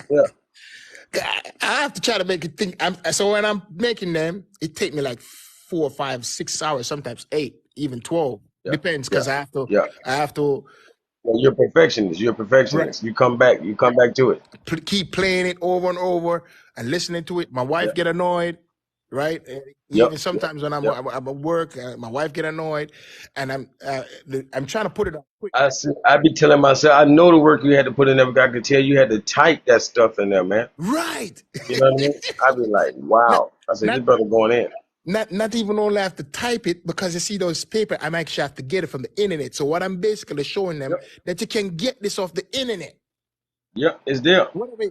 Yeah. I have to try to make it think. So when I'm making them, it take me like 4, 5, 6 hours, sometimes 8, even 12. Yeah. Depends, Yeah. because Yeah. I have to Well, you're a perfectionist. You're a right, perfectionist. You come back. You come back to it. keep playing it over and over and listening to it. My Yeah. wife get annoyed, right? Yep. Even Yep. sometimes when Yep. I'm at work, my wife get annoyed, and I'm trying to put it up quick. I be telling myself, I know the work you had to put in there, but I could tell you had to type that stuff in there, man. Right. You know what I mean? I be like, not, wow. I said, not this brother going in. not even only have to type it, because you see those paper, I'm actually have to get it from the internet. So what I'm basically showing them Yep. that you can get this off the internet. Yep. It's there. Whatever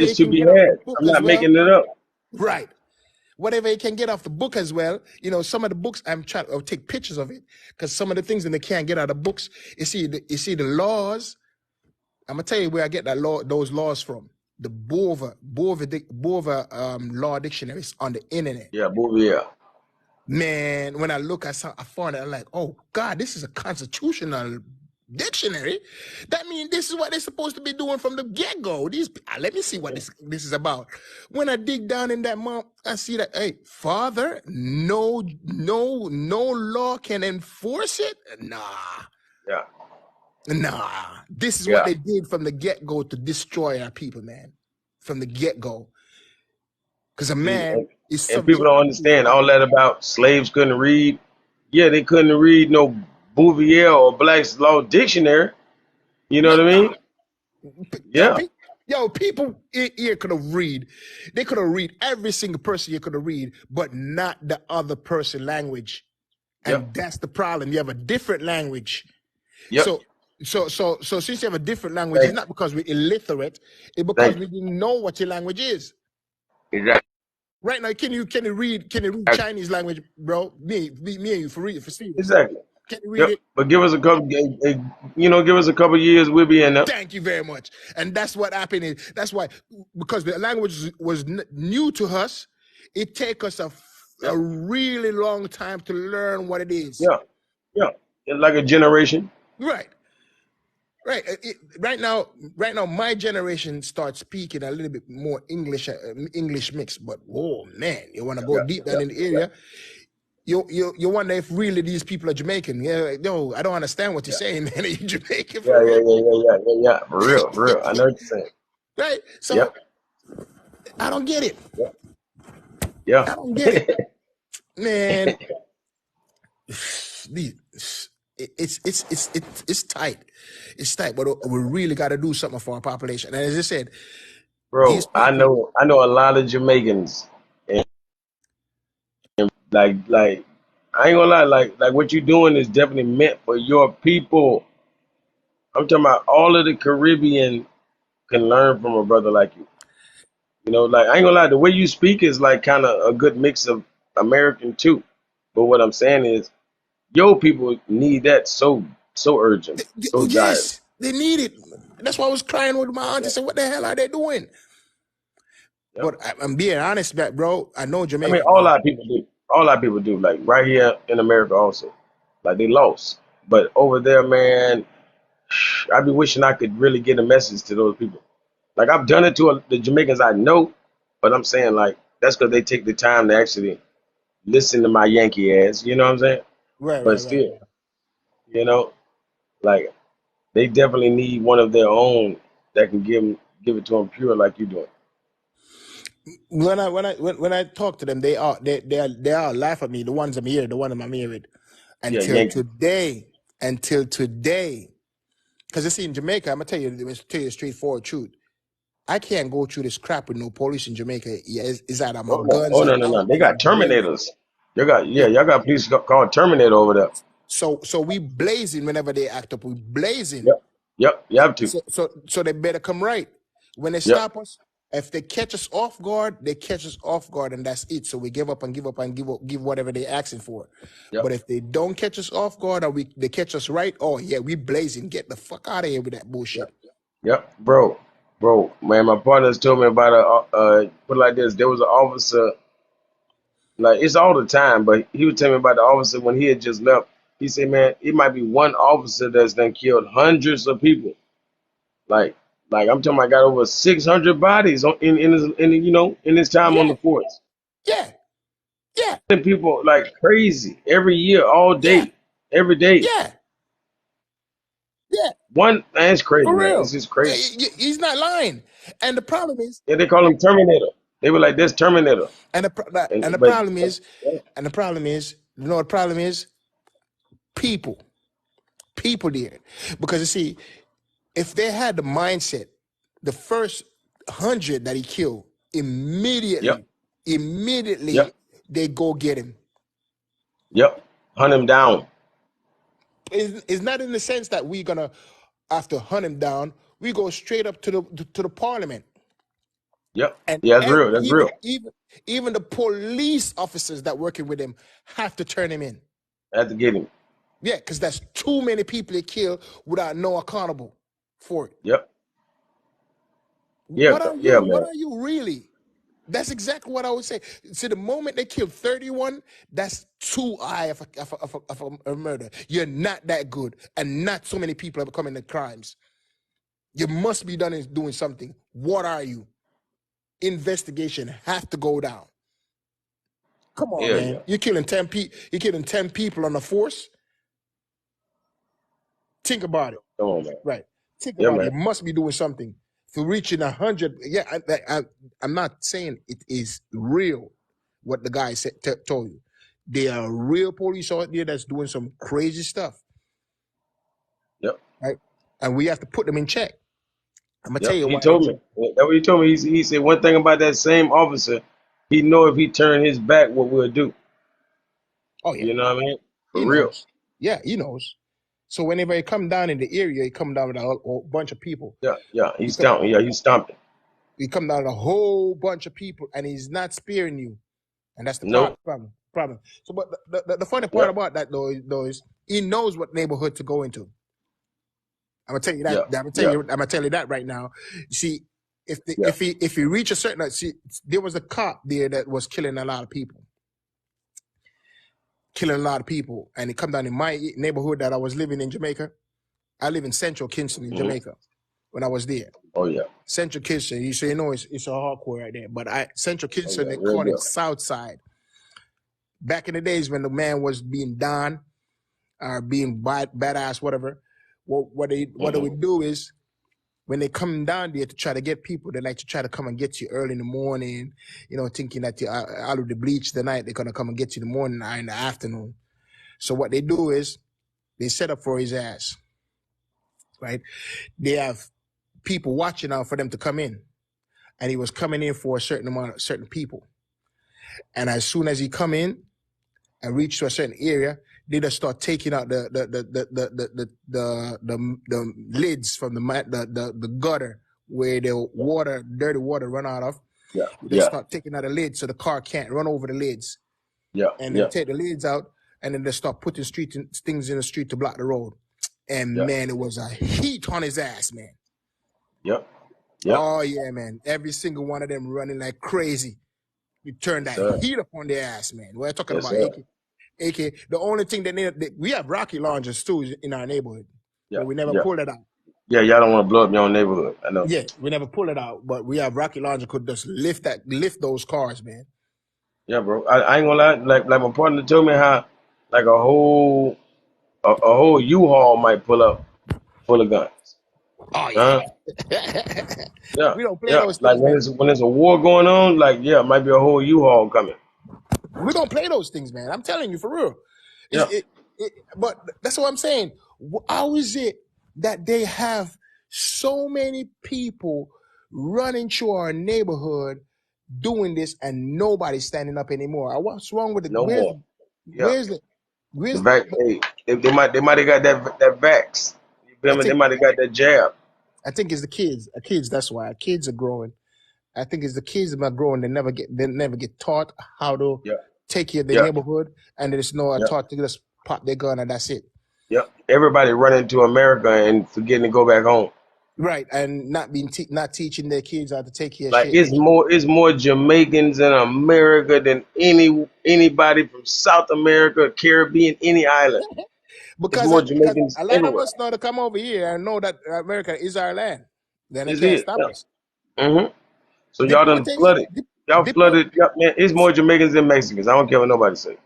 It's you to can be get off the had. book I'm as not well. making it up. Right. Whatever you can get off the book as well. Some of the books I'll take pictures of it, because some of the things that they can't get out of books. You see the laws. I'm gonna tell you where I get those laws from. The Bova law dictionaries on the internet. Yeah, movie. Yeah. Man, when I found it, I'm like, oh God, this is a constitutional dictionary. That means this is what they're supposed to be doing from the get-go. Let me see what this is about. When I dig down in that month, I see that, hey, Father, no law can enforce it. Yeah. This is what Yeah. they did from the get-go to destroy our people, man. From the get-go. Because a See, man is and people subject don't to his understand father. all that about slaves couldn't read. Yeah, they couldn't read no Bouvier or Black's Law Dictionary. You know what I mean? Yo, Yeah. people here could have read. They could have read every single person you could have read, but not the other person language. Yep. And that's the problem. You have a different language. Yep. So since you have a different language, it's Thank not because we're illiterate, it's because Thank we didn't know what your language is. you. Exactly. Right now, can you read Chinese language, bro? Me and you for serious. Exactly. Can you read Yep. it? But give us a couple, give us a couple years, we'll be in there. Thank you very much. And that's what happened. That's why, because the language was new to us, it take us a Yep. really long time to learn what it is. Yeah. Yeah. It's like a generation. Right. Right. Right now, my generation starts speaking a little bit more English mix. But oh man, you want to go Yeah. deep Yeah. down in the Yeah. area. You wonder if really these people are Jamaican. Yeah, no, I don't understand what you're Yeah. saying, man. Are you Jamaican Yeah. for Yeah. real? Yeah. Yeah. Yeah. Yeah. Yeah. For real. For real. I know what you're saying. Right. So Yep. I don't get it. Yep. Yeah. I don't get it, man. it's tight. It's tight, but we really got to do something for our population. And as I said, these Bro, people, I know a lot of Jamaicans, and like I ain't gonna lie, like what you doing is definitely meant for your people. I'm talking about all of the Caribbean can learn from a brother like you. You know, like I ain't gonna lie, the way you speak is like kind of a good mix of American too. But what I'm saying is, your people need that so urgent, so dire. yes, they need it. That's why I was crying with my auntie. Yeah, Said, "What the hell are they doing?" yep. But I'm being honest, bro. I know I mean, Jamaica, all man. our people do. All our people do. Like right here in America, also, like they lost. But over there, man, I be wishing I could really get a message to those people. Like I've done it to the Jamaicans I know, but I'm saying like that's because they take the time to actually listen to my Yankee ass. You know what I'm saying? Right, But right, right. still, you know, like they definitely need one of their own that can give it to them pure like you doing. When I talk to them, they all laugh at me. The ones I'm here, the one I'm married. Yeah, Until Yankee. today, until today, because you see in Jamaica, I'm gonna tell you the straightforward truth. I can't go through this crap with no police in Jamaica. Yeah, is that my Oh no, guns oh are no, no, out no. They and I'm got blazing. Terminators. You got Yeah. y'all got police called Terminator over there. So we blazing whenever they act up. We blazing. Yep, yep. You have to. So they better come right. When they Yep, stop us, if they catch us off guard, they catch us off guard, and that's it. So we give up and give up and give whatever they asking for. But yep, if they don't catch us off guard or they catch us right, oh yeah, we blazing. Get the fuck out of here with that yep, bullshit. yep, bro. Man, my partners told me about put it like this. There was an officer. Like it's all the time, but he was telling me about the officer when he had just left. He said, "Man, it might be one officer that's done killed hundreds of people. Like, like I'm talking, I got over 600 bodies in his time on Yeah, the force. yeah, yeah, And people like crazy every year, all yeah, day, every day. yeah, yeah. One, man, it's crazy, For man. It's real. just crazy. He's not lying. And the problem is, Yeah, they call him Terminator. They were like, "This Terminator," and and the but problem is, you know what the problem is? People. People did. Because you see, if they had the mindset, the first 100 that he killed, yep, immediately yep, they go get him. yep, hunt him down. It's not in the sense that we're gonna, after hunt him down, we go straight up to the parliament. Yep, And yeah, that's real. That's real. even the police officers that working with him have to turn him in. I have to get him. Yeah, because that's too many people they kill without no accountable for it. Yep, yeah, What are yeah, you? What man. are you really? That's exactly what I would say. See, the moment they kill 31, that's too high of a murder. You're not that good, and not so many people are committing the crimes. You must be doing something. What are you? Investigation has to go down. Come on, Hell man. yeah. You're killing 10 people. You're killing 10 people on the force. Think about it. Come on, man. Right. Think Yeah, about it. man. You must be doing something. For reaching 100, yeah, I'm not saying it is real what the guy told you. There are real police out there that's doing some crazy stuff, Yep, right? And we have to put them in check. I'm gonna tell yep. you He why told me. again. That's what he told me. He said one thing about that same officer. He know if he turn his back, what we'll do. Oh yeah, You know what I mean? he For real. knows. Yeah, he knows. So whenever he come down in the area, he come down with a whole bunch of people. Yeah, yeah. He He's come, stomping. Yeah, he's stomping. he come down with a whole bunch of people, and he's not sparing you. And that's the Nope. problem. So, but the funny part Yep. about that though is he knows what neighborhood to go into. I'm gonna tell you that. Yeah. Yeah. I'm gonna tell you that right now. You see, Yeah. if he reach a certain, see, there was a cop there that was killing a lot of people, and he come down in my neighborhood that I was living in Jamaica. I live in Central Kingston in Hmm. Jamaica. When I was there, Oh yeah. Central Kingston, you know it's a hardcore right there. But Central Oh Kingston, yeah. they Real call it good. South Side. Back in the days when the man was being done or being badass, whatever. What they Hmm. would do is when they come down there to try to get people, they like to try to come and get you early in the morning, thinking that you out of the bleach the night, they're gonna come and get you in the morning or in the afternoon. So what they do is they set up for his ass, right? They have people watching out for them to come in. And he was coming in for a certain people. And as soon as he come in and reach to a certain area, they just start taking out the lids from the gutter where the dirty water run out of. Yeah. They start taking out the lids so the car can't run over the lids. Yeah. And then take the lids out, and then they start putting things in the street to block the road. And man, it was a heat on his ass, man. Yep. Oh yeah, man. Every single one of them running like crazy. We turned that heat up on their ass, man. We're talking about AK. The only thing we have rocket launchers too in our neighborhood, but we never pulled it out. Yeah, y'all don't want to blow up your own neighborhood. I know. Yeah, we never pull it out, but we have rocket launcher could just lift those cars, man. Yeah, bro. I ain't gonna lie. Like my partner told me how, like a whole U-Haul might pull up full of guns. Oh yeah. Yeah. We don't play those things, like when man. when there's a war going on, like it might be a whole U-Haul coming. We don't play those things, man. I'm telling you for real. Yeah. But that's what I'm saying. How is it that they have so many people running through our neighborhood doing this and nobody's standing up anymore? What's wrong with it? No more. Where's the they might have got that vax. You feel me? They might have got that jab. I think it's the kids. That's why kids are growing. I think it's the kids that are growing. They never get taught how to take care of their neighborhood, and there's no taught to just pop their gun and that's it. Yep. Everybody running to America and forgetting to go back home. Right, and not teaching their kids how to take care of like shit. It's more Jamaicans in America than anybody from South America, Caribbean, any island. because more Jamaicans a lot everywhere. of us know to come over here and know that America is our land. Then they Is can't it? stop us. Mm-hmm. So y'all done flooded. Y'all flooded. Man, it's more Jamaicans than Mexicans. I don't care what nobody say.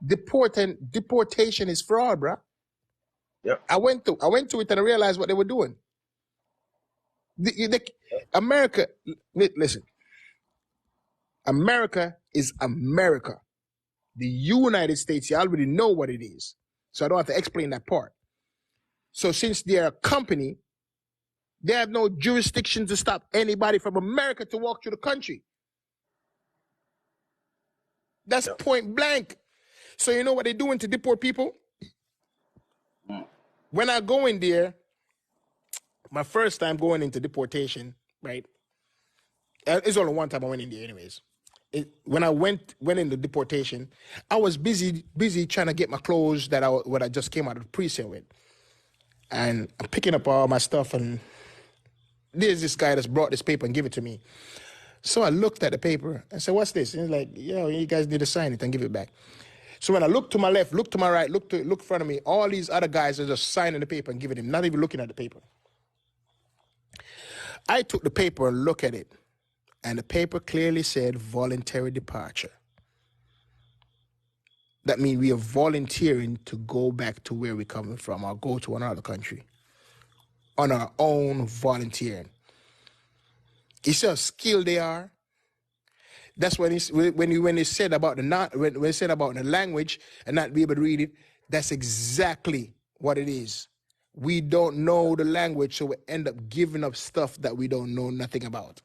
Deportation is fraud, bro. Yep. I went to it and I realized what they were doing. America, listen. America is America. The United States, you already know what it is. So I don't have to explain that part. So since they're a company, they have no jurisdiction to stop anybody from America to walk through the country. That's point blank. So you know what they're doing to deport people? When I go in there, my first time going into deportation, right? It's only one time I went in there anyways. When I went into deportation, I was busy trying to get my clothes that I just came out of the pre-sale with. And I'm picking up all my stuff, and there's this guy that's brought this paper and give it to me. So I looked at the paper and said, "What's this?" And he's like, "Yeah, you guys need to sign it and give it back." So when I look to my left, look to my right, look in front of me, all these other guys are just signing the paper and giving him, not even looking at the paper. I took the paper and looked at it, and the paper clearly said voluntary departure. That means we are volunteering to go back to where we're coming from or go to another country on our own volunteering. You see how skilled they are? That's when they said about when they said about the language and not be able to read it. That's exactly what it is. We don't know the language, so we end up giving up stuff that we don't know nothing about.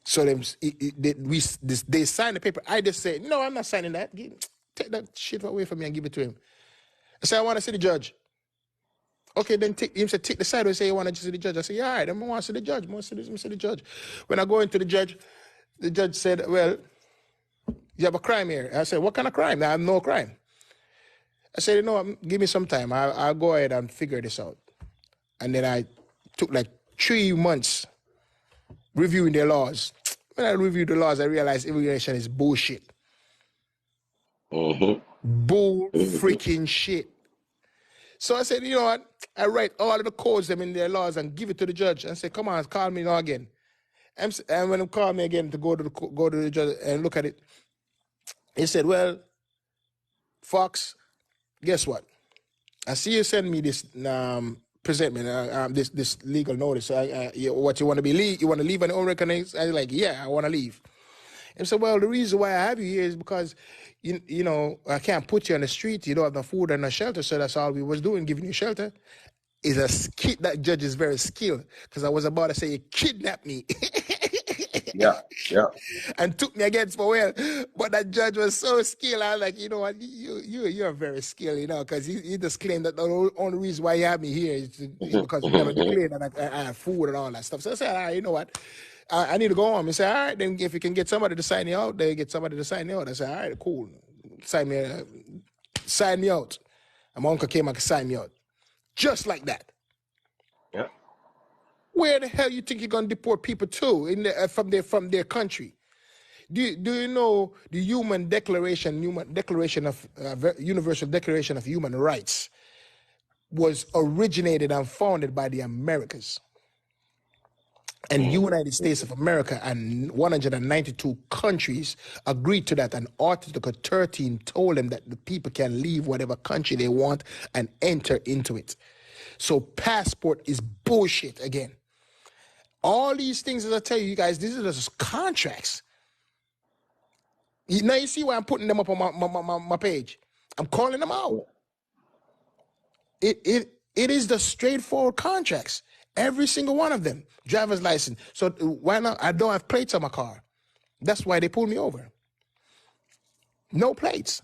So they signed the paper. I just said, "No, I'm not signing that. Take that shit away from me and give it to him." I said, "I want to see the judge." Okay, then him said, "Take the side." I say, "You want to see the judge?" I said, "Yeah, all right, I want to see the judge. I want to see the judge." When I go into the judge said, "Well, you have a crime here." I said, "What kind of crime?" "I have no crime." I said, "You know, give me some time. I'll go ahead and figure this out." And then I took like 3 months reviewing their laws. When I reviewed the laws, I realized immigration is bullshit. Bull freaking shit. So I said, "You know what? I write all of the codes them in their laws and give it to the judge and say, 'Come on, call me now again.'" And when he called me again to go to the judge and look at it, he said, "Well, Fox, guess what? I see you send me this presentment, this legal notice. What you want to be you want to leave on the unrecognized?" I was like, "Yeah, I want to leave." And so, well, the reason why I have you here is because, you know, I can't put you on the street. You don't have no food and no shelter. So that's all we was doing, giving you shelter. Is a skill. That judge is very skilled, because I was about to say you kidnapped me Yeah, yeah. and took me against for well, but that judge was so skilled. I was like, you know what, you're very skilled, you know, because he just claimed that the only reason why he had me here is because you never declared that I had food and all that stuff. So I said, all right, you know what, I need to go home. He said, all right, then if you can get somebody to sign you out, they get somebody to sign you out. I said, all right, cool, sign me out. And my uncle came and sign me out, just like that. Yeah. Where the hell you think you're gonna deport people to from their country? Do you know the Universal Declaration of Human Rights was originated and founded by the Americas, and United States of America and 192 countries agreed to that. And Article 13 told them that the people can leave whatever country they want and enter into it. So passport is bullshit again. All these things, as I tell you guys, these are just contracts. Now you see why I'm putting them up on my page. I'm calling them out. It is the straightforward contracts. Every single one of them. Driver's license. So why not? I don't have plates on my car. That's why they pulled me over. No plates.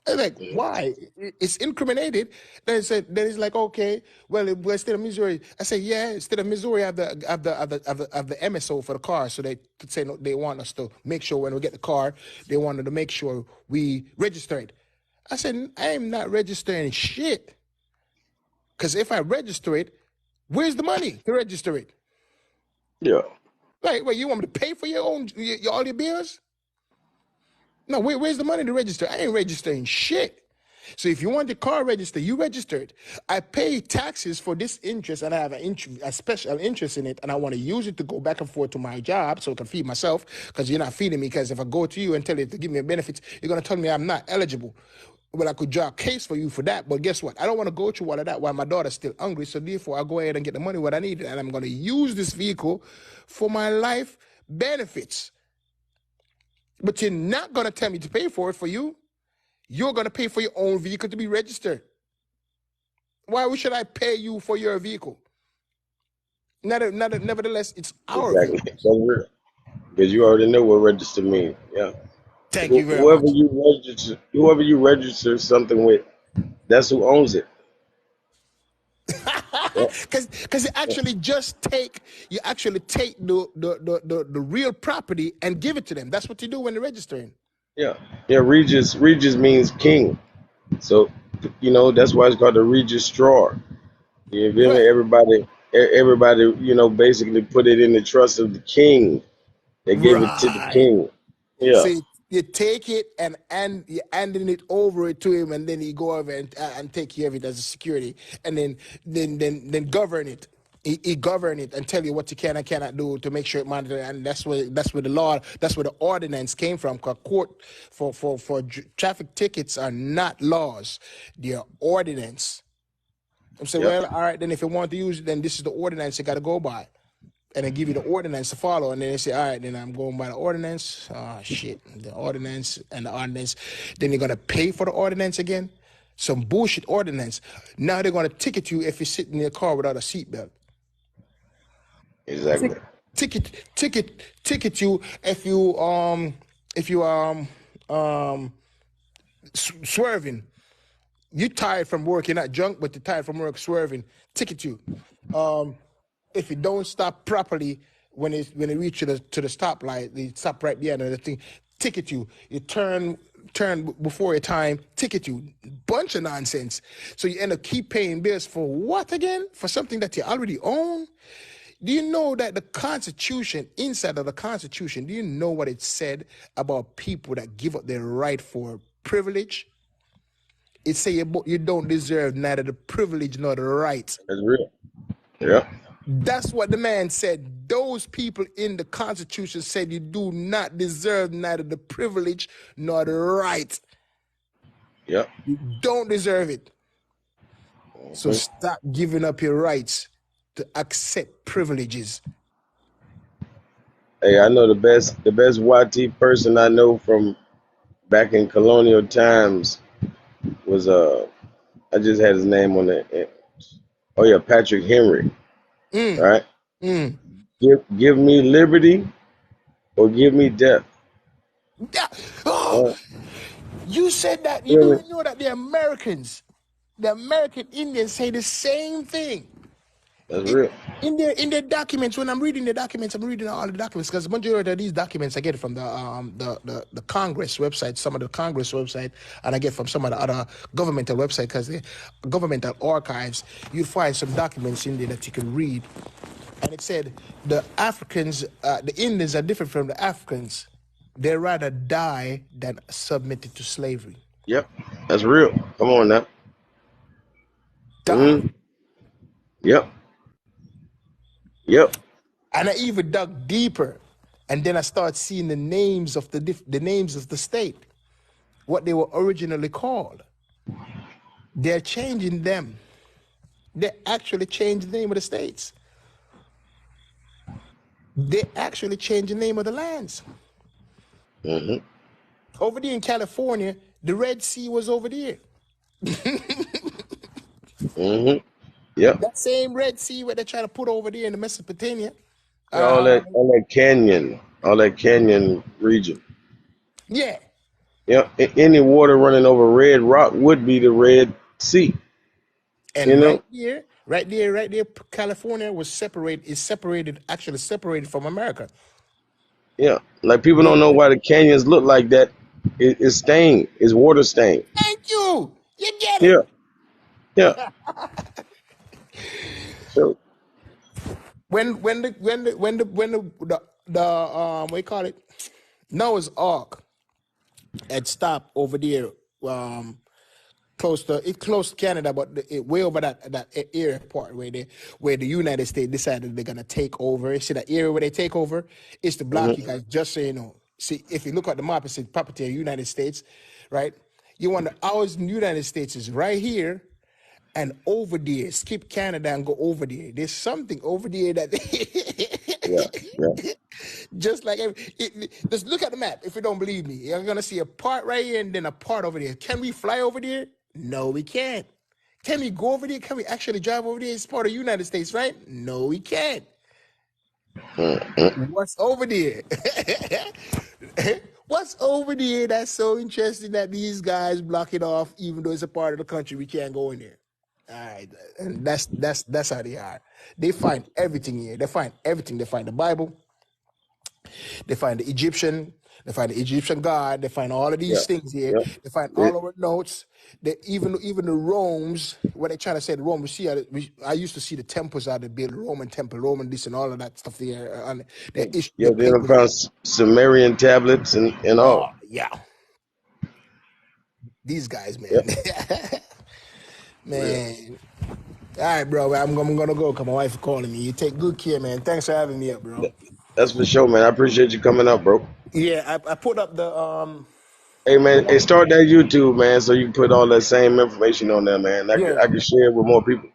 I'm like, why? It's incriminated. Then it's like, okay, well, we're state of Missouri. I say, yeah, state of Missouri have the MSO for the car, so they could say no, they want us to make sure when we get the car, they wanted to make sure we register it. I said, I am not registering shit, because if I register it, where's the money to register it? Yeah. Like, well, you want me to pay for all your bills? No, where's the money to register? I ain't registering shit. So if you want the car registered, you register it. I pay taxes for this interest, and I have a special interest in it, and I want to use it to go back and forth to my job so I can feed myself, because you're not feeding me, because if I go to you and tell you to give me benefits, you're going to tell me I'm not eligible. Well, I could draw a case for you for that, but guess what? I don't want to go through all of that while my daughter's still hungry, so therefore I'll go ahead and get the money what I need, and I'm going to use this vehicle for my life benefits. But you're not going to tell me to pay for it for you. You're going to pay for your own vehicle to be registered. Why should I pay you for your vehicle? Nevertheless, it's our Exactly. vehicle. That's real. Because you already know what register means. Yeah. Thank you very much. Whoever you register something with, that's who owns it. Yeah. Because you actually take the real property and give it to them. That's what you do when you're registering. Yeah. Yeah. Regis means king. So, that's why it's called the registrar. You feel me? Right. Everybody, basically put it in the trust of the king. They gave it to the Right. king. So Yeah. you take it and you're handing it over to him, and then he go over and take care of it as a security, and then govern it. He govern it and tell you what you can and cannot do to make sure it monitor. And that's where the ordinance came from. Cause court for traffic tickets are not laws; they're ordinance. I'm saying, Yep. well, all right, then if you want to use it, then this is the ordinance you got to go by. And they give you the ordinance to follow. And then they say, all right, then I'm going by the ordinance. Oh, shit. The ordinance and the ordinance. Then you're going to pay for the ordinance again? Some bullshit ordinance. Now they're going to ticket you if you sit in your car without a seatbelt. Exactly. Ticket you if you swerving. You tired from work, you're not drunk, but you're tired from work swerving. Ticket you. If you don't stop properly when it reach to the stoplight, the stop right behind the thing, ticket you. You turn before your time, ticket you. Bunch of nonsense. So you end up keep paying bills for what again? For something that you already own? Do you know that the Constitution, inside of the Constitution, do you know what it said about people that give up their right for privilege? It say you don't deserve neither the privilege nor the right. That's real. Yeah. That's what the man said. Those people in the Constitution said you do not deserve neither the privilege nor the right. Yep. You don't deserve it. So stop giving up your rights to accept privileges. Hey, I know the best YT person I know from back in colonial times was I just had his name on it. Oh yeah, Patrick Henry. Mm, Right? mm. Give me liberty or give me death. Yeah. Oh, Uh, you said that. You feel do me? know that the American Indians say the same thing. That's It, real. in their documents, when I'm reading the documents, I'm reading all the documents because the majority of these documents I get from the Congress website, some of the Congress website, and I get from some of the other governmental website because the governmental archives. You find some documents in there that you can read, and it said the Africans, the Indians are different from the Africans. They rather die than submitted to slavery. Yep. That's real. Come on now. Die. Yep. Yep. And I even dug deeper, and then I started seeing the names of the names of the state, what they were originally called. They're changing them. They actually changed the name of the states. They actually changed the name of the lands. Mm-hmm. Over there in California, the Red Sea was over there. Mm-hmm. Yep. That same Red Sea where they're trying to put over there in the Mesopotamia. Yeah, all that canyon region. Yeah. Yeah, any water running over red rock would be the Red Sea. You And know? right there, California actually separated from America. Yeah. Like people They don't know why the canyons look like that. It's stained. It's water stained. Thank you. You get Yeah. it. Yeah. So When what you call it, Noah's Ark had stopped over there, um close to Canada, but way over that area part where the United States decided they're gonna take over. See that area where they take over, it's to block mhm. you guys. Just so you know. See, if you look at the map, it's property of the United States, right? You wonder ours in the United States is right here and over there. Skip Canada and go over there. There's something over there that Yeah. Yeah. just like just look at the map. If you don't believe me, you're gonna see a part right here and then a part over there. Can we fly over there? No, we can't. Can we go over there? Can we actually drive over there? It's part of the United States, right? No, we can't. Mm-hmm. What's over there? What's over there that's so interesting that these guys block it off, even though it's a part of the country we can't go in there? All right, and that's how they are. They find everything here. They find everything. They find the Bible. They find the Egyptian God. They find all of Yeah. these things here. Yeah. They find It, all our notes. They even the Rome's when they try to say the Rome. I used to see the temples out there built, Roman temple, Roman this and all of that stuff there. And yeah. the Then I papers. found Sumerian tablets and Oh all. yeah, these guys, Yeah. man, Real. man. All right, bro. I'm gonna go because my wife is calling me. You take good care, man. Thanks for having me up, bro. That's for sure, man. I appreciate you coming up, bro. Yeah, I put up Hey the man, hey, one. start that YouTube, man, so you can put all that same information on there, man. Yeah, I can share it with more people.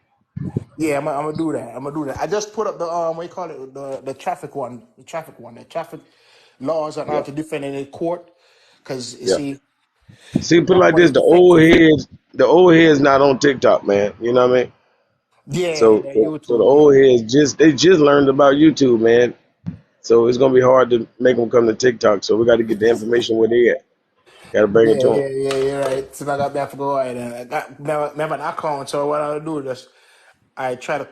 yeah. I'm gonna do that. I'm gonna do that. I just put up the what you call it, the traffic one, the traffic laws on how Yeah, to defend in court. Because you yeah. see, See, put it that like one this: is effective. the old heads not on TikTok, man. You know what I mean? Yeah, So, yeah. so the YouTube, old yeah. heads just learned about YouTube, man. So it's gonna be hard to make them come to TikTok. So we got to get the information where they at. Got to bring it Yeah, to them. yeah, yeah, you're right. So I got back to go ahead and I got never an account. So what I'll do is I try to.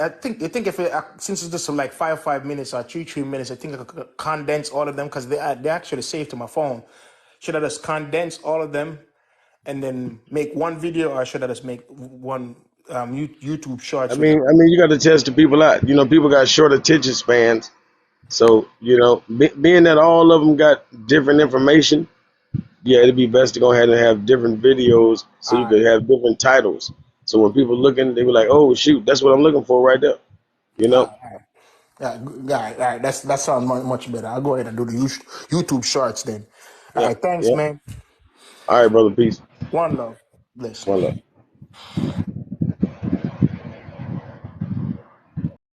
I think if since it's just like 5 minutes or 3 minutes, I think I could condense all of them because they actually saved to my phone. Should I just condense all of them and then make one video, or should I just make one YouTube shorts with? You got to test the people out. You know, people got short attention spans. So you know, being that all of them got different information, yeah, it'd be best to go ahead and have different videos so you All could have different titles. So when people looking, they be like, "Oh shoot, that's what I'm looking for right there." You know? right. Yeah, all right. That sounds much better. I'll go ahead and do the YouTube shorts then. All Yeah, right, thanks, yeah. man. All right, brother. Peace. One love. Bless. One love.